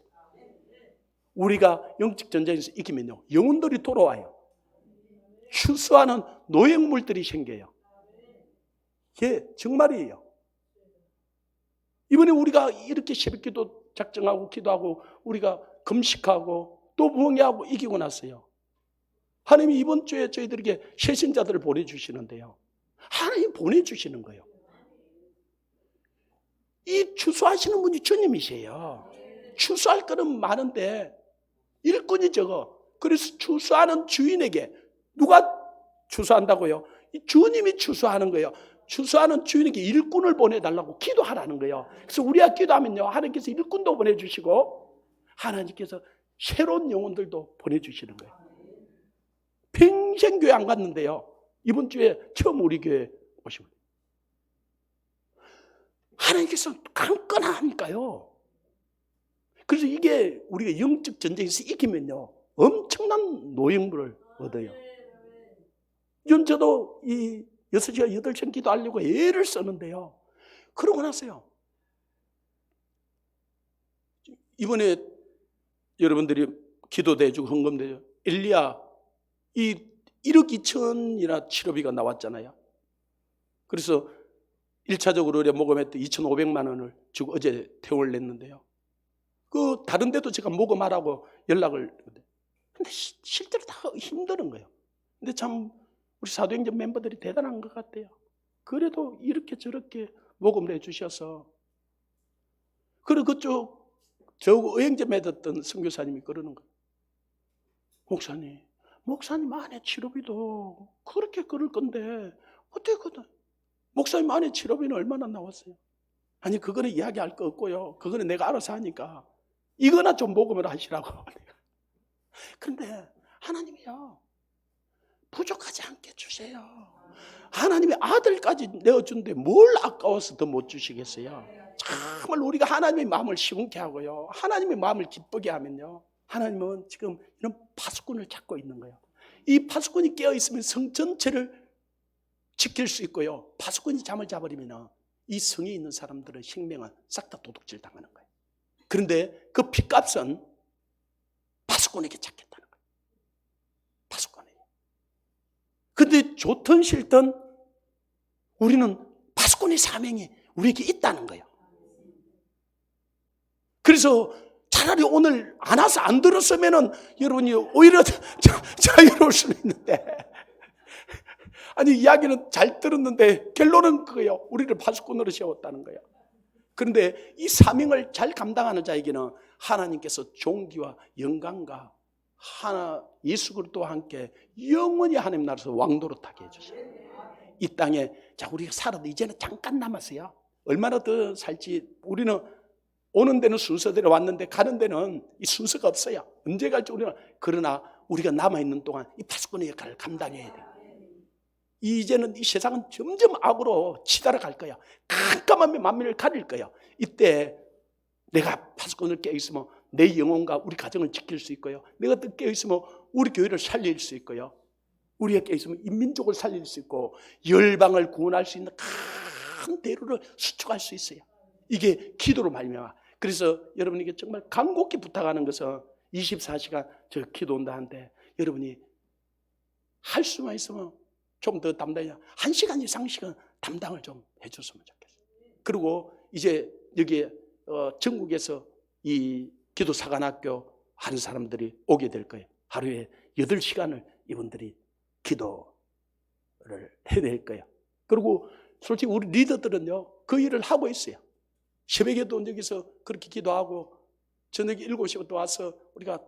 우리가 영적 전쟁에서 이기면요, 영혼들이 돌아와요. 추수하는 노획물들이 생겨요. 예, 정말이에요. 이번에 우리가 이렇게 새벽기도 작정하고 기도하고 우리가 금식하고 또 무언가하고 이기고 났어요. 하나님이 이번 주에 저희들에게 새신자들을 보내주시는데요, 하나님 보내주시는 거예요. 이 추수하시는 분이 주님이세요. 추수할 거는 많은데 일꾼이 적어. 그래서 추수하는 주인에게 누가 추수한다고요? 이 주님이 추수하는 거예요. 추수하는 주인에게 일꾼을 보내달라고 기도하라는 거예요. 그래서 우리가 기도하면요, 하나님께서 일꾼도 보내주시고 하나님께서 새로운 영혼들도 보내주시는 거예요. 평생 교회 안 갔는데요, 이번 주에 처음 우리 교회 오시고, 하나님께서 강건하니까요. 그래서 이게 우리가 영적 전쟁에서 이기면요, 엄청난 노영물을 얻어요. 이전 저도 이 6시간 8시간 기도하려고 애를 쓰는데요, 그러고 나서요, 이번에 여러분들이 기도도 해주고 헌금도 해주고 엘리야 이 1억 2천이나 치료비가 나왔잖아요. 그래서 1차적으로 우리가 모금했던 2,500만 원을 주고 어제 퇴원을 냈는데요, 그 다른 데도 제가 모금하라고 연락을, 근데 실제로 다 힘드는 거예요. 근데 참 우리 사도행전 멤버들이 대단한 것 같아요. 그래도 이렇게 저렇게 모금을 해주셔서. 그리고 그쪽 저 의행제 맺었던 선교사님이 그러는 거예요. 목사님 안에 치료비도 그렇게 그럴 건데 어떻게 그러나? 목사님 안에 치료비는 얼마나 나왔어요? 아니 그거는 이야기할 거 없고요, 그거는 내가 알아서 하니까 이거나 좀 모금을 하시라고. 그런데 하나님이요, 부족하지 않게 주세요. 하나님의 아들까지 내어준데 뭘 아까워서 더 못 주시겠어요? 정말 우리가 하나님의 마음을 시원케 하고요, 하나님의 마음을 기쁘게 하면요, 하나님은 지금 이런 파수꾼을 찾고 있는 거예요. 이 파수꾼이 깨어있으면 성 전체를 지킬 수 있고요, 파수꾼이 잠을 자버리면 이 성에 있는 사람들의 생명은 싹 다 도둑질 당하는 거예요. 그런데 그 핏값은 파수꾼에게 찾겠다는 거예요. 파수꾼에게. 근데 좋든 싫든 우리는 파수꾼의 사명이 우리에게 있다는 거예요. 그래서 차라리 오늘 안 와서 안 들었으면은 여러분이 오히려 자유로울 수는 있는데, 아니 이야기는 잘 들었는데 결론은 그거예요. 우리를 파수꾼으로 세웠다는 거예요. 그런데 이 사명을 잘 감당하는 자에게는 하나님께서 존귀와 영광과 예수 그리스도와 함께 영원히 하나님 나라에서 왕도로 타게 해주세요. 이 땅에 자 우리가 살아도 이제는 잠깐 남았어요. 얼마나 더 살지. 우리는 오는 데는 순서대로 왔는데 가는 데는 이 순서가 없어요. 언제 갈지 우리는. 그러나 우리가 남아있는 동안 이 파수꾼의 역할을 감당해야 돼요. 이제는 이 세상은 점점 악으로 치달아 갈 거야. 깜깜하게 만민을 가릴 거야. 이때 내가 파수꾼을 깨어있으면 내 영혼과 우리 가정을 지킬 수 있고요, 내가 또 깨어있으면 우리 교회를 살릴 수 있고요, 우리가 깨어있으면 인민족을 살릴 수 있고 열방을 구원할 수 있는 큰 대로를 수축할 수 있어요. 이게 기도로 말미암아. 그래서 여러분에게 정말 간곡히 부탁하는 것은 24시간 저 기도한다 하는데 여러분이 할 수만 있으면 좀 더 담당해야 1시간 이상씩은 담당을 좀 해줬으면 좋겠어요. 그리고 이제 여기 전국에서 이 기도 사관학교 하는 사람들이 오게 될 거예요. 하루에 8시간을 이분들이 기도를 해낼 거예요. 그리고 솔직히 우리 리더들은요 그 일을 하고 있어요. 새벽에도 여기서 그렇게 기도하고 저녁에 7시부터 와서 우리가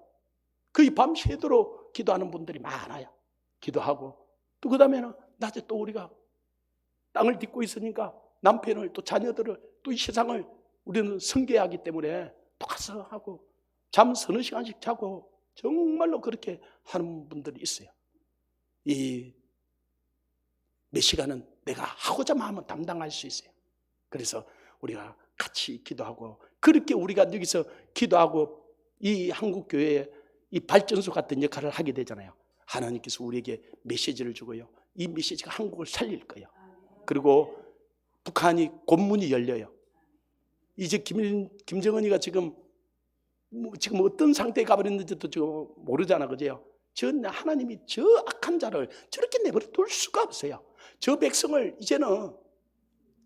거의 밤새도록 기도하는 분들이 많아요. 기도하고 또 그 다음에는 낮에 또 우리가 땅을 딛고 있으니까 남편을 또 자녀들을 또 이 세상을 우리는 성계하기 때문에 또 가서 하고 잠 서너 시간씩 자고 정말로 그렇게 하는 분들이 있어요. 이 몇 시간은 내가 하고자 하면 담당할 수 있어요. 그래서 우리가 같이 기도하고 그렇게 우리가 여기서 기도하고 이 한국교회에 이 발전소 같은 역할을 하게 되잖아요. 하나님께서 우리에게 메시지를 주고요, 이 메시지가 한국을 살릴 거예요. 그리고 북한이 곤문이 열려요. 이제 김정은이가 지금 어떤 상태에 가버렸는지도 지금 모르잖아, 그죠? 하나님이 저 악한 자를 저렇게 내버려 둘 수가 없어요. 저 백성을 이제는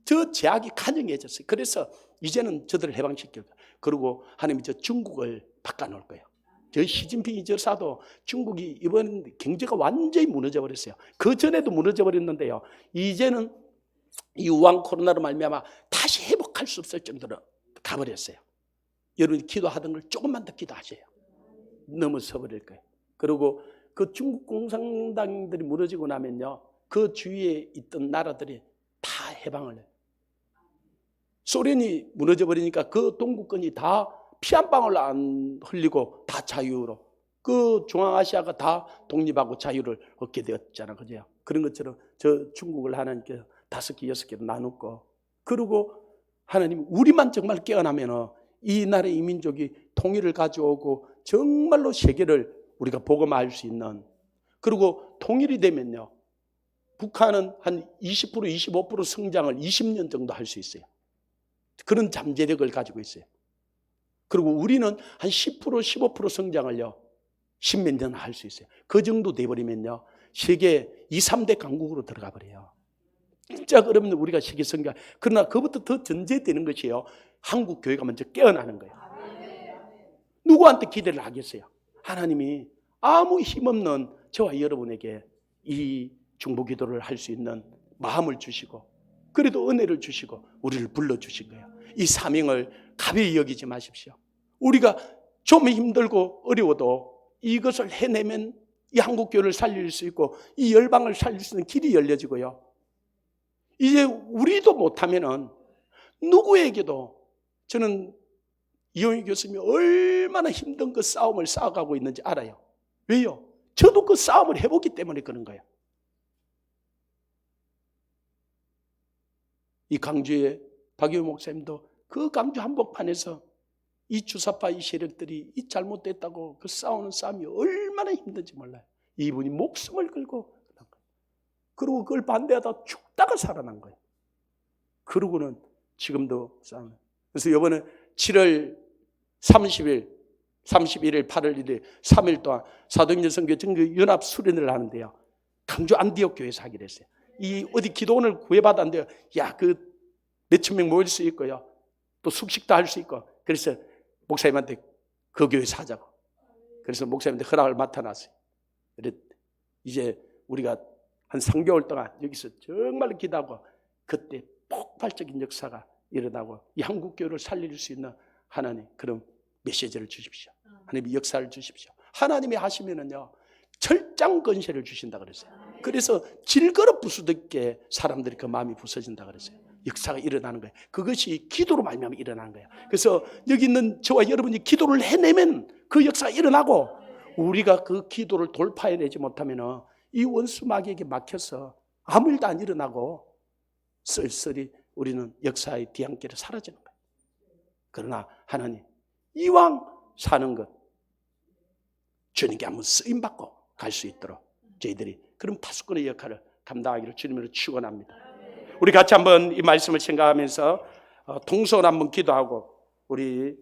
저 제약이 간영해졌어요. 그래서 이제는 저들을 해방시킬 거예요. 그리고 하나님이 저 중국을 바꿔놓을 거예요. 저 시진핑이 저사도 중국이 이번 경제가 완전히 무너져 버렸어요. 그 전에도 무너져 버렸는데요, 이제는 이 우한 코로나로 말미암아 다시 회복할 수 없을 정도로 가버렸어요. 여러분이 기도하던 걸 조금만 더 기도하세요. 넘어서 버릴 거예요. 그리고 그 중국 공산당들이 무너지고 나면요, 그 주위에 있던 나라들이 다 해방을 해요. 소련이 무너져 버리니까 그 동구권이 다 피 한 방울 안 흘리고 다 자유로, 그 중앙아시아가 다 독립하고 자유를 얻게 되었잖아, 그죠? 그런 것처럼 저 중국을 하나님께서 5개, 6개로 나눴고, 그리고 하나님 우리만 정말 깨어나면 이 나라의 이 민족이 통일을 가져오고 정말로 세계를 우리가 복음화할 수 있는, 그리고 통일이 되면요, 북한은 한 20%, 25% 성장을 20년 정도 할 수 있어요. 그런 잠재력을 가지고 있어요. 그리고 우리는 한 10%, 15% 성장을요, 10몇 년 할 수 있어요. 그 정도 돼버리면요, 세계 2, 3대 강국으로 들어가 버려요. 진짜 그러면 우리가 세계 성장. 그러나 그것부터 더 전제되는 것이요, 한국 교회가 먼저 깨어나는 거예요. 누구한테 기대를 하겠어요? 하나님이 아무 힘없는 저와 여러분에게 이 중보기도를 할 수 있는 마음을 주시고, 그래도 은혜를 주시고 우리를 불러주신 거예요. 이 사명을 가벼이 여기지 마십시오. 우리가 좀 힘들고 어려워도 이것을 해내면 이 한국교회를 살릴 수 있고 이 열방을 살릴 수 있는 길이 열려지고요, 이제 우리도 못하면은 누구에게도, 저는 이용희 교수님이 얼마나 힘든 그 싸움을 싸워가고 있는지 알아요. 왜요? 저도 그 싸움을 해보기 때문에 그런 거예요. 이 강주의 박유호 목사님도 그 강주 한복판에서 이 주사파 이 세력들이 이 잘못됐다고 그 싸우는 싸움이 얼마나 힘든지 몰라요. 이분이 목숨을 걸고, 그리고 그걸 반대하다 죽다가 살아난 거예요. 그러고는 지금도 싸우는. 그래서 이번에 7월 30일, 31일, 8월 1일 3일 동안 사도행전 선교 전교 연합 수련회를 하는데요, 강주 안디옥 교회에서 하기로 했어요. 이 어디 기도원을 구해받았는데요, 야, 그 몇천 명 모일 수 있고요, 또 숙식도 할 수 있고, 그래서 목사님한테 그 교회에서 하자고, 그래서 목사님한테 허락을 맡아놨어요. 그래 이제 우리가 한 3개월 동안 여기서 정말로 기도하고, 그때 폭발적인 역사가 일어나고 이 한국교회를 살릴 수 있는 하나님 그런 메시지를 주십시오. 하나님의 역사를 주십시오. 하나님이 하시면은요, 철장 건세를 주신다 그랬어요. 그래서 질그릇 부수듯게 사람들이 그 마음이 부서진다 그랬어요. 역사가 일어나는 거예요. 그것이 기도로 말미암아 일어나는 거예요. 그래서 여기 있는 저와 여러분이 기도를 해내면 그 역사가 일어나고, 우리가 그 기도를 돌파해내지 못하면 이 원수 마귀에게 막혀서 아무 일도 안 일어나고 쓸쓸히 우리는 역사의 뒤안길에 사라지는 거예요. 그러나 하나님, 이왕 사는 것 주님께 한번 쓰임받고 갈 수 있도록 저희들이 그런 파수꾼의 역할을 감당하기를 주님으로 축원합니다. 우리 같이 한번 이 말씀을 생각하면서 동선 한번 기도하고, 우리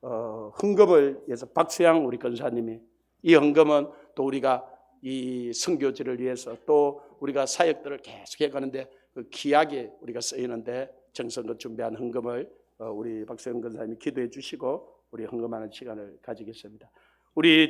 헌금을 위해서 박수양 우리 권사님이, 이 헌금은 또 우리가 이 선교지를 위해서 또 우리가 사역들을 계속해 가는데 그 귀하게 우리가 쓰이는데 정성껏 준비한 헌금을 우리 박수양 권사님이 기도해 주시고 우리 헌금하는 시간을 가지겠습니다. 우리